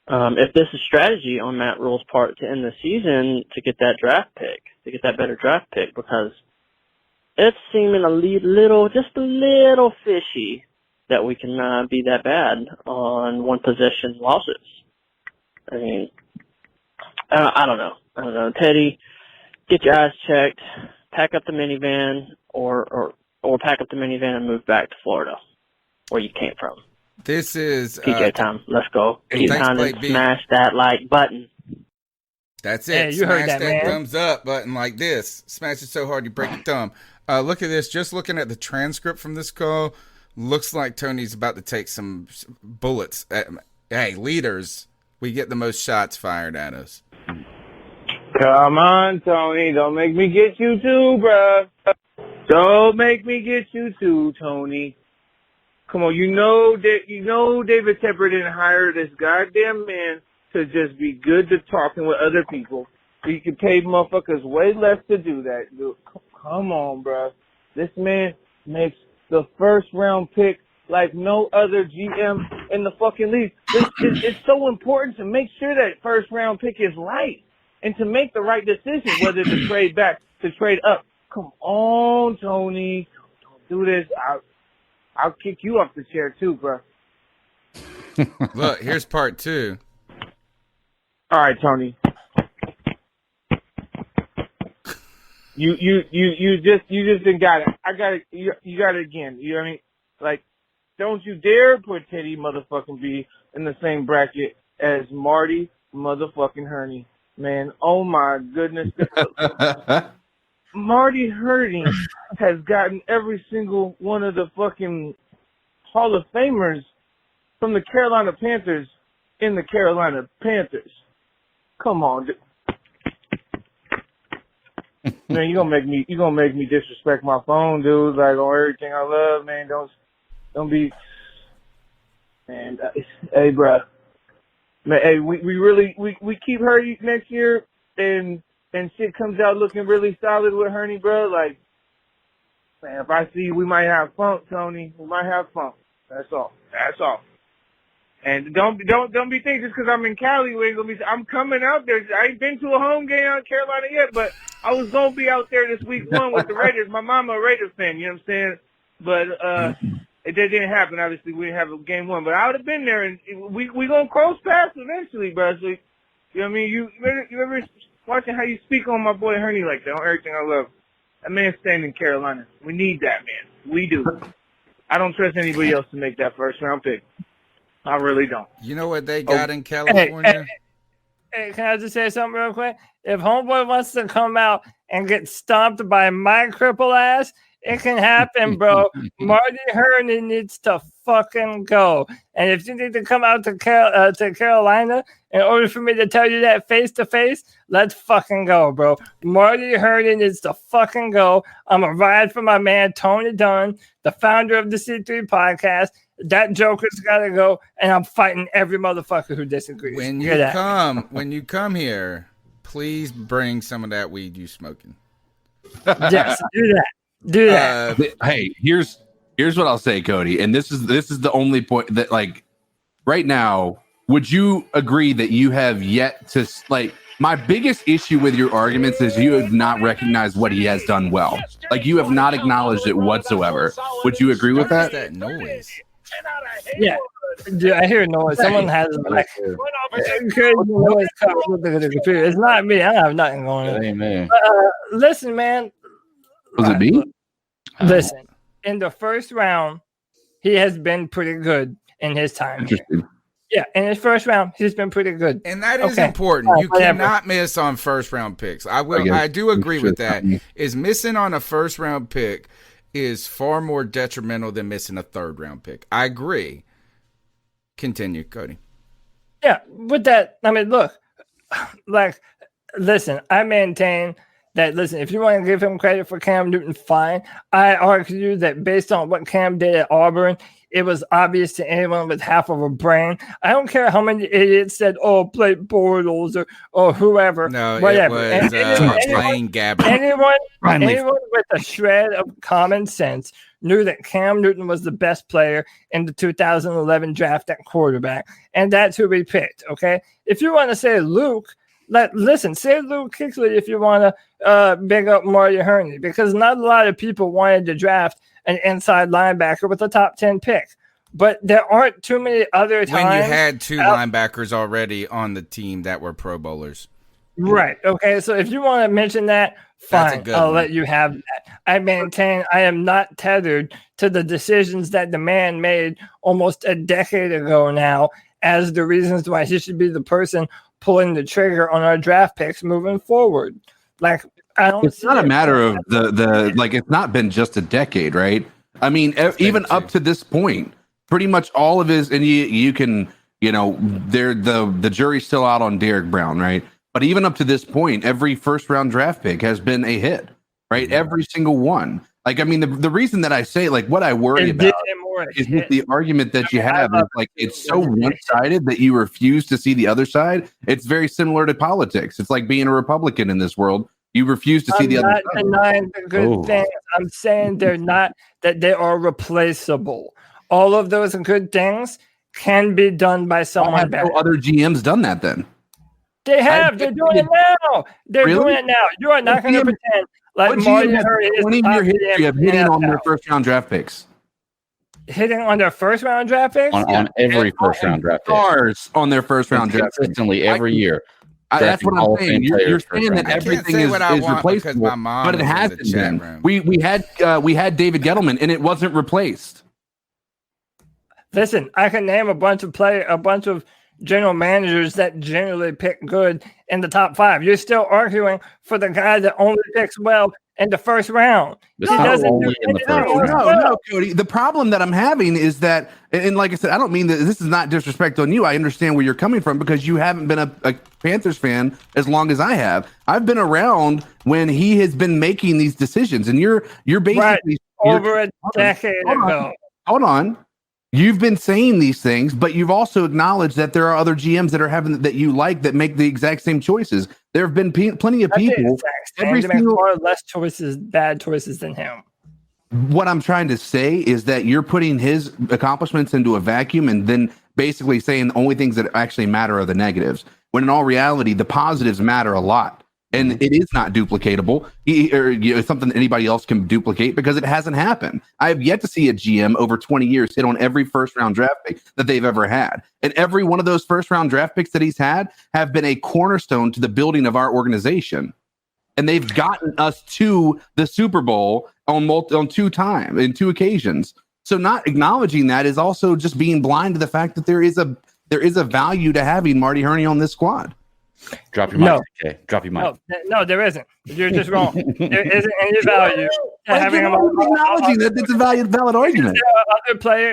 if this is strategy on Matt Rule's part to end the season to get that draft pick, to get that better draft pick, because it's seeming just a little fishy that we can be that bad on one possession losses. I mean, I don't know. Teddy, get your eyes checked, pack up the minivan, or pack up the minivan and move back to Florida, where you came from. This is PJ time. Let's go. Keep time and smash that like button. That's it. Hey, you smash heard that, that man. thumbs up button like this. Smash it so hard you break your thumb. Look at this. Just looking at the transcript from this call, looks like Tony's about to take some bullets. Hey, leaders, we get the most shots fired at us. Come on, Tony. Don't make me get you too, bruh. Don't make me get you too, Tony. Come on, you know David Tepper didn't hire this goddamn man to just be good to talking with other people. So you can pay motherfuckers way less to do that. Dude, come on, bruh. This man makes the first round pick like no other GM in the fucking league. It's so important to make sure that first round pick is right and to make the right decision, whether to trade back, to trade up. Come on, Tony. Don't do this. I'll kick you off the chair too, bro. Look, here's part 2. All right, Tony. You just didn't got it. I got it. You got it again. You know what I mean? Like, don't you dare put Teddy motherfucking B in the same bracket as Marty motherfucking Herney. Man, oh my goodness. Marty Herney has gotten every single one of the fucking Hall of Famers from the Carolina Panthers in the Carolina Panthers. Come on. Man, you gonna make me disrespect my phone, dude, like on everything I love, man. Don't be, man. Hey, bro. Man, hey, we keep Herney next year and shit comes out looking really solid with Herney, bro. Like, man, if I see you, we might have fun, Tony. We might have fun. That's all. And don't be thinking just because I'm in Cali, I'm coming out there. I ain't been to a home game out in Carolina yet, but I was gonna be out there this week 1 with the Raiders. My mama a Raiders fan, you know what I'm saying? But it didn't happen. Obviously, we didn't have a game 1, but I would have been there, and we gonna cross paths eventually, bro. So, you know what I mean? You ever watching how you speak on my boy Herney like that, on everything I love? That man's staying in Carolina. We need that man. We do. I don't trust anybody else to make that first round pick. I really don't. You know what they got in California? Hey, can I just say something real quick? If Homeboy wants to come out and get stomped by my cripple ass, it can happen, bro. Marty Herney needs to fucking go. And if you need to come out to Carolina in order for me to tell you that face to face, let's fucking go, bro. Marty Herney needs to fucking go. I'm a ride for my man Tony Dunn, the founder of the C3 podcast. That Joker's gotta go, and I'm fighting every motherfucker who disagrees. When you come here, please bring some of that weed you smoking. Yes, do that. Hey, here's what I'll say, Cody, and this is the only point that, like, right now, would you agree that you have yet to, like, My biggest issue with your arguments is you have not recognized what he has done well. Like, you have not acknowledged it whatsoever. Would you agree with that? That noise. Yeah. Dude, I hear noise. Someone has like crazy noise coming with the computer. It's not me. I have nothing going on. Amen. Listen, man. Was it me? Listen, in the first round, he has been pretty good in his time. Interesting. Yeah, in his first round, he's been pretty good. And that is important. You cannot miss on first round picks. I do agree with that. Is missing on a first round pick is far more detrimental than missing a third round pick. I agree. Continue, Cody. Yeah, with that, I mean, look, like, listen, I maintain that, listen, if you want to give him credit for Cam Newton, fine. I argue that based on what Cam did at Auburn, it was obvious to anyone with half of a brain. I don't care how many idiots said, "Oh, play Bortles," or whoever. No, whatever. it was Blaine Gabbert. Anyone with a shred of common sense knew that Cam Newton was the best player in the 2011 draft at quarterback, and that's who we picked. Okay, if you want to say Luke, listen, say Luke Kuechly if you want to big up Marty Herney, because not a lot of people wanted to draft an inside linebacker with a top 10 pick. But there aren't too many other times. When you had two linebackers already on the team that were Pro Bowlers. Right. Okay. So if you want to mention that, fine. I'll let you have that. I maintain I am not tethered to the decisions that the man made almost a decade ago now as the reasons why he should be the person pulling the trigger on our draft picks moving forward. Like, it's not a matter of the like, it's not been just a decade, right? I mean, even up to this point, pretty much all of his, and you can, the jury's still out on Derek Brown, right? But even up to this point, every first round draft pick has been a hit, right? Mm-hmm. Every single one. Like, I mean, the reason that I say, like, what I worry about is with the argument that you have is, like, it's so one-sided that you refuse to see the other side. It's very similar to politics. It's like being a Republican in this world. You refuse to see the other side. I'm not denying the good things. I'm saying they're not, that they are replaceable. All of those good things can be done by someone better. No other GMs done that then? They have. They're doing it now. They're doing it now. You are not going to pretend like Marty Herney is 20-year history of hitting on their first-round draft picks. Hitting on their first-round draft picks? On every first-round draft pick. Stars on their first-round draft picks. Consistently every year. That's what I'm saying. You're saying that everything is replaceable, but it hasn't been. We had David Gettleman, and it wasn't replaced. Listen, I can name a bunch of general managers that generally pick good in the top 5. You're still arguing for the guy that only picks well in the first round. No, Cody. The problem that I'm having is that, and like I said, I don't mean that this is not disrespect on you. I understand where you're coming from because you haven't been a Panthers fan as long as I have. I've been around when he has been making these decisions, and you're basically over a decade ago. Hold on. You've been saying these things, but you've also acknowledged that there are other GMs that are having that you like that make the exact same choices. There have been plenty of people. Every single far less choices, bad choices than him. What I'm trying to say is that you're putting his accomplishments into a vacuum and then basically saying the only things that actually matter are the negatives. When in all reality, the positives matter a lot. And it is not duplicatable, or something that anybody else can duplicate because it hasn't happened. I have yet to see a GM over 20 years hit on every first-round draft pick that they've ever had. And every one of those first-round draft picks that he's had have been a cornerstone to the building of our organization. And they've gotten us to the Super Bowl on 2 occasions. So not acknowledging that is also just being blind to the fact that there is a value to having Marty Herney on this squad. Drop your mic. Okay. Drop your mic. No, there isn't. You're just wrong. There isn't any value to having him acknowledging that it's a valid argument.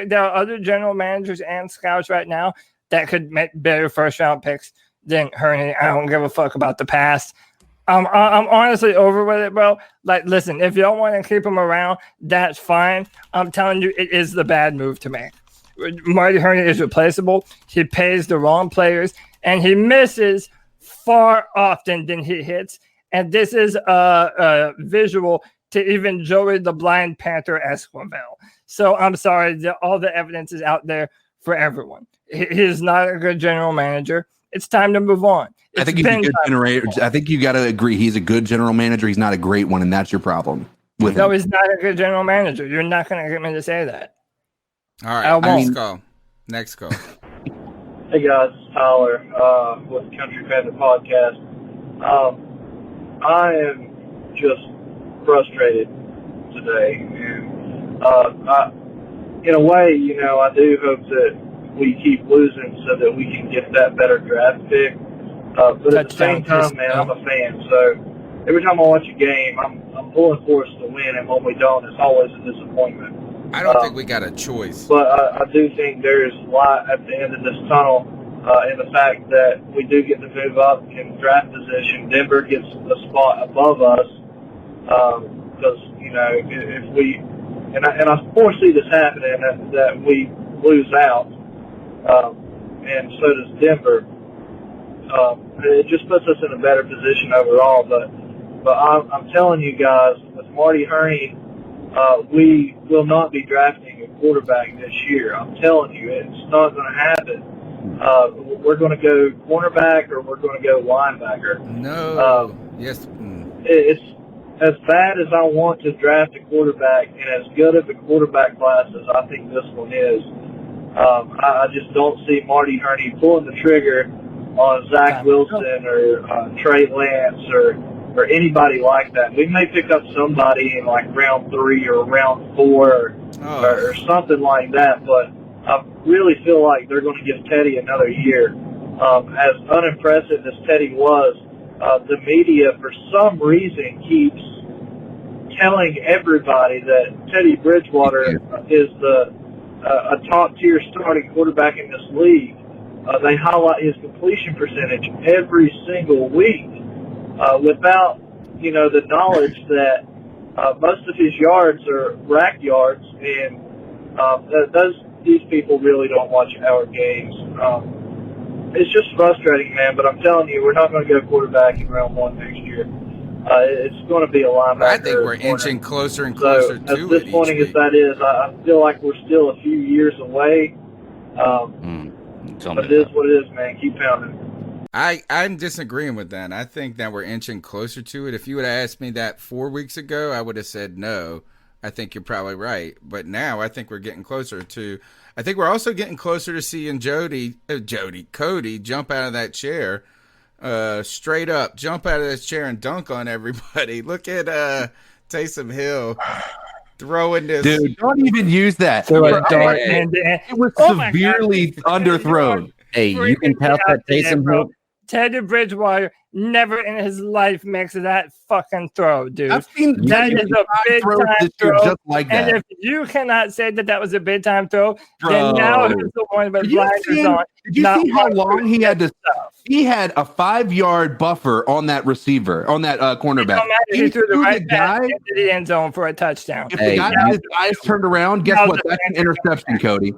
There are other general managers and scouts right now that could make better first round picks than Herney. I don't give a fuck about the past. I'm honestly over with it, bro. Like, listen, if y'all want to keep him around, that's fine. I'm telling you, it is the bad move to make. Marty Herney is replaceable. He pays the wrong players, and he misses far often than he hits, and this is a visual to even Joey the Blind Panther Esquivel. So I'm sorry, all the evidence is out there for everyone. He is not a good general manager. It's time to move on. I think he's a good I think you got to agree he's a good general manager. He's not a great one, and that's your problem with him. No, he's not a good general manager. You're not going to get me to say that. All right, next call. Hey guys, it's Tyler with the Country Panther Podcast. I am just frustrated today, and in a way, I do hope that we keep losing so that we can get that better draft pick. But at the same time, man, I'm a fan, so every time I watch a game, I'm pulling for us to win, and when we don't, it's always a disappointment. I don't think we got a choice. But I do think there's light at the end of this tunnel in the fact that we do get to move up in draft position. Denver gets a spot above us because, if we – and I foresee this happening, that we lose out, and so does Denver. It just puts us in a better position overall. But I'm telling you guys, with Marty Herney, we will not be drafting a quarterback this year. I'm telling you, it's not going to happen. We're going to go cornerback or we're going to go linebacker. No. Yes. It's as bad as I want to draft a quarterback and as good of a quarterback class as I think this one is. I just don't see Marty Herney pulling the trigger on Zach Wilson or Trey Lance or anybody like that. We may pick up somebody in like round 3 or round 4 or something like that, but I really feel like they're going to give Teddy another year. As unimpressive as Teddy was, the media for some reason keeps telling everybody that Teddy Bridgewater is a top-tier starting quarterback in this league. They highlight his completion percentage every single week without, the knowledge that most of his yards are rack yards, and these people really don't watch our games. It's just frustrating, man, but I'm telling you, we're not going to go quarterback in round 1 next year. It's going to be a linebacker. I think we're inching closer and closer to it. As disappointing as that is, I feel like we're still a few years away. But it is what it is, man. Keep pounding. I'm disagreeing with that. I think that we're inching closer to it. If you would have asked me that 4 weeks ago, I would have said no. I think you're probably right. But now I think we're getting closer to – I think we're also getting closer to seeing Cody jump out of that chair, straight up, jump out of this chair and dunk on everybody. Look at Taysom Hill throwing this. Dude, don't even use that. It was severely underthrown. Hey, you can tell that Taysom Hill. Teddy Bridgewater never in his life makes that fucking throw, dude. I've seen that is a big time throw. Just like that. And if you cannot say that was a big time throw, then now he's the one with blinders on. Did you see how long he had to? He had a 5-yard buffer on that receiver, on that cornerback. He threw the right pass into the end zone for a touchdown. If the guy had his eyes turned around, guess what? That's an interception, Cody.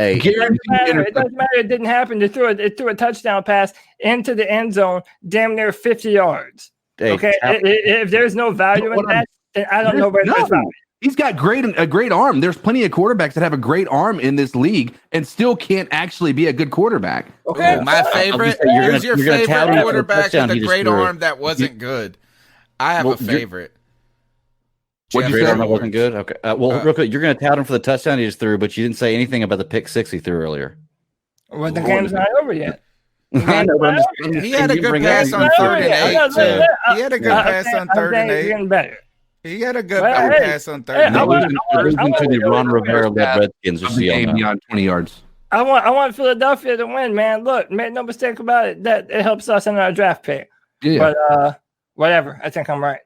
It doesn't matter. It didn't happen. It threw a touchdown pass into the end zone, damn near 50 yards. Okay, if there's no value in that, then I don't know where there's value. He's got a great arm. There's plenty of quarterbacks that have a great arm in this league and still can't actually be a good quarterback. Okay, my favorite. Who's your favorite quarterback with a great arm that wasn't good? I have a favorite. What you say? That wasn't good. Okay. Real quick, you're going to tout him for the touchdown he just threw, but you didn't say anything about the pick 6 he threw earlier. Well, the game's not over yet. I know, but he had a good pass on 3rd and 8. He had a good pass on 3rd and 8. Getting better. He had a good pass on 3rd and 8. Losing to the Ron Rivera-led Redskins was a game beyond 20 yards. I want Philadelphia to win, man. Look, make no mistake about it. That it helps us in our draft pick. Yeah. But whatever. I think I'm right.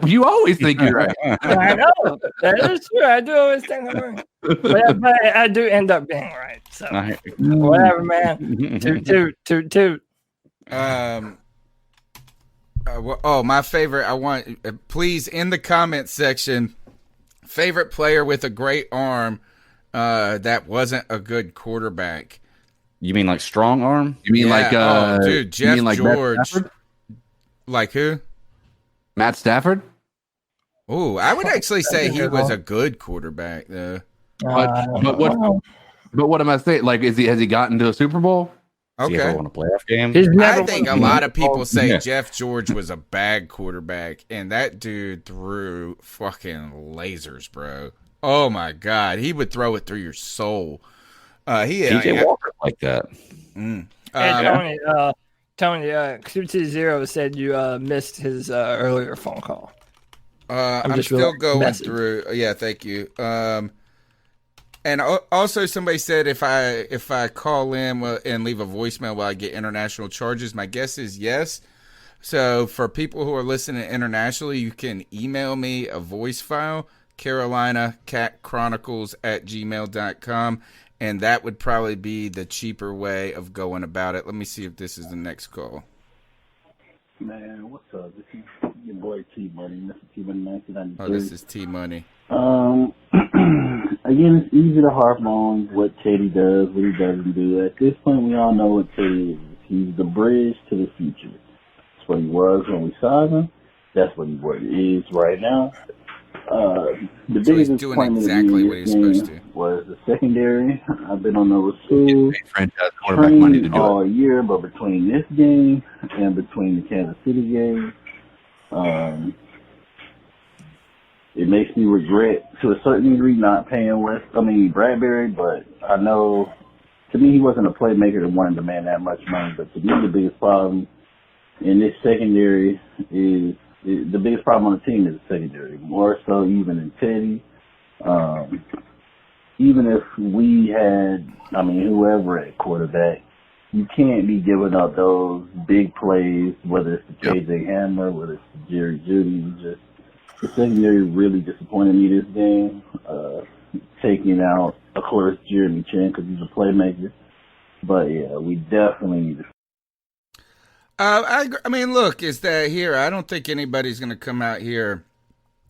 You always think you're right. I know. That is true. I do always think I'm right. But I do end up being right. So whatever, man. Toot. My favorite. I want please in the comments section. Favorite player with a great arm that wasn't a good quarterback. You mean like strong arm? You mean Jeff George? Like who? Matt Stafford? Oh, I would actually say he was a good quarterback, though. But what am I saying? Like, has he gotten to a Super Bowl? Has he ever won a playoff game? I think a lot of people say Jeff George was a bad quarterback, and that dude threw fucking lasers, bro. Oh my God, he would throw it through your soul. TJ Walker like that. And Tony, QT0 said you missed his earlier phone call. I'm still going through. Yeah, thank you. And also, somebody said if I call in and leave a voicemail, will I get international charges? My guess is yes. So for people who are listening internationally, you can email me a voice file, carolinacatchronicles@gmail.com, and that would probably be the cheaper way of going about it. Let me see if this is the next call. Man, what's up? This is your boy T-Money. Mr. T-Money 1993. Oh, this is T-Money. Again, it's easy to harp on what Teddy does, what he doesn't do. At this point, we all know what Teddy is. He's the bridge to the future. That's what he was when we signed him. That's what he is right now. The So he's biggest doing disappointment exactly of what me he's in this supposed game was the secondary. I've been on those schools, Franchise quarterback money to do all year, but between this game and between the Kansas City game, it makes me regret to a certain degree not paying Bradbury, but I know to me he wasn't a playmaker that wanted to demand that much money. But to me, the biggest problem in this secondary is the biggest problem on the team is the secondary, more so even than Teddy. Even if we had, whoever at quarterback, you can't be giving up those big plays, whether it's the KJ Hamler, whether it's the Jerry Jeudy. The secondary really disappointed me this game, taking out, of course, Jeremy Chin because he's a playmaker. But, yeah, we definitely need to. I mean, look, is that here? I don't think anybody's going to come out here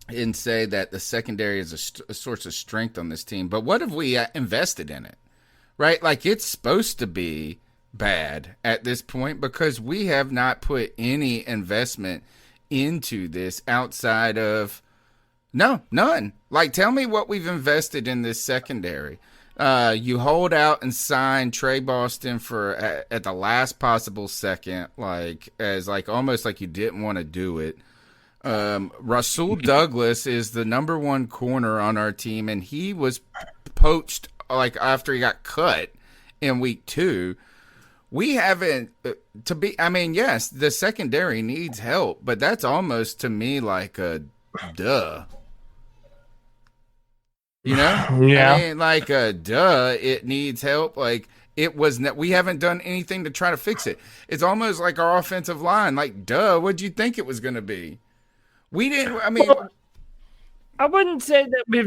and say that the secondary is a source of strength on this team. But what have we invested in it, right? Like, it's supposed to be bad at this point because we have not put any investment into this outside of none. Like, tell me what we've invested in this secondary. You hold out and sign Trey Boston for at the last possible second, almost like you didn't want to do it. Rasul Douglas is the number one corner on our team, and he was poached after he got cut in week 2. We haven't yes, the secondary needs help, but that's almost to me like a duh. You know? Yeah. It needs help. We haven't done anything to try to fix it. It's almost like our offensive line. What'd you think it was going to be? We didn't, I wouldn't say that we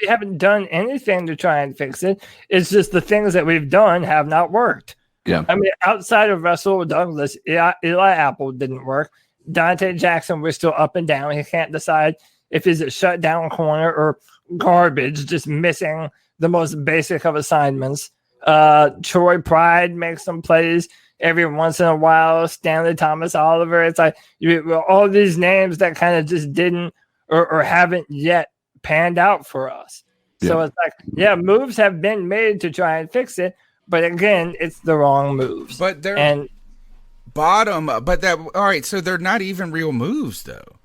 haven't done anything to try and fix it. It's just the things that we've done have not worked. Yeah. Outside of Russell Douglas, Eli Apple didn't work. Dante Jackson, we're still up and down. He can't decide if he's a shutdown corner or garbage, just missing the most basic of assignments. Troy Pride makes some plays every once in a while. Stanley Thomas Oliver. It's like all these names that kind of just didn't or haven't yet panned out for us. Yeah. So it's moves have been made to try and fix it. But again, it's the wrong moves. But they're all right, so they're not even real moves though.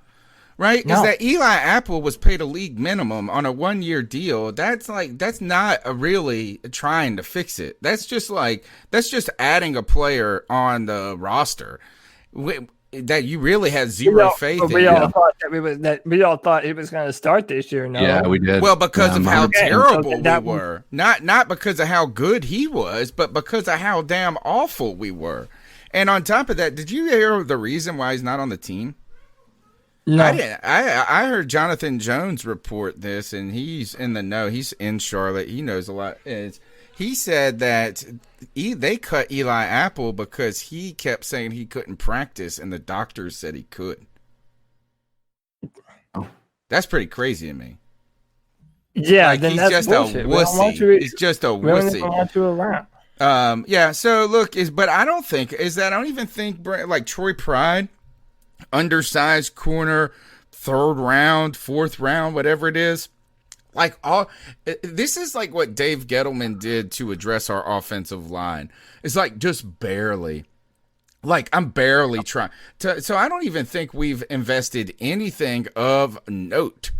Right? Because that Eli Apple was paid a league minimum on a 1-year deal. That's not really trying to fix it. That's just adding a player on the roster that you really had zero faith in. We all thought we all thought he was going to start this year. No, yeah, we did. Well, because of how terrible we were, not because of how good he was, but because of how damn awful we were. And on top of that, did you hear the reason why he's not on the team? No. I didn't. I heard Jonathan Jones report this, and he's in the know. He's in Charlotte. He knows a lot. He said that they cut Eli Apple because he kept saying he couldn't practice, and the doctors said he could. Oh. That's pretty crazy to me. Yeah, he's just bullshit. A wussy. He's just a wussy. We don't want you around. So look, I don't even think Troy Pride, undersized corner, 3rd round, 4th round, whatever it is. Like this is like what Dave Gettleman did to address our offensive line. It's like just barely. Like I'm barely trying to. So I don't even think we've invested anything of note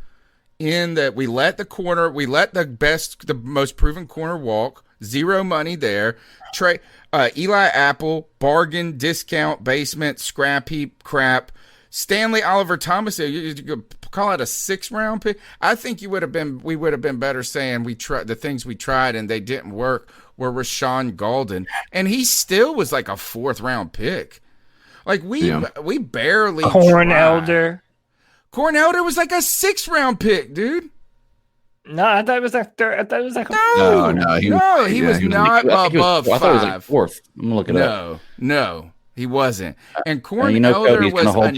in that. We let the most proven corner walk. Zero money there. Eli Apple, bargain, discount, basement, scrap heap, crap. Stanley Oliver Thomas, you call it a 6th round pick. I think we would have been better saying the things we tried and they didn't work were Rashawn Golden, and he still was like a 4th round pick. Like we barely Corn Elder. Corn Elder was like a 6th round pick, dude. No, I thought it was like third. I thought it was like he was not above 5. I thought it was like 4th. I'm gonna look it up. No. He wasn't. And Corn Elder was a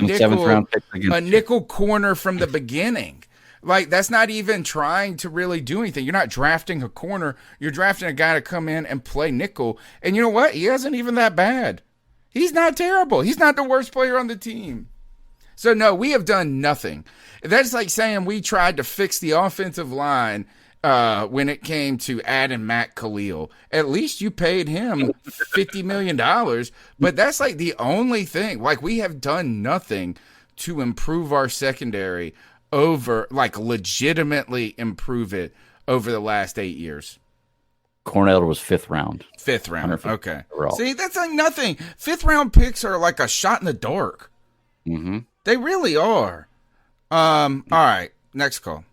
nickel corner from the beginning. Like, that's not even trying to really do anything. You're not drafting a corner. You're drafting a guy to come in and play nickel. And you know what? He isn't even that bad. He's not terrible. He's not the worst player on the team. So, no, we have done nothing. That's like saying we tried to fix the offensive line when it came to adding Matt Khalil. At least you paid him $50 million. But that's like the only thing. Like, we have done nothing to improve our secondary legitimately improve it over the last 8 years. Corn Elder was 5th round. 5th round. Okay. See, that's like nothing. 5th round picks are like a shot in the dark. Mm-hmm. They really are. All right. Next call.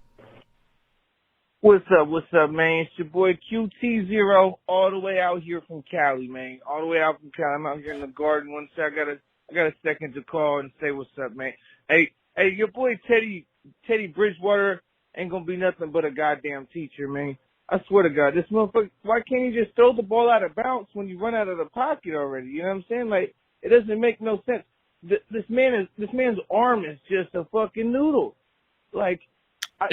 What's up, man? It's your boy QT0, all the way out here from Cali, man. All the way out from Cali. I'm out here in the garden. One sec, I got a second to call and say what's up, man. Hey, your boy Teddy Bridgewater ain't gonna be nothing but a goddamn teacher, man. I swear to God, this motherfucker. Why can't he just throw the ball out of bounds when you run out of the pocket already? You know what I'm saying? Like, it doesn't make no sense. This man's arm is just a fucking noodle. Like. I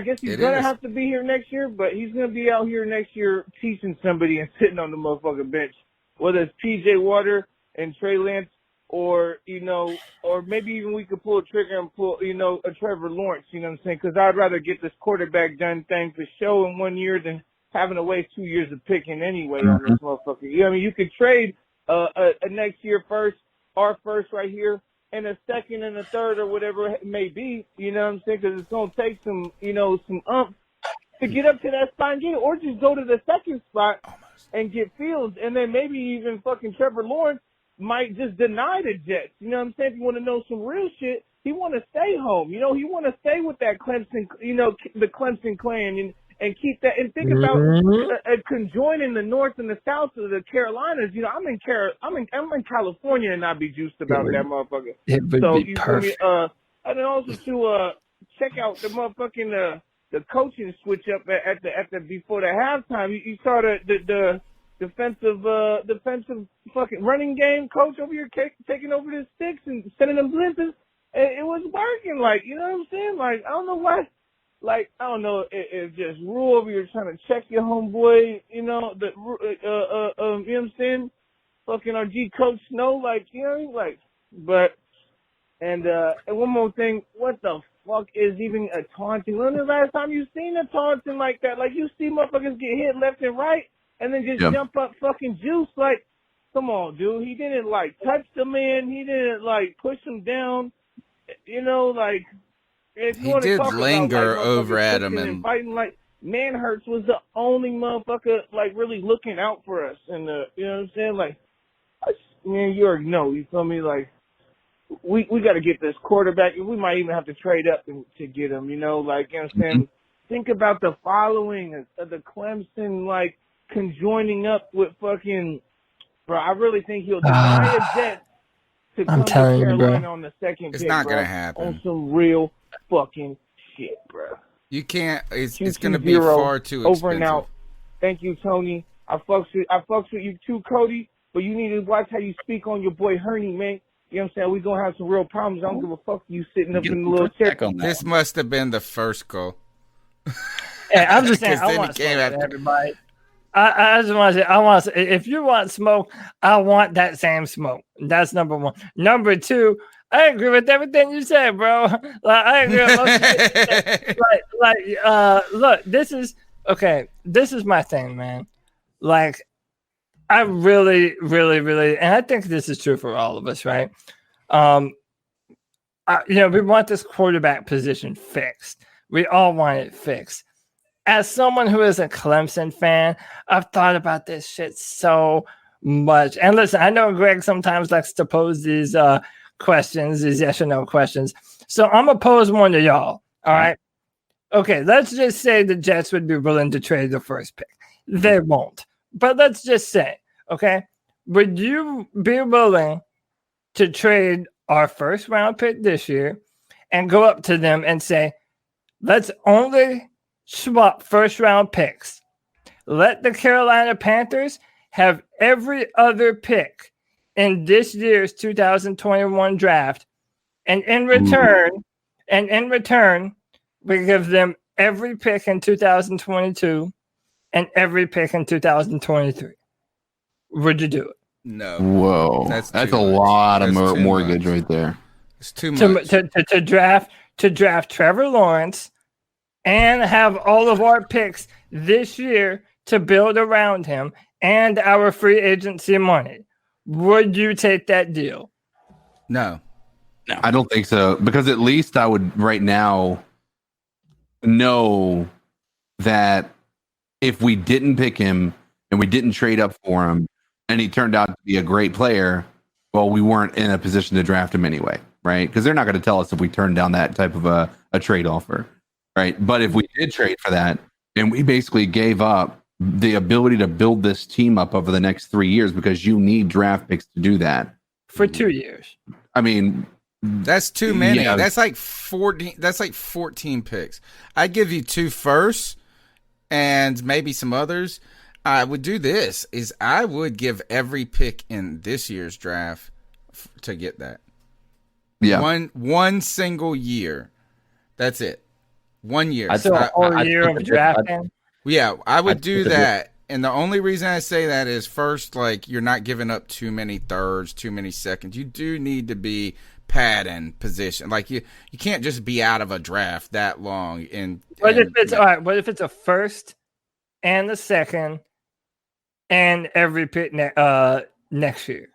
guess he's going to have to be here next year, but he's going to be out here next year teaching somebody and sitting on the motherfucking bench, whether it's P.J. Water and Trey Lance or maybe even we could pull a trigger and pull, a Trevor Lawrence, you know what I'm saying? Because I'd rather get this quarterback done thing for show in 1 year than having to waste 2 years of picking anyway on this motherfucker. You know what I mean? You could trade a next year first, our first right here, and a second and a third or whatever it may be, you know what I'm saying? Because it's going to take some umph to get up to that spot and get it, or just go to the second spot and get Fields, and then maybe even fucking Trevor Lawrence might just deny the Jets. You know what I'm saying? If you want to know some real shit, he want to stay home. He want to stay with that Clemson, the Clemson clan, and keep that. And think about conjoining the North and the South of the Carolinas. I'm in California, and I'd be juiced about that motherfucker. It would be perfect. And then also to check out the motherfucking the coaching switch up at the before the halftime. You saw the defensive fucking running game coach over here taking over the sticks and sending them blitzes. It was working. Like, you know what I'm saying? Like, I don't know why. Like, I don't know if just Rule over here trying to check your homeboy, you know what I'm saying? Fucking our G Coach Snow, like, you know, like, but, and one more thing, what the fuck is even a taunting? When was the last time you seen a taunting like that? Like, you see motherfuckers get hit left and right and then just jump up fucking juice, like, come on, dude. He didn't, like, touch the man. He didn't, like, push him down, you know, like, he did linger about, like, over at him and fighting. Like, Manhurts was the only motherfucker like really looking out for us, and you know what I'm saying? Like, man, you already know. You feel me? Like, we got to get this quarterback, and we might even have to trade up to get him. You know, like, you know what I'm saying? Think about the following of the Clemson like conjoining up with fucking. Bro, I really think he'll deny a Jets to come to Carolina on the second it's pick, not bro, gonna happen. On some real fucking shit, bro. You can't. It's going to be far too expensive. Over and out. Thank you, Tony. I fucks with you too, Cody. But you need to watch how you speak on your boy Herney, man. You know what I'm saying? We're going to have some real problems. I don't give a fuck you sitting up in the little chair. This must have been the first call. Hey, I'm just saying, I want to everybody. I just want to say, if you want smoke, I want that same smoke. That's number one. Number two, I agree with everything you said, bro. Like, I agree with most of it. Look, this is okay. This is my thing, man. Like, I really, really, really, and I think this is true for all of us, right? We want this quarterback position fixed. We all want it fixed. As someone who is a Clemson fan, I've thought about this shit so much. And listen, I know Greg sometimes likes to pose these questions, these yes or no questions. So I'm going to pose one to y'all. All right. Okay. Let's just say the Jets would be willing to trade the first pick. They won't. But let's just say, okay, would you be willing to trade our first round pick this year and go up to them and say, let's only swap first round picks. Let the Carolina Panthers have every other pick in this year's 2021 draft. And in return, we give them every pick in 2022 and every pick in 2023. Would you do it? No. Whoa. That's a lot of mortgage right there. It's too much. To draft Trevor Lawrence and have all of our picks this year to build around him and our free agency money. Would you take that deal? No. I don't think so. Because at least I would right now know that if we didn't pick him and we didn't trade up for him and he turned out to be a great player, well, we weren't in a position to draft him anyway, right? Because they're not going to tell us if we turned down that type of a trade offer. Right. But if we did trade for that and we basically gave up the ability to build this team up over the next 3 years because you need draft picks to do that. For 2 years. I mean, that's too many. Yeah. That's like 14. That's like 14 picks. I'd give you 2 firsts and maybe some others. I would do this is I would give every pick in this year's draft to get that. Yeah. One single year. That's it. 1 year. So a whole year of drafting? Yeah, I would do that. And the only reason I say that is first, like, you're not giving up too many thirds, too many seconds. You do need to be padding position. Like, you can't just be out of a draft that long. What if it's a first and a second and every pick next year?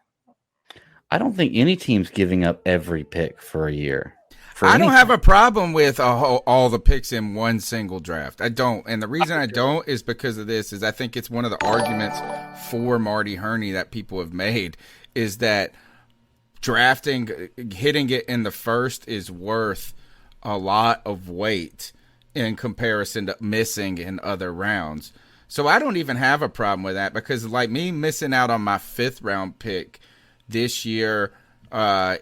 I don't think any team's giving up every pick for a year. I don't have a problem with all the picks in one single draft. I don't. And the reason I don't is because of this, is I think it's one of the arguments for Marty Herney that people have made is that hitting it in the first is worth a lot of weight in comparison to missing in other rounds. So I don't even have a problem with that because like me missing out on my 5th round pick this year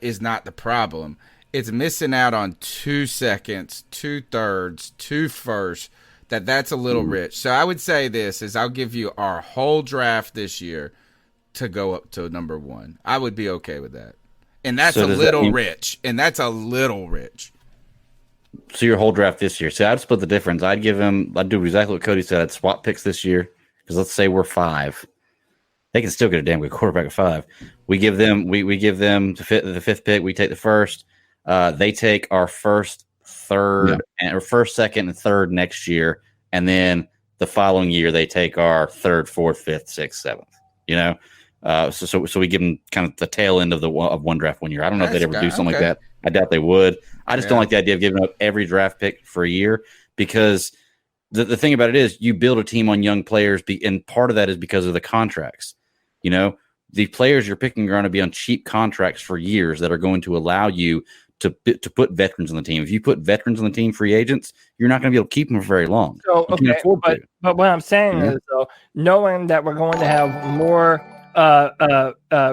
is not the problem. It's missing out on 2 seconds, 2 thirds, 2 firsts. That's a little rich. So I would say this is I'll give you our whole draft this year to go up to number 1. I would be okay with that. And that's a little rich. And that's a little rich. So your whole draft this year. See, I'd split the difference. I'd do exactly what Cody said. I'd swap picks this year. Because let's say we're 5. They can still get a damn good quarterback at 5. We give them the 5th pick. We take the first. They take our first, third, or first, second, and third next year, and then the following year they take our 3rd, 4th, 5th, 6th, 7th. So we give them kind of the tail end of one draft 1 year. I don't know if they'd ever do something like that. I doubt they would. I just don't like the idea of giving up every draft pick for a year because the thing about it is you build a team on young players, and part of that is because of the contracts. You know, the players you're picking are going to be on cheap contracts for years that are going to allow you to put veterans on the team. If you put veterans on the team, free agents, you're not going to be able to keep them for very long. So, okay, but what I'm saying is, though, knowing that we're going to have more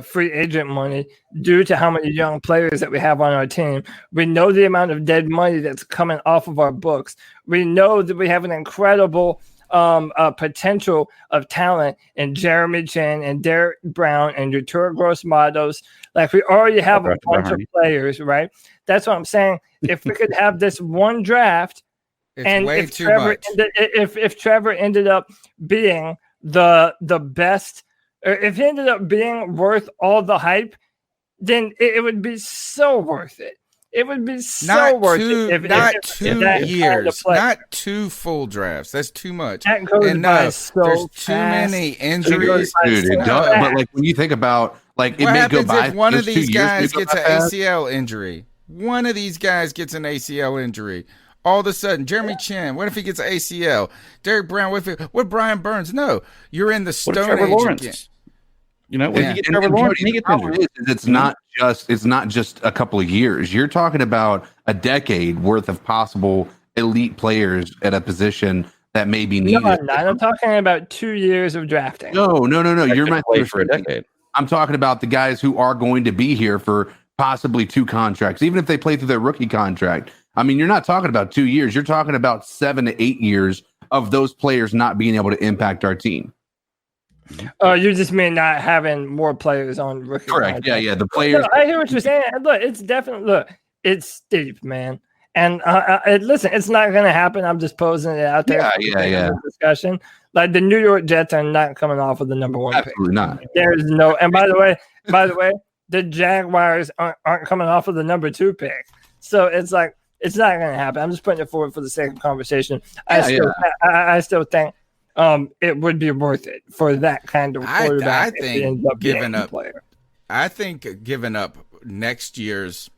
free agent money due to how many young players that we have on our team, we know the amount of dead money that's coming off of our books. We know that we have an incredible potential of talent in Jeremy Chin and Derek Brown and Arturo Gross-Matos. Like we already have a bunch of players, right? That's what I'm saying. If we could have this one draft, if Trevor ended up being the best, or if he ended up being worth all the hype, then it would be so worth it. It would be so worth it. If 2 years, not 2 full drafts. That's too much. That goes by so there's fast. too many injuries. Dude, it does. But like when you think about like, What it may happens go by. if one of those 2 these years guys may go gets by an fast. ACL injury? One of these guys gets an ACL injury. All of a sudden, Jeremy Chin, what if he gets an ACL? Derek Brown, what Brian Burns? No, you're in the Stone Age again. You know, when you get Trevor Lawrence, he gets injured. It's not just a couple of years. You're talking about a decade worth of possible elite players at a position that may be needed. No, I'm not. I'm talking about 2 years of drafting. No. You're not play for a decade. I'm talking about the guys who are going to be here for possibly 2 contracts, even if they play through their rookie contract. I mean, you're not talking about 2 years. You're talking about 7 to 8 years of those players not being able to impact our team. Oh, you just mean not having more players on rookie Correct. contract. Yeah. The players. No, I hear what you're saying. Look, it's steep, man. And listen, it's not going to happen. I'm just posing it out there. Yeah. Discussion. Like the New York Jets are not coming off of the number 1 pick. Absolutely not. There's no. And by the way, the Jaguars aren't coming off of the number 2 pick. So it's like it's not going to happen. I'm just putting it forward for the sake of conversation. I still think it would be worth it for that kind of quarterback. I think giving up next year's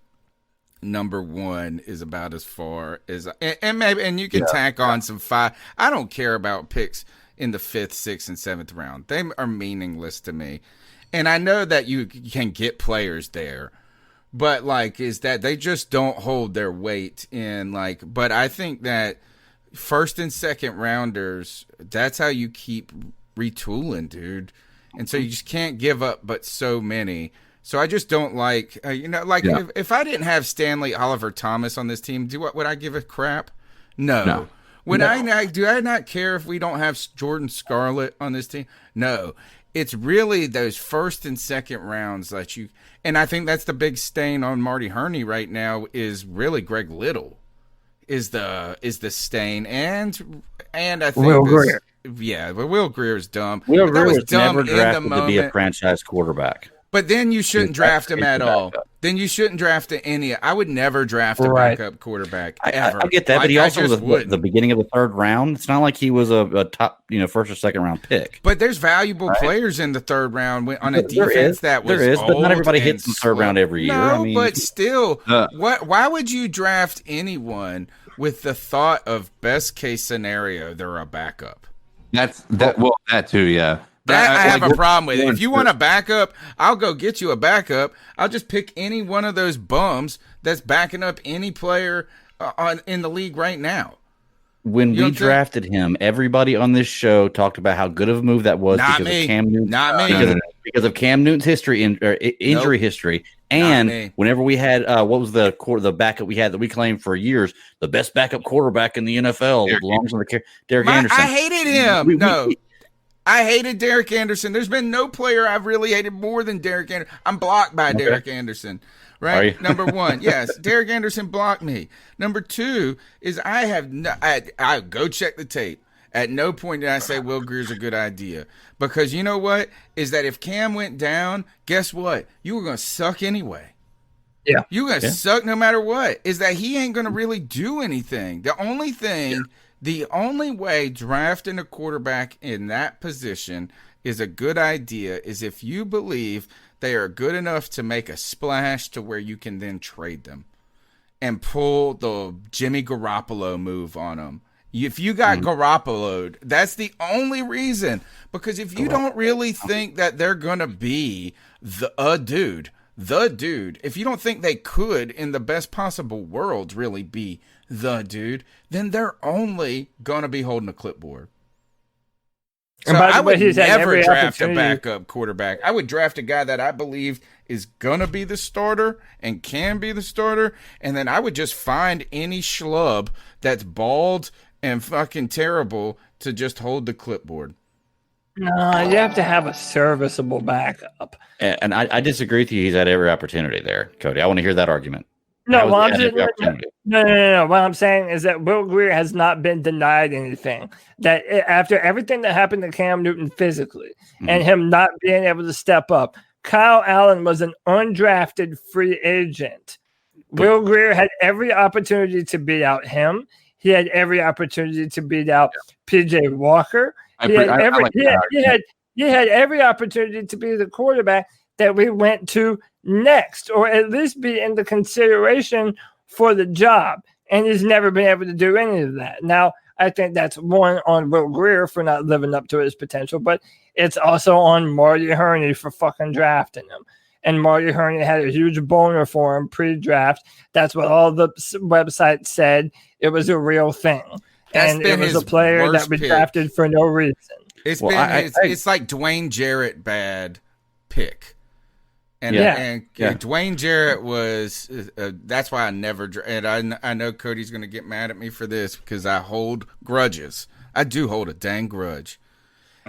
number 1 is about as far as, and you can tack on some 5. I don't care about picks in the 5th, 6th, and 7th round. They are meaningless to me. And I know that you can get players there, but is that they just don't hold their weight in but I think that 1st and 2nd rounders, that's how you keep retooling, dude. And so you just can't give up but so many. So I just don't if I didn't have Stanley Oliver Thomas on this team, would I give a crap? No. Do I not care if we don't have Jordan Scarlett on this team? No. It's really those 1st and 2nd rounds that you, and I think that's the big stain on Marty Herney right now is really Greg Little is the stain, and I think Will Greer. Yeah, but Will Greer is dumb. Will Greer was dumb never drafted to be a franchise quarterback. But then you shouldn't draft him at all. Then you shouldn't draft any. I would never draft a backup quarterback ever. I get that, but he also was the beginning of the 3rd round. It's not like he was a top, 1st or 2nd round pick. But there's valuable players in the 3rd round on a defense that was old, but not everybody hits the 3rd round every year. No, but still, why would you draft anyone with the thought of best case scenario they're a backup? That too, yeah. That I have a problem with. If you want a backup, I'll go get you a backup. I'll just pick any one of those bums that's backing up any player in the league right now. When we drafted him, everybody on this show talked about how good of a move that was because of Cam Newton. Because of Cam Newton's injury history. And whenever we had what was the backup we had that we claimed for years, the best backup quarterback in the NFL belongs on the Derek Anderson. I hated him. I hated Derek Anderson. There's been no player I've really hated more than Derek Anderson. I'm blocked by Derek Anderson, right? Number 1, yes, Derek Anderson blocked me. Number 2 is I go check the tape. At no point did I say Will Greer's a good idea because you know what is that if Cam went down, guess what? You were going to suck anyway. Yeah, you were going to suck no matter what. Is that he ain't going to really do anything. The only way drafting a quarterback in that position is a good idea is if you believe they are good enough to make a splash to where you can then trade them and pull the Jimmy Garoppolo move on them. If you got Garoppolo'd, that's the only reason. Because if you don't really think that they're going to be the dude, if you don't think they could in the best possible world really be the dude, then they're only going to be holding a clipboard. So I would never draft a backup quarterback. I would draft a guy that I believe is going to be the starter and can be the starter, and then I would just find any schlub that's bald and fucking terrible to just hold the clipboard. No, you have to have a serviceable backup. And I disagree with you. He's had every opportunity there, Cody. I want to hear that argument. No, what I'm saying is that Will Greer has not been denied anything. That after everything that happened to Cam Newton physically and him not being able to step up, Kyle Allen was an undrafted free agent. Will Grier had every opportunity to beat out him. He had every opportunity to beat out PJ Walker. He had every opportunity to be the quarterback that we went to next, or at least be in the consideration for the job. And he's never been able to do any of that. Now, I think that's one on Will Grier for not living up to his potential, but it's also on Marty Herney for fucking drafting him. And Marty Herney had a huge boner for him pre-draft. That's what all the websites said. It was a real thing. And it was a player that we drafted for no reason. It's it's like Dwayne Jarrett bad pick. And Dwayne Jarrett was that's why I never and I know Cody's going to get mad at me for this because I hold grudges. I do hold a dang grudge.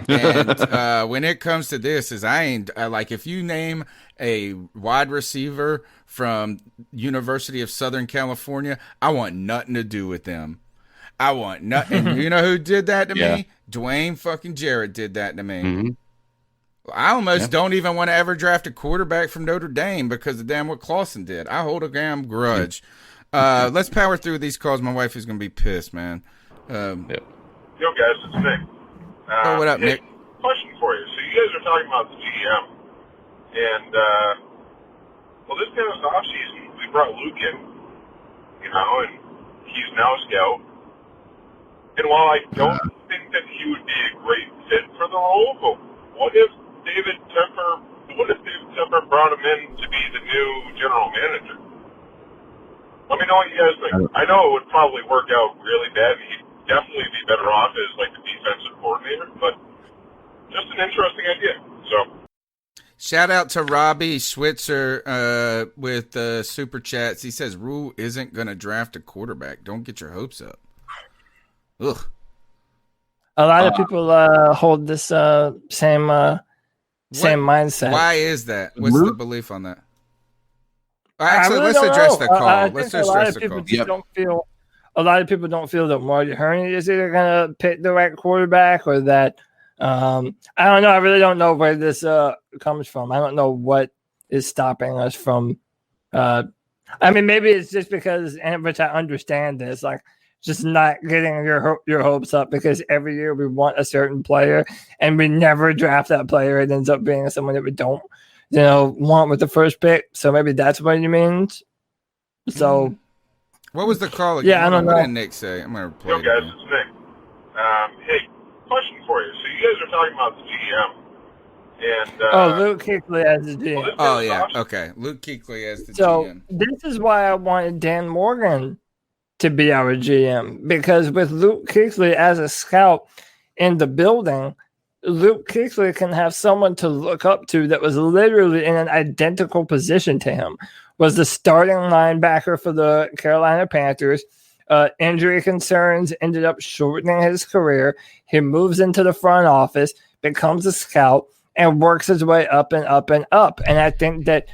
And when it comes to this, is I ain't like if you name a wide receiver from University of Southern California, I want nothing to do with them. I want nothing. And you know who did that to me? Dwayne fucking Jarrett did that to me. Mm-hmm. I almost don't even want to ever draft a quarterback from Notre Dame because of damn what Clausen did. I hold a damn grudge. Let's power through these calls. My wife is going to be pissed, man. Yo, guys, it's Nick. What up, Nick? Question for you. So you guys are talking about the GM, and well, this past offseason, we brought Luke in, and he's now a scout. And while I don't think that he would be a great fit for the role, but what if David Tepper brought him in to be the new general manager? Let me know what you guys think. I know it would probably work out really bad, and he'd definitely be better off as like the defensive coordinator, but just an interesting idea. So shout out to Robbie Switzer with super chats. He says Rule isn't going to draft a quarterback. Don't get your hopes up. Ugh. A lot of people hold this same mindset. Why is that? What's the belief on that? Actually, let's address the call. Let's address the call. A lot of people don't feel that Marty Herney is either going to pick the right quarterback or that I don't know. I really don't know where this comes from. I don't know what is stopping us from. I mean, maybe it's just because, and which I understand this, like just not getting your hopes up because every year we want a certain player and we never draft that player. It ends up being someone that we don't, want with the first pick. So maybe that's what you mean. So. What was the call again? Yeah, I don't know. What did Nick say? I'm going to play it. Yo, guys, it's Nick. Hey, question for you. So you guys are talking about the GM. And, Luke Kuechly as the GM. Oh, yeah. Okay. Luke Kuechly as the GM. So this is why I wanted Dan Morgan to be our GM. Because with Luke Kuechly as a scout in the building, Luke Kuechly can have someone to look up to that was literally in an identical position to him. Was the starting linebacker for the Carolina Panthers. Injury concerns ended up shortening his career. He moves into the front office, becomes a scout, and works his way up and up and up. And I think that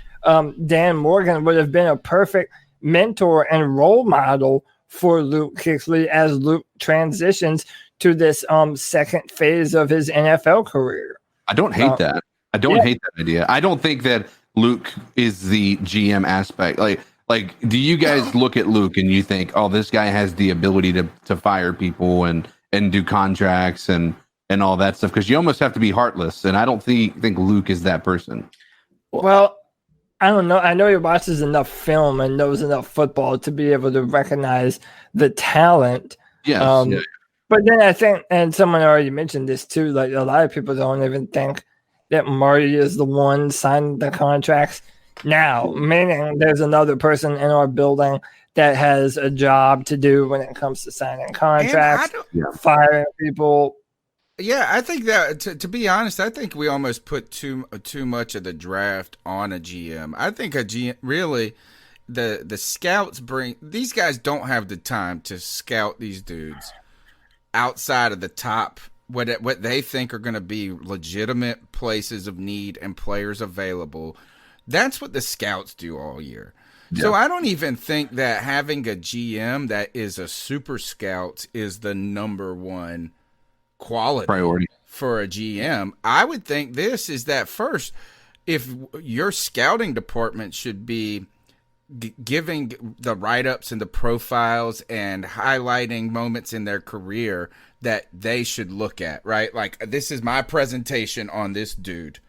Dan Morgan would have been a perfect mentor and role model for Luke Kuechly as Luke transitions to this second phase of his NFL career. I don't hate that. I don't hate that idea. I don't think that Luke is the GM aspect. Like, do you guys look at Luke and you think, oh, this guy has the ability to fire people and do contracts and all that stuff? Because you almost have to be heartless, and I don't think Luke is that person. Well, I don't know. I know he watches enough film and knows enough football to be able to recognize the talent. Yes. But then I think, and someone already mentioned this too, like a lot of people don't even think that Marty is the one signing the contracts now, meaning there's another person in our building that has a job to do when it comes to signing contracts, firing people. Yeah, I think that, to be honest, I think we almost put too much of the draft on a GM. I think a GM, really, the scouts these guys don't have the time to scout these dudes outside of the top, what they think are going to be legitimate places of need and players available. That's what the scouts do all year. Yeah. So I don't even think that having a GM that is a super scout is the number one quality priority for a GM. I would think this is that first. if your scouting department should be giving the write-ups and the profiles and highlighting moments in their career that they should look at, right? Like, this is my presentation on this dude,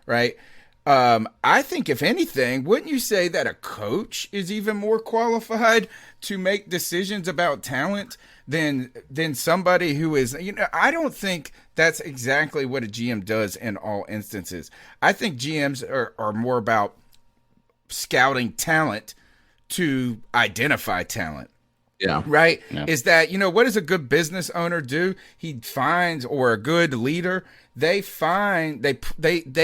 right? I think if anything, wouldn't you say that a coach is even more qualified to make decisions about talent than somebody who is, I don't think that's exactly what a GM does in all instances. I think GMs are more about scouting talent to identify talent. Yeah. Right. Yeah. Is that, what does a good business owner do? He finds, or a good leader, they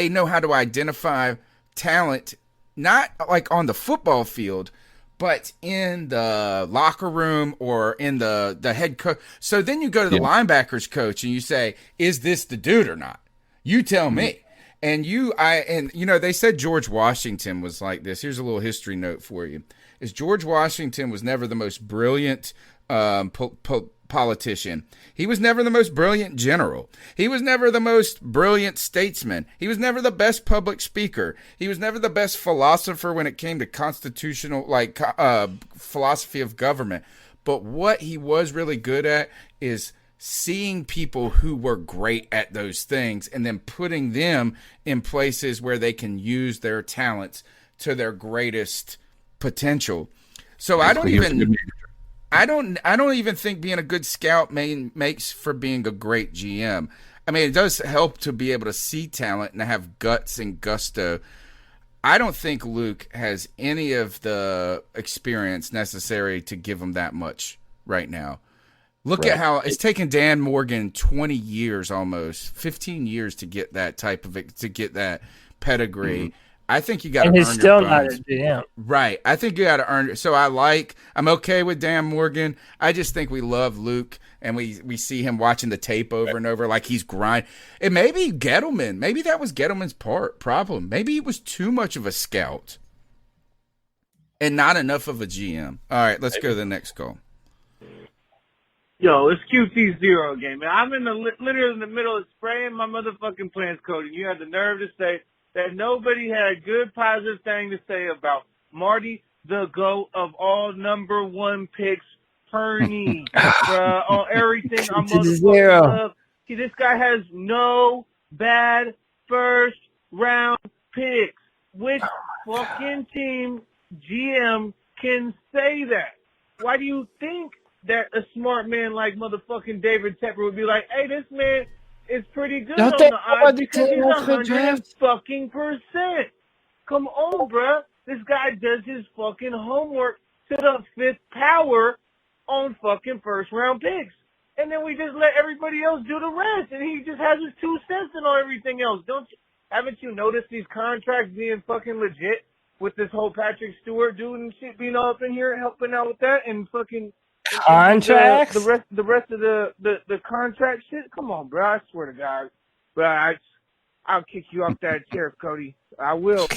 know how to identify talent, not like on the football field, but in the locker room or in the head coach. So then you go to the linebackers coach and you say, is this the dude or not? You tell me. And they said George Washington was like this. Here's a little history note for you. Is George Washington was never the most brilliant politician. He was never the most brilliant general. He was never the most brilliant statesman. He was never the best public speaker. He was never the best philosopher when it came to constitutional, philosophy of government. But what he was really good at is seeing people who were great at those things and then putting them in places where they can use their talents to their greatest potential. So I don't even think being a good scout makes for being a great GM. I mean, it does help to be able to see talent and have guts and gusto. I don't think Luke has any of the experience necessary to give him that much right now. Look at how it's taken Dan Morgan 20 years, almost 15 years to get that pedigree. Mm-hmm. I think you got to earn your And he's still bones. not a GM. Right. I think you got to earn it. So I'm okay with Dan Morgan. I just think we love Luke, and we see him watching the tape over and over like he's grinding. And maybe Gettleman, maybe that was Gettleman's problem. Maybe he was too much of a scout and not enough of a GM. All right, let's go to the next call. Yo, it's QT0 game, man. I'm literally in the middle of spraying my motherfucking plants coat, and you had the nerve to say that nobody had a good positive thing to say about Marty, the GOAT of all number one picks, Hurney, on everything I'm motherfucking love. See, this guy has no bad first round picks. Which fucking team GM can say that? Why do you think that a smart man like motherfucking David Tepper would be like, hey, this man is pretty good on the odds because he's 100%. Come on, bruh. This guy does his fucking homework to the fifth power on fucking first round picks. And then we just let everybody else do the rest. And he just has his 2 cents in on everything else. Haven't you noticed these contracts being fucking legit with this whole Patrick Stewart dude and shit being all up in here helping out with that and fucking contracts? The rest of the contract shit? Come on, bro. I swear to God. Bro, I'll kick you off that chair, Cody. I will.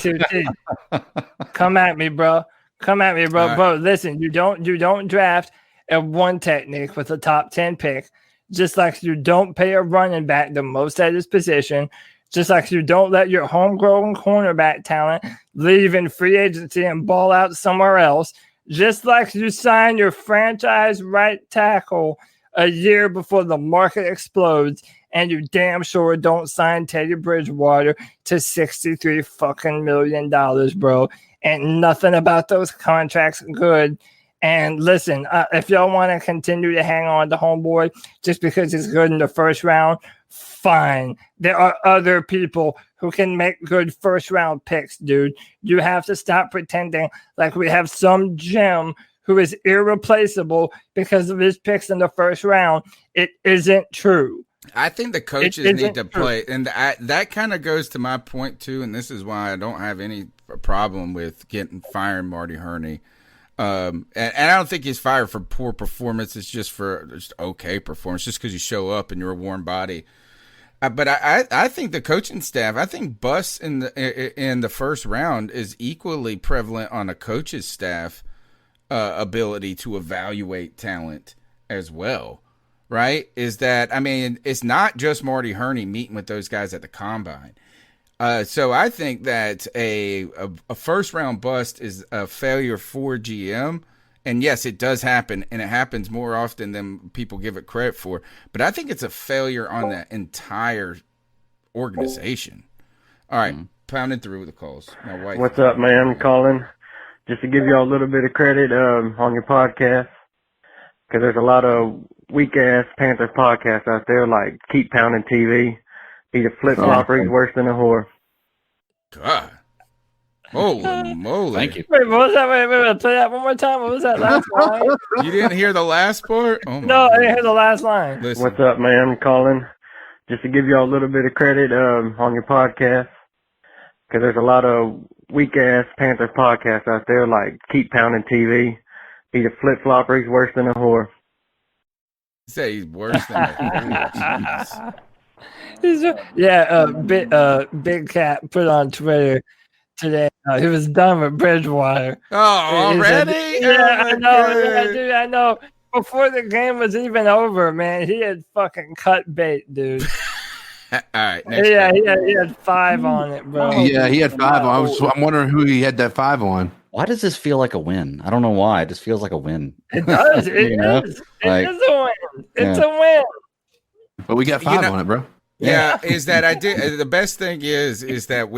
Come at me, bro. Right. Bro, listen, you don't draft a one technique with a top 10 pick, just like you don't pay a running back the most at his position, just like you don't let your homegrown cornerback talent leave in free agency and ball out somewhere else, just like you sign your franchise right tackle a year before the market explodes, and you damn sure don't sign Teddy Bridgewater to $63 fucking million, bro. And nothing about those contracts good. And listen, if y'all want to continue to hang on to homeboy just because he's good in the first round, fine. There are other people who can make good first round picks, dude. You have to stop pretending like we have some gem who is irreplaceable because of his picks in the first round. It isn't true. I think the coaches need to play, and that kind of goes to my point too. And this is why I don't have any problem with firing Marty Hurney. And I don't think he's fired for poor performance. It's just for just okay performance, just because you show up and you're a warm body. But I think the coaching staff, I think bust in the first round is equally prevalent on a coach's staff ability to evaluate talent as well. Right? Is that, I mean, it's not just Marty Hurney meeting with those guys at the combine. So I think that a first round bust is a failure for GM. And yes, it does happen, and it happens more often than people give it credit for. But I think it's a failure on the entire organization. All right, pounding through the calls. My wife. What's up, man? I'm calling just to give y'all a little bit of credit on your podcast, because there's a lot of weak-ass Panthers podcasts out there, like Keep Pounding TV. He's a flip-flopper. He's worse than a whore. God. Holy moly. Thank you. Wait, what was that? Wait, I'll tell you that one more time. What was that last line? You didn't hear the last part? Oh No, I didn't hear the last line. Listen. What's up, man? I'm calling just to give y'all a little bit of credit on your podcast, because there's a lot of weak-ass Panthers podcasts out there, like Keep Pounding TV. He's a flip-flopper. He's worse than a whore. Say he's worse than a whore. Big Cat put on Twitter today. He was done with Bridgewater. Oh, already? I know, dude. I know. Before the game was even over, man, he had fucking cut bait, dude. All right. Next he had 5 on it, bro. Yeah, he had 5 on. I'm wondering who he had that 5 on. Why does this feel like a win? I don't know why. It just feels like a win. It does. It is. It is a win. It's a win. But we got 5 on it, bro. Yeah, is that I did. The best thing is that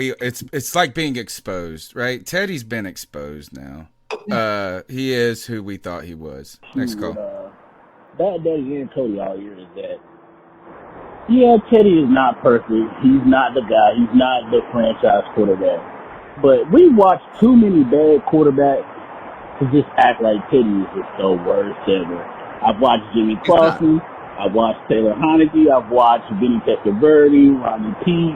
it's like being exposed, right? Teddy's been exposed now. He is who we thought he was. Next call. Bad Daddy and Cody all year is that. Yeah, Teddy is not perfect. He's not the guy. He's not the franchise quarterback. But we watched too many bad quarterbacks to just act like Teddy is just the worst ever. I've watched Jimmy Clausen. I've watched Taylor Heineke. I've watched Vinny Testaverde, Rodney Pete.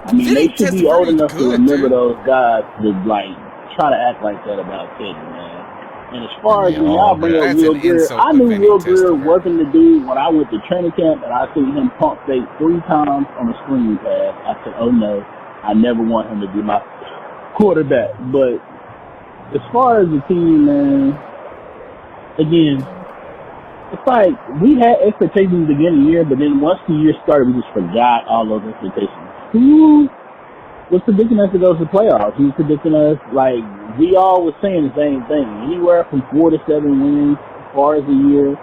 I mean, they should be old enough to remember those guys to, like, try to act like that about Teddy, man. And as far as when y'all bring up Will Greer, I knew Will Greer wasn't the dude when I went to training camp and I seen him pump fake 3 times on a screen pass. I said, oh, no, I never want him to be my quarterback. But as far as the team, man, again, it's like we had expectations at the beginning of the year, but then once the year started, we just forgot all those expectations. Who was predicting us to go to the playoffs? He was predicting us, like, we all were saying the same thing. Anywhere from 4 to 7 wins as far as the year,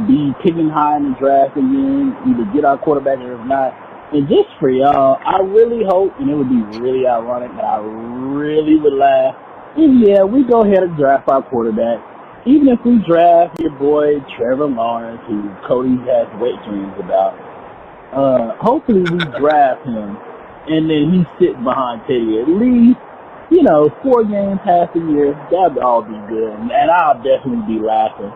be picking high in the draft again, either get our quarterback or if not. And just for y'all, I really hope, and it would be really ironic, but I really would laugh, if, yeah, we go ahead and draft our quarterback. Even if we draft your boy Trevor Lawrence, who Cody has wet dreams about, hopefully we draft him, and then he sits behind Teddy at least, 4 games, half a year. That'd all be good, and I'll definitely be laughing.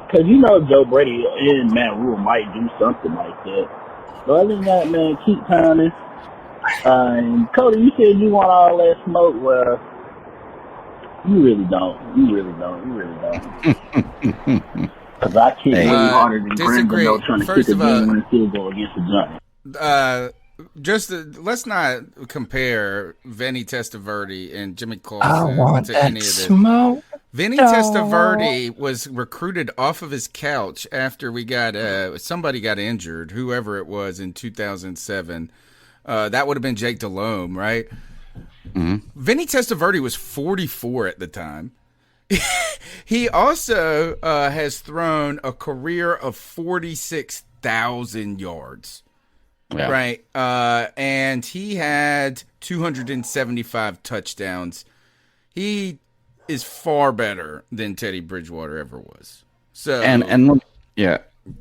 Because Joe Brady and Matt Rule might do something like that. But other than that, man, keep pounding. And Cody, you said you want all that smoke. Well, you really don't. Because I kick way harder than Brandon trying to kick a game-winning field goal against the Giants. Let's not compare Vinny Testaverde and Jimmy I Clausen to any of this. Smoke. Vinny Testaverde was recruited off of his couch after we got somebody got injured, whoever it was in 2007. That would have been Jake Delhomme, right? Mm-hmm. Vinny Testaverde was 44 at the time. He also has thrown a career of 46,000 yards. Yeah. Right. And he had 275 touchdowns. He is far better than Teddy Bridgewater ever was. So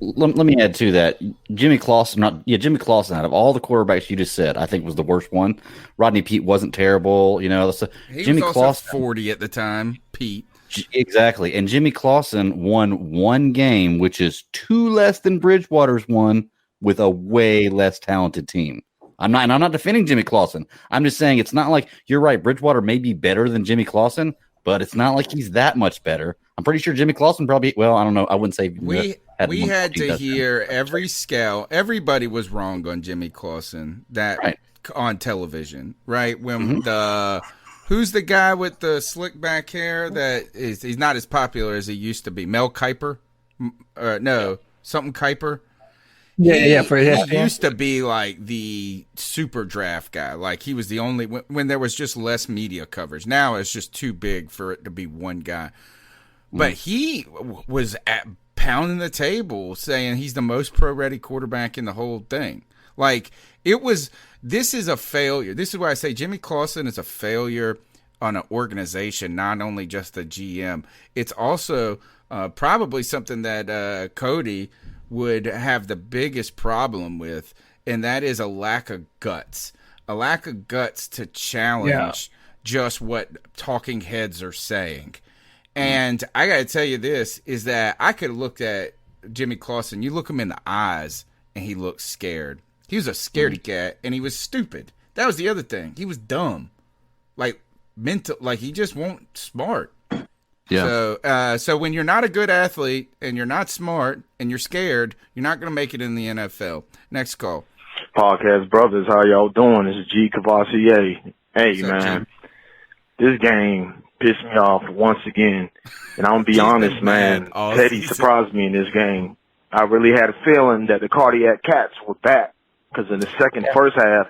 let me add to that. Jimmy Clausen, out of all the quarterbacks you just said, I think was the worst one. Rodney Pete wasn't terrible, He Jimmy was also Clausen 40 at the time, Pete. Exactly. And Jimmy Clausen won 1 game, which is 2 less than Bridgewater's one, with a way less talented team. I'm not defending Jimmy Clausen. I'm just saying it's not like, you're right, Bridgewater may be better than Jimmy Clausen, but it's not like he's that much better. I'm pretty sure Jimmy Clausen probably, well, I don't know. I wouldn't say we had to hear every scout. Everybody was wrong on Jimmy Clausen on television, right? When who's the guy with the slick back hair he's not as popular as he used to be? Mel Kiper? Something Kiper. For he ESPN. used to be like the super draft guy. Like he was the only when there was just less media coverage. Now it's just too big for it to be one guy. But he was pounding the table saying he's the most pro-ready quarterback in the whole thing. Like this is a failure. This is why I say Jimmy Clausen is a failure on an organization, not only just the GM. It's also probably something that Cody would have the biggest problem with, and that is a lack of guts. A lack of guts to challenge just what talking heads are saying. And I got to tell you this, is that I could have looked at Jimmy Clausen. You look him in the eyes, and he looks scared. He was a scaredy cat, and he was stupid. That was the other thing. He was dumb. Like, mental, like he just wasn't smart. Yeah. So when you're not a good athlete, and you're not smart, and you're scared, you're not going to make it in the NFL. Next call. Podcast brothers, how y'all doing? This is G. Cavassier. Hey, man. This game pissed me off once again. And I'm going to be honest, man. Teddy surprised me in this game. I really had a feeling that the Cardiac Cats were back. Because in the first half,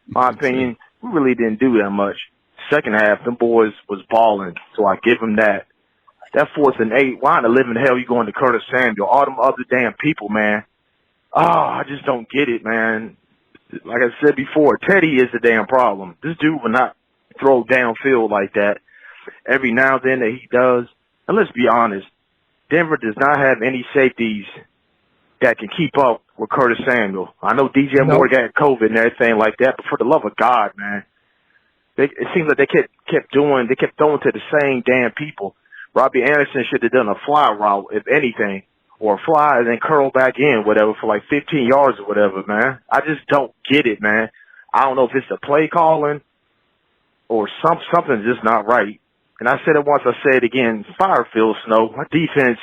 my opinion, we really didn't do that much. Second half, them boys was balling. So I give them that. That 4th and 8, why in the living hell you going to Curtis Samuel? All them other damn people, man. I just don't get it, man. Like I said before, Teddy is the damn problem. This dude will not throw downfield like that. Every now and then that he does. And let's be honest, Denver does not have any safeties that can keep up with Curtis Samuel. I know DJ Moore got COVID and everything like that, but for the love of God, man, it seems like they kept throwing to the same damn people. Robbie Anderson should have done a fly route, if anything, or fly and then curl back in, whatever, for like 15 yards or whatever, man. I just don't get it, man. I don't know if it's the play calling or something's just not right. And I said it once, I say it again. Fire Phil Snow. My defense,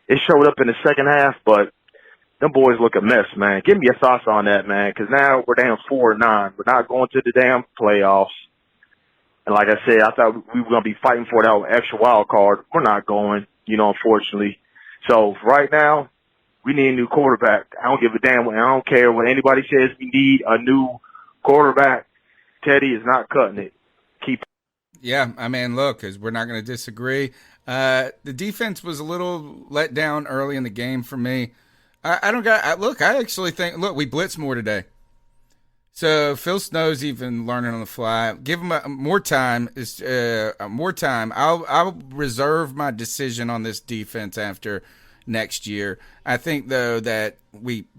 it showed up in the second half, but them boys look a mess, man. Give me your thoughts on that, man, because now we're down 4-9. We're not going to the damn playoffs. And like I said, I thought we were going to be fighting for that extra wild card. We're not going, unfortunately. So right now, we need a new quarterback. I don't give a damn. I don't care what anybody says. We need a new quarterback. Teddy is not cutting it. Yeah, I mean, look, because we're not going to disagree. The defense was a little let down early in the game for me. I actually think, we blitzed more today. So Phil Snow's even learning on the fly. Give him more time. I'll reserve my decision on this defense after next year. I think, though, that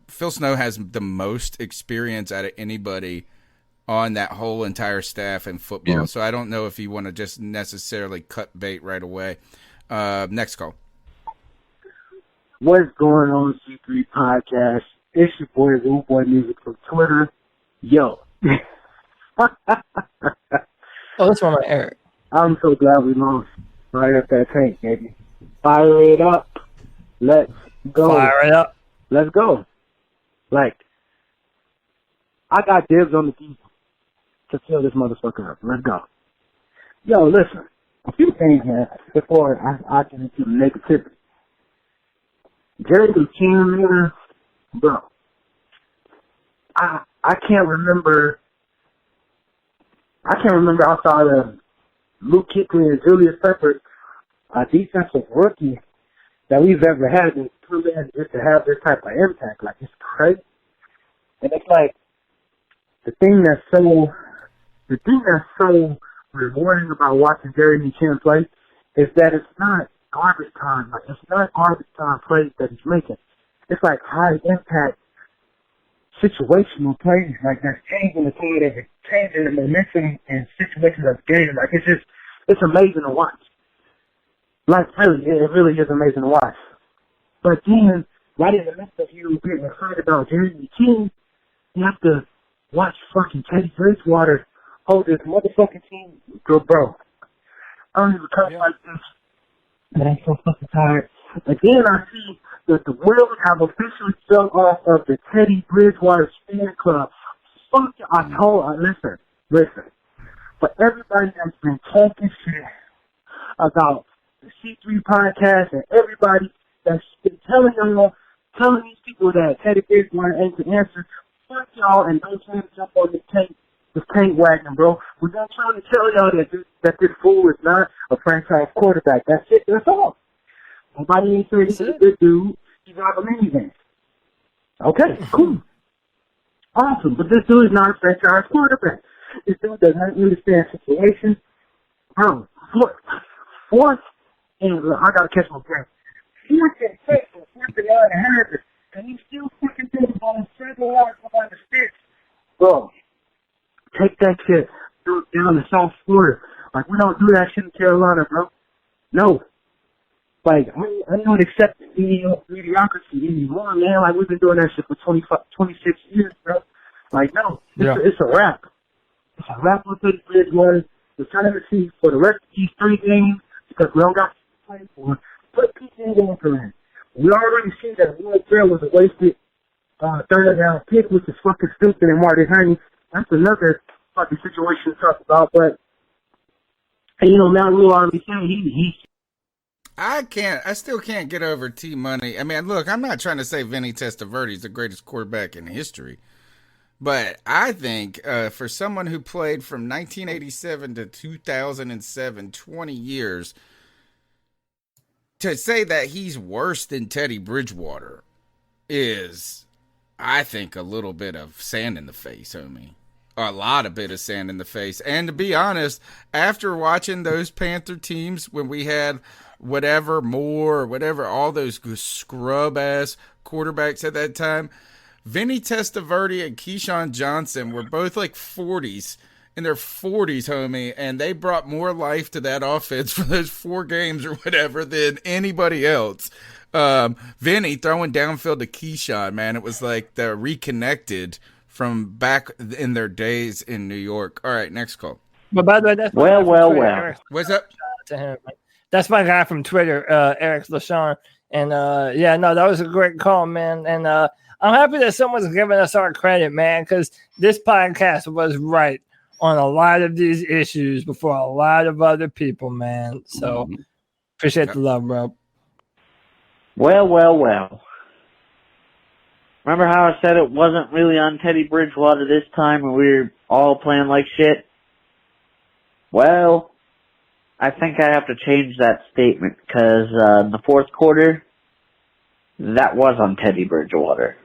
Phil Snow has the most experience out of anybody on that whole entire staff in football. Yeah. So I don't know if you want to just necessarily cut bait right away. Next call. What's going on, C3 Podcast? It's your boy, Rude Boy Music from Twitter. Yo. That's one of Eric. I'm so glad we lost. Fire up that tank, baby. Fire it up. Let's go. Fire it up. Let's go. Like, I got dibs on the defense to fill this motherfucker up. Let's go. Yo, listen. A few things, man, before I get into the negativity. Jerry McKinnon, man, bro. I can't remember outside of Luke Kuechly and Julius Peppers, a defensive rookie that we've ever had to come in just to have this type of impact. Like, it's crazy. And it's like, the thing that's so rewarding about watching Jerry McKinnon play is that it's not garbage time. Like, it's not garbage time plays that he's making. It's like high impact situational plays, like that's changing the tide of it, changing the momentum and situations of the game. Like, it's amazing to watch. Like, really, it really is amazing to watch. But then, right in the midst of you getting excited about Jerry McKinnon, you have to watch fucking Teddy Bridgewater hold this motherfucking team. Bro, I don't even curse like this, but I'm so fucking tired. Again, I see that the wheels have officially fell off of the Teddy Bridgewater fan club. Fuck, listen. But everybody that's been talking shit about the C3 podcast and everybody that's been telling y'all telling these people that Teddy Bridgewater ain't the answer, fuck y'all and don't try to jump on this tank wagon, bro. We're not trying to tell y'all that this fool is not a franchise quarterback. That's it. That's all. Nobody ain't saying he's a good dude. He's not a minivan. Okay, cool. Awesome. But this dude is not a franchise quarterback. This dude does not understand situations. Bro, fourth, and I gotta catch my breath. Fourth and 6 and 4th and 9 and half, and he's still fucking thinking about his 7 yards behind the sticks. Bro, take that shit down to South Florida. Like, we don't do that shit in Carolina, bro. No. Like, I don't accept mediocrity anymore, man. Like, we've been doing that shit for 26 years, bro. Like, no. It's a wrap. It's a wrap with the Bridgewater. We're trying to see for the rest of these 3 games, because we don't got to play for. Put PJ Walker in. We already see that Will Ferrell was a wasted third down pick, which is fucking stupid, and Marty Herney. That's another fucking situation to talk about, but, and, you know, Matt Rule already said he I still can't get over T-Money. I mean, look, I'm not trying to say Vinny Testaverde is the greatest quarterback in history, but I think for someone who played from 1987 to 2007, 20 years, to say that he's worse than Teddy Bridgewater is, I think, a little bit of sand in the face, homie. A lot of bit of sand in the face. And to be honest, after watching those Panther teams when we had whatever, Moore, whatever, all those scrub-ass quarterbacks at that time, Vinny Testaverde and Keyshawn Johnson were both like 40s, in their 40s, homie, and they brought more life to that offense for those 4 games or whatever than anybody else. Vinny throwing downfield to Keyshawn, man, it was like the reconnected from back in their days in New York. All right, next call. But by the way, that's well. What's up? To him. That's my guy from Twitter, Eric LaShawn. And yeah, no, that was a great call, man. And I'm happy that someone's giving us our credit, man, because this podcast was right on a lot of these issues before a lot of other people, man. So appreciate the love, bro. Well. Remember how I said it wasn't really on Teddy Bridgewater this time and we were all playing like shit? Well, I think I have to change that statement because in the 4th quarter, that was on Teddy Bridgewater.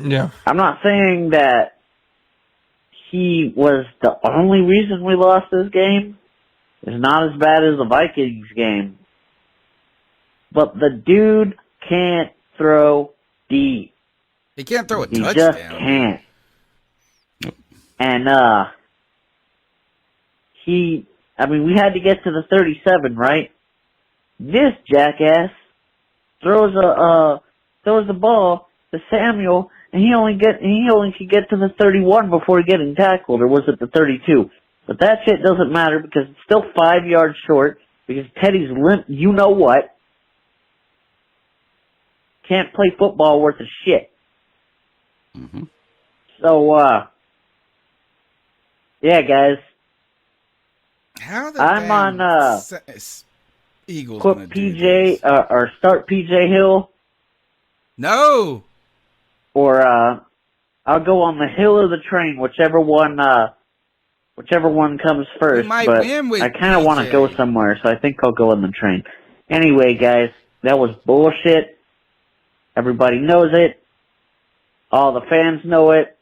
Yeah. I'm not saying that he was the only reason we lost this game. It's not as bad as the Vikings game. But the dude can't throw deep. He can't throw a touchdown. He just can't. And, we had to get to the 37, right? This jackass throws the ball to Samuel, and he only could get to the 31 before getting tackled, or was it the 32? But that shit doesn't matter because it's still 5 yards short because Teddy's limp. You know what? Can't play football worth of shit. Mm-hmm. So, yeah, guys. How the I'm on Eagles put PJ or start PJ Hill. No. Or I'll go on the hill or the train, whichever one comes first. might but win with I kind of want to PJ. go somewhere, so I think I'll go on the train. Anyway, guys, that was bullshit. Everybody knows it. All the fans know it.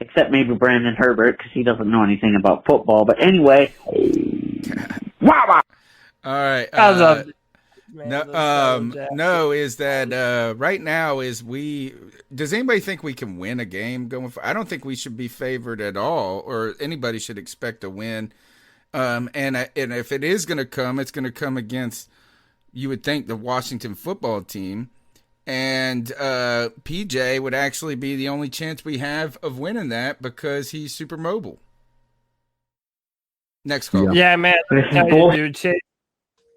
Except maybe Brandon Herbert, because he doesn't know anything about football. But anyway. All right. I love it. No, is that right now does anybody think we can win a game going for? I don't think we should be favored at all, or anybody should expect a win. And if it is going to come, it's going to come against, you would think, the Washington football team. And PJ would actually be the only chance we have of winning that because he's super mobile. Next call. Yeah, man. I tell you, dude,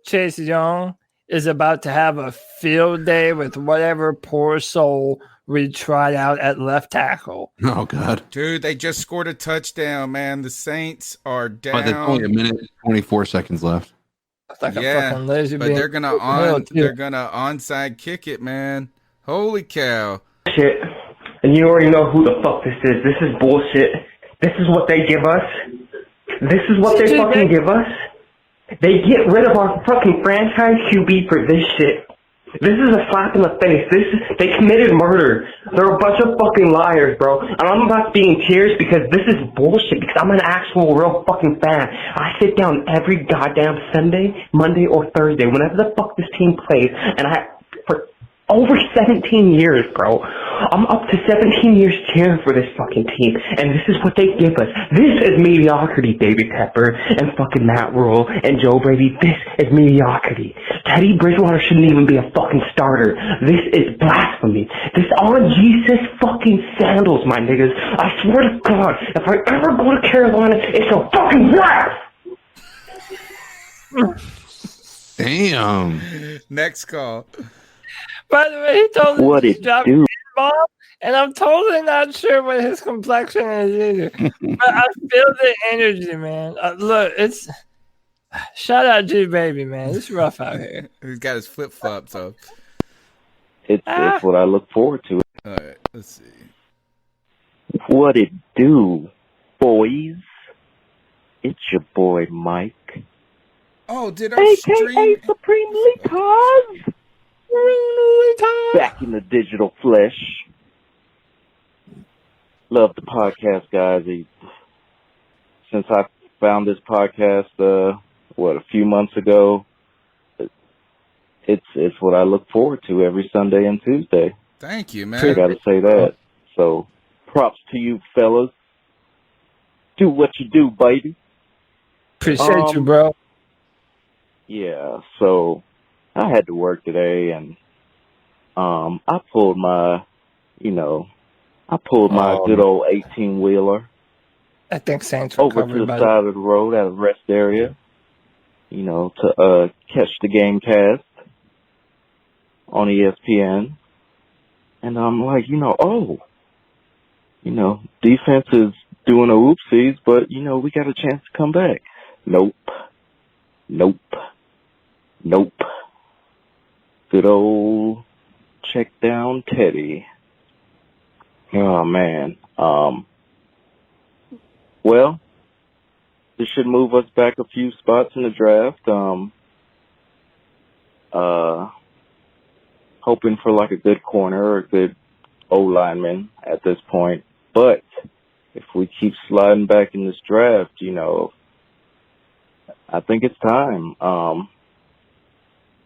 Chase Young is about to have a field day with whatever poor soul we tried out at left tackle. Oh, God. Dude, they just scored a touchdown, man. The Saints are down. Oh, there's only a minute and 24 seconds left. Like a Yeah, fucking lazy but bean. they're gonna onside kick it, man. Holy cow! Shit. And you already know who the fuck this is. This is bullshit. This is what they give us. This is what they fucking give us. They get rid of our fucking franchise QB for this shit. This is a slap in the face. They committed murder. They're a bunch of fucking liars, bro. And I'm about to be in tears because this is bullshit, because I'm an actual real fucking fan. I sit down every goddamn Sunday, Monday, or Thursday, whenever the fuck this team plays, and for over 17 years, bro. I'm up to 17 years cheering for this fucking team, and this is what they give us. This is mediocrity, David Tepper, and fucking Matt Rule, and Joe Brady. This is mediocrity. Teddy Bridgewater shouldn't even be a fucking starter. This is blasphemy. This on Jesus fucking sandals, my niggas. I swear to God, if I ever go to Carolina, it's a fucking wrap! Damn. Next call. By the way, he told me What to it drop do? bomb, and I'm totally not sure what his complexion is either. But I feel the energy, man. Look, it's shout out to baby, man. It's rough out here. He's got his flip flops up. It's what I look forward to. All right, let's see. What it do, boys? It's your boy Mike. Oh, did our stream? Supremely Cause. Back in the digital flesh. Love the podcast, guys. Since I found this podcast, a few months ago, it's what I look forward to every Sunday and Tuesday. Thank you, man. I got to say that. So, props to you, fellas. Do what you do, baby. Appreciate you, bro. Yeah, so I had to work today, and I pulled my good old 18-wheeler. I think Saints over to the side of the road at a rest area, to catch the game cast on ESPN. And I'm like, defense is doing a oopsies, but, we got a chance to come back. Nope. Good old check down Teddy. Oh, man. Well, this should move us back a few spots in the draft. Hoping for like a good corner or a good O-lineman at this point. But if we keep sliding back in this draft, I think it's time.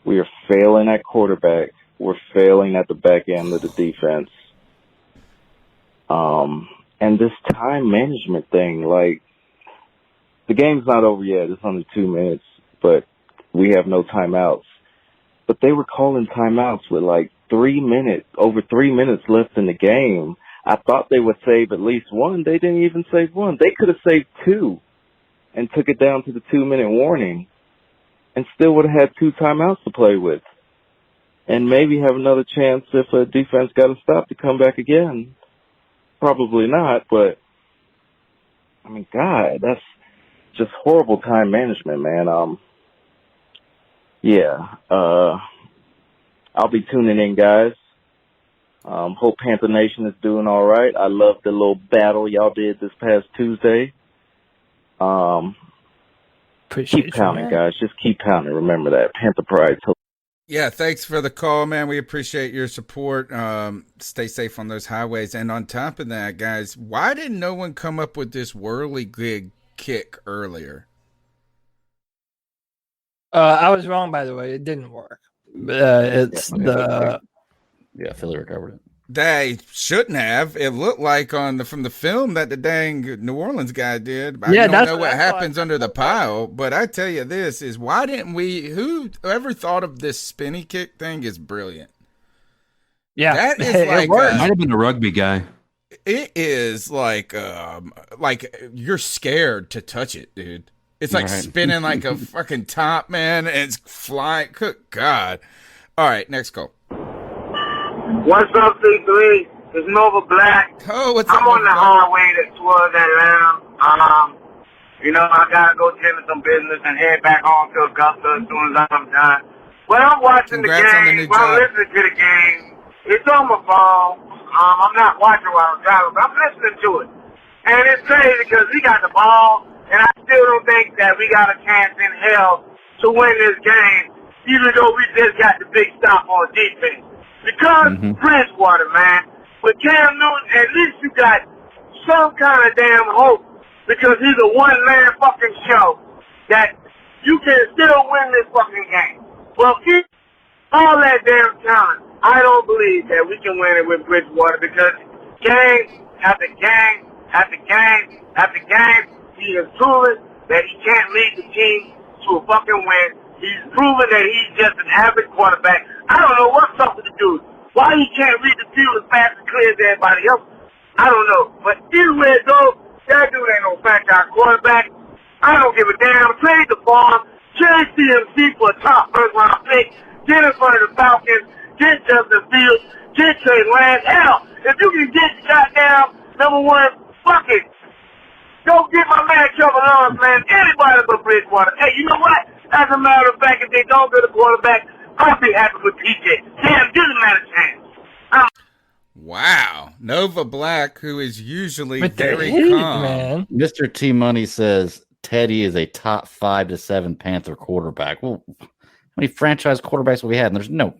We are failing at quarterback. We're failing at the back end of the defense. And this time management thing, like, the game's not over yet. It's only 2 minutes, but we have no timeouts. But they were calling timeouts with like over 3 minutes left in the game. I thought they would save at least one. They didn't even save one. They could have saved two and took it down to the 2-minute warning and still would have had 2 timeouts to play with. And maybe have another chance if a defense got a stop to come back again. Probably not, but I mean, God, that's just horrible time management, man. I'll be tuning in, guys. Hope Panther Nation is doing all right. I love the little battle y'all did this past Tuesday. Keep pounding, guys. Just keep pounding. Remember that. Panther Pride. Yeah, thanks for the call, man. We appreciate your support. Stay safe on those highways. And on top of that, guys, why didn't no one come up with this whirly-gig kick earlier? I was wrong, by the way. It didn't work. Philly recovered it. They shouldn't have. It looked like from the film that the dang New Orleans guy did. I don't know what happens under the pile, but I tell you this is why didn't whoever thought of this spinny kick thing is brilliant. Yeah, that is like might have been a rugby guy. It is like you're scared to touch it, dude. It's like spinning like a fucking top, man, and it's flying. Good God. All right, next call. What's up, C3? It's Nova Black. Oh, what's I'm up, on the highway towards Atlanta. You know, I gotta go tend to some business and head back home to Augusta as soon as I'm done. When I'm watching Congrats the on the game, new when I'm job. listening to the game, it's on my phone. I'm not watching while I'm driving, but I'm listening to it. And it's crazy because we got the ball, and I still don't think that we got a chance in hell to win this game, even though we just got the big stop on defense. Because Bridgewater, man, with Cam Newton, at least you got some kind of damn hope, because he's a one-man fucking show that you can still win this fucking game. Well, keep all that damn talent. I don't believe that we can win it with Bridgewater, because game after game after game after game, he has proven that he can't lead the team to a fucking win. He's proven that he's just an average quarterback. I don't know what's up with the dude. Why he can't read the field as fast and clear as everybody else, I don't know. But either way it goes, that dude ain't no franchise quarterback. I don't give a damn. Trade the farm. Trade CMC for a top first-round pick. Get in front of the Falcons. Get Justin Fields. Get Trey Lance. Hell, if you can get goddamn number one, fuck it. Go get my man Trevor Lawrence, man. Anybody but Bridgewater. Hey, you know what? As a matter of fact, if they don't get a quarterback, I'll be happy with PJ. Damn, give him that a chance. Wow. Nova Black, who is usually With the very heat, calm. man. Mr. T Money says Teddy is a top 5 to 7 Panther quarterback. Well, how many franchise quarterbacks have we had? And there's no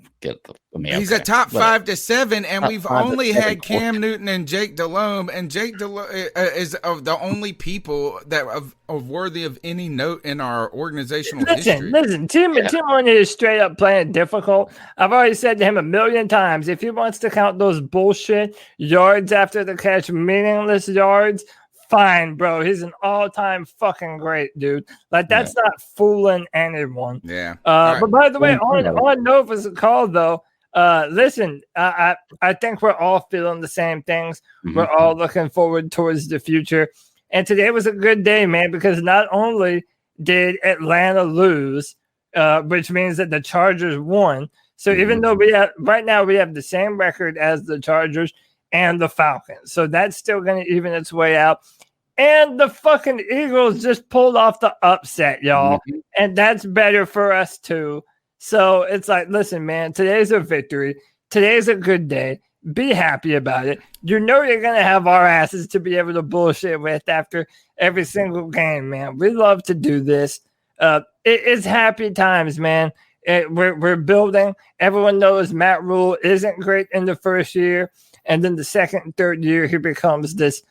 He's a top 5 to 7, and Top we've 5 to only 7 had Cam Newton and Jake Delhomme, and Jake Delhomme is of the only people that are worthy of any note in our organizational history. Listen, Tim Money is straight up playing difficult. I've already said to him a million times, if he wants to count those bullshit yards after the catch, meaningless yards, fine, bro. He's an all-time fucking great dude. Like, that's not fooling anyone. Yeah. But by the way, on Nova's call, though, listen, I think we're all feeling the same things. We're all looking forward towards the future. And today was a good day, man, because not only did Atlanta lose, which means that the Chargers won. So even though right now we have the same record as the Chargers and the Falcons. So that's still going to even its way out. And the fucking Eagles just pulled off the upset, y'all. And that's better for us, too. So it's like, listen, man, today's a victory. Today's a good day. Be happy about it. You know you're going to have our asses to be able to bullshit with after every single game, man. We love to do this. It's happy times, man. We're building. Everyone knows Matt Rule isn't great in the first year. And then the second and third year, he becomes this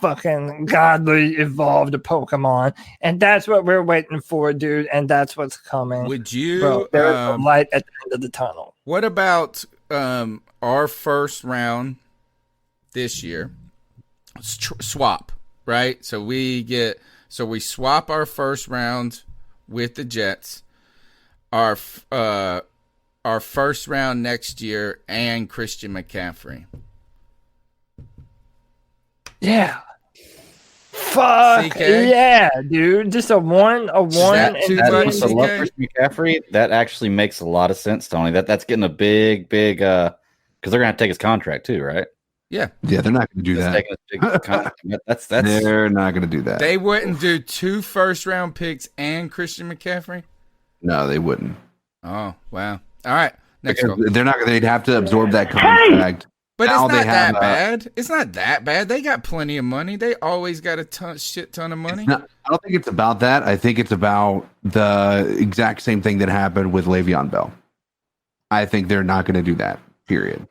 fucking godly evolved Pokemon. And that's what we're waiting for, dude. And that's what's coming. Would you? Bro, there's a light at the end of the tunnel. What about our first round this year? Swap, right? So we swap our first round with the Jets. Our first round next year and Christian McCaffrey. Yeah. Fuck CK? yeah, dude. Just a one. Christian McCaffrey, that actually makes a lot of sense, Tony. That's getting a big, because they're gonna have to take his contract too, right? Yeah. Yeah, they're not gonna do that. That's They're not gonna do that. They wouldn't do 2 first-round picks and Christian McCaffrey? No, they wouldn't. Oh, wow. All right. Next Because go. they're not. They'd have to absorb that contract. But Now it's they not have, that bad. It's not that bad. They got plenty of money. They always got a shit ton of money. I don't think it's about that. I think it's about the exact same thing that happened with Le'Veon Bell. I think they're not going to do that. Period.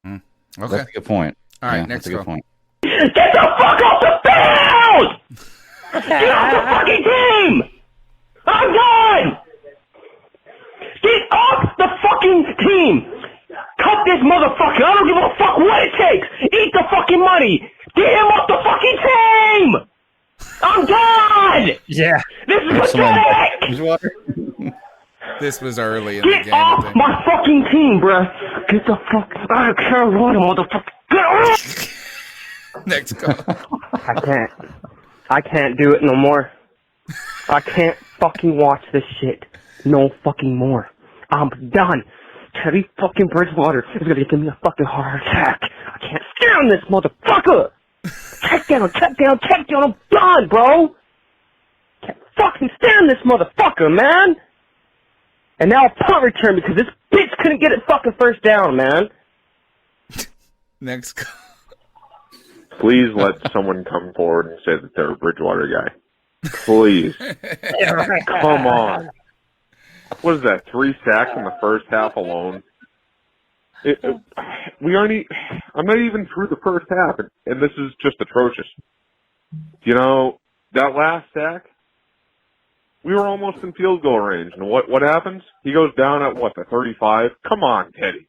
Okay. That's a good point. All right, next that's a good point. Get the fuck off the field! Get off the fucking team! I'm done! Get off the fucking team! Cut this motherfucker! I don't give a fuck what it takes! Eat the fucking money! Get him off the fucking team! I'm done! Yeah. This is pathetic! This was early in the Get game. off my fucking team, bruh! Get the fuck out of Carolina, motherfucker! Get off! Next go. I can't do it no more. I can't fucking watch this shit no fucking more. I'm done. Teddy fucking Bridgewater is gonna give me a fucking heart attack. I can't stand this motherfucker. Check down. I'm done, bro. fucking stand this motherfucker, man. And now a punt return because this bitch couldn't get it fucking first down, man. Next. Please let someone come forward and say that they're a Bridgewater guy. Please. Come on. What is that, 3 sacks in the first half alone? I'm not even through the first half, and this is just atrocious. You know, that last sack, we were almost in field goal range, and what happens? He goes down at, the 35? Come on, Teddy.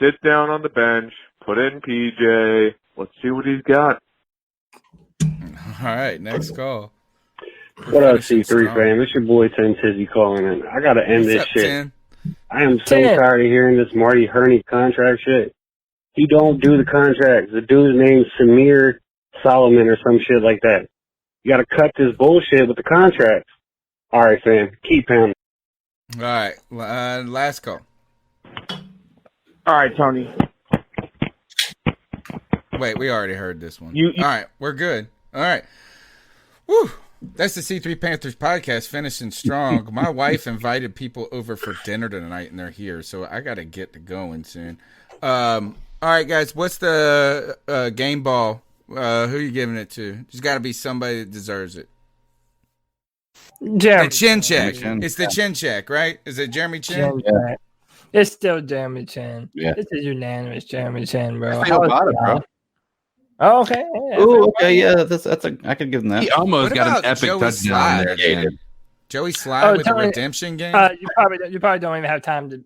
Sit down on the bench, put in PJ, let's see what he's got. All right, next call. What up, C3 fam? It's your boy Tim Tizzy calling in. I gotta end this shit. Tim? I am so tired of hearing this Marty Hurney contract shit. He don't do the contracts. The dude's name's Samir Solomon or some shit like that. You gotta cut this bullshit with the contracts. All right, fam. Keep pounding. All right, last call. All right, Tony. Wait, we already heard this one. You All right, we're good. All right. Woo. That's the C3 Panthers podcast finishing strong. My wife invited people over for dinner tonight, and they're here, so I got to get to going soon. All right, guys, what's the game ball? Who are you giving it to? There's got to be somebody that deserves it. Jeremy. The chin check. It's the chin check, right? Is it Jeremy Chin? Yeah. It's still Jeremy Chin. Yeah. This is unanimous Jeremy Chin, bro. I feel about it, bro. Oh, okay. Yeah, oh, okay. Yeah, I could give him that. He almost What got an about epic Joey touchdown Slye? there. Yeah, Joey Slye with the Tony, redemption game? You probably don't even have time to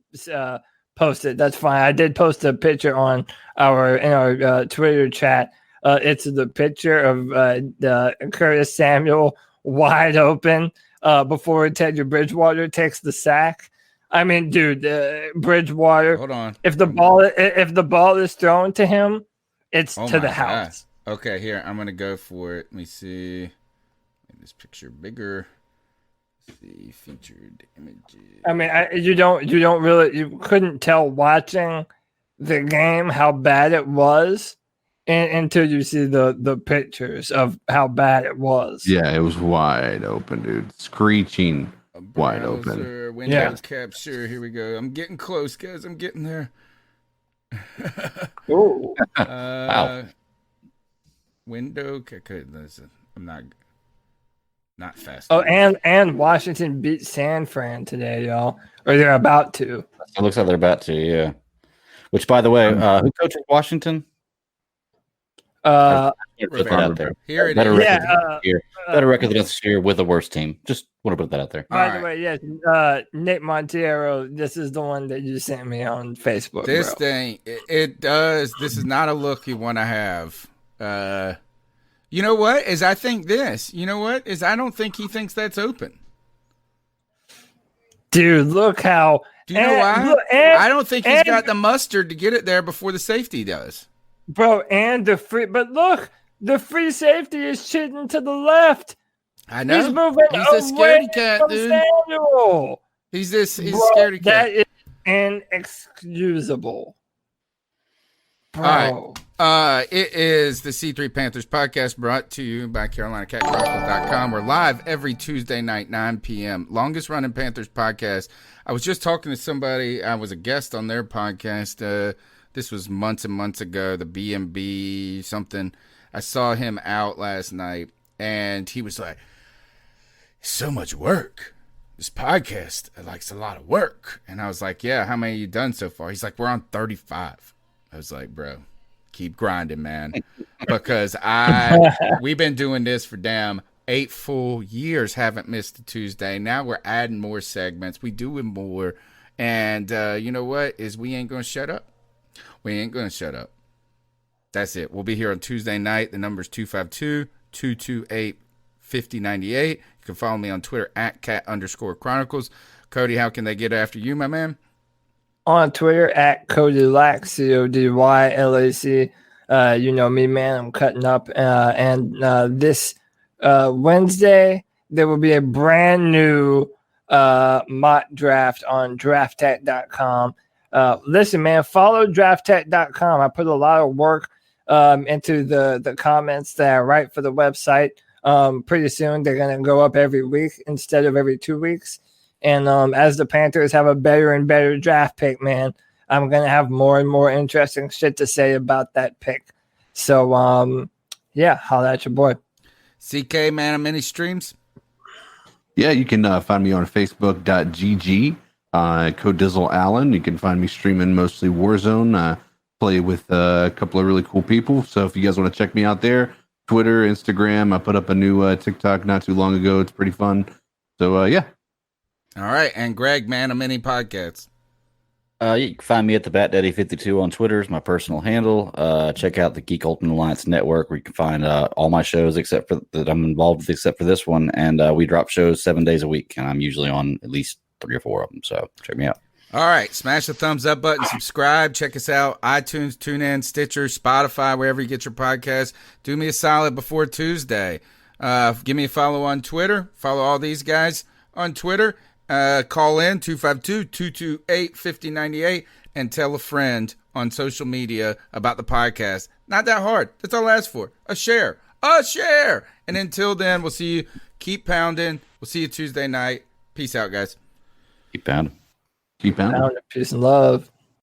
post it. That's fine. I did post a picture in our Twitter chat. It's the picture of the Curtis Samuel wide open before Teddy Bridgewater takes the sack. I mean, dude, Bridgewater. Hold on. If the ball is thrown to him, it's to the house. God. Okay, here I'm gonna go for it. Let me see. Make this picture bigger. Let's see featured images. I mean, you couldn't tell watching the game how bad it was until you see the pictures of how bad it was. Yeah, it was wide open, dude. Screeching wide open. Windows capture. Here we go. I'm getting close, guys. I'm getting there. Oh. Wow. Window. Okay, I'm not fast. Oh, and Washington beat San Fran today, y'all. Or they're about to. It looks like they're about to, yeah. Which, by the way, who coaches Washington? Here it better is. Record better record than this year with a worse team. Just want to put that out there. By the way, yes, Nick Monteiro. This is the one that you sent me on Facebook. This bro. thing, it does. This is not a look you want to have. You know what? I don't think he thinks that's open. Dude, look how. Do you know why? I don't think he's got the mustard to get it there before the safety does. Bro, and the free safety is cheating to the left. I know. He's moving He's a scaredy cat, from dude. Samuel. He's a scaredy cat. That is inexcusable. Bro. All right. It is the C3 Panthers podcast brought to you by CarolinaCatChronicles.com. We're live every Tuesday night, 9 p.m. Longest running Panthers podcast. I was just talking to somebody. I was a guest on their podcast. This was months and months ago, the B&B something. I saw him out last night, and he was like, so much work. This podcast, it's a lot of work. And I was like, yeah, how many have you done so far? He's like, we're on 35. I was like, bro, keep grinding, man. Because we've been doing this for damn 8 full years, haven't missed a Tuesday. Now we're adding more segments. We doing more. And you know what? We ain't going to shut up. We ain't going to shut up. That's it. We'll be here on Tuesday night. The number's 252-228-5098. You can follow me on Twitter at @cat_chronicles. Cody, how can they get after you, my man? On Twitter at CodyLac, CodyLac. You know me, man. I'm cutting up. And this Wednesday, there will be a brand new mock draft on drafttech.com. Listen, man, follow drafttech.com. I put a lot of work into the comments that I write for the website. Pretty soon they're going to go up every week instead of every 2 weeks. And as the Panthers have a better and better draft pick, man, I'm going to have more and more interesting shit to say about that pick. So, yeah, holla at your boy. CK, man, how many streams? Yeah, you can find me on Facebook.gg, Code Dizzle Allen. You can find me streaming mostly Warzone. Play with a couple of really cool people. So if you guys want to check me out there, Twitter, Instagram, I put up a new TikTok not too long ago. It's pretty fun. So, yeah. All right. And Greg, man, how many podcasts? You can find me at the BatDaddy52 on Twitter is my personal handle. Check out the Geek Ultimate Alliance Network where you can find all my shows except for that I'm involved with, except for this one. And we drop shows 7 days a week, and I'm usually on at least 3 or 4 of them. So check me out. All right. Smash the thumbs up button, subscribe, check us out. iTunes, TuneIn, Stitcher, Spotify, wherever you get your podcasts. Do me a solid before Tuesday. Give me a follow on Twitter. Follow all these guys on Twitter. Call in 252-228-5098 and tell a friend on social media about the podcast. Not that hard. That's all I ask for. A share. And until then, we'll see you. Keep pounding. We'll see you Tuesday night. Peace out, guys. Keep pounding. Keep pounding. Peace and love.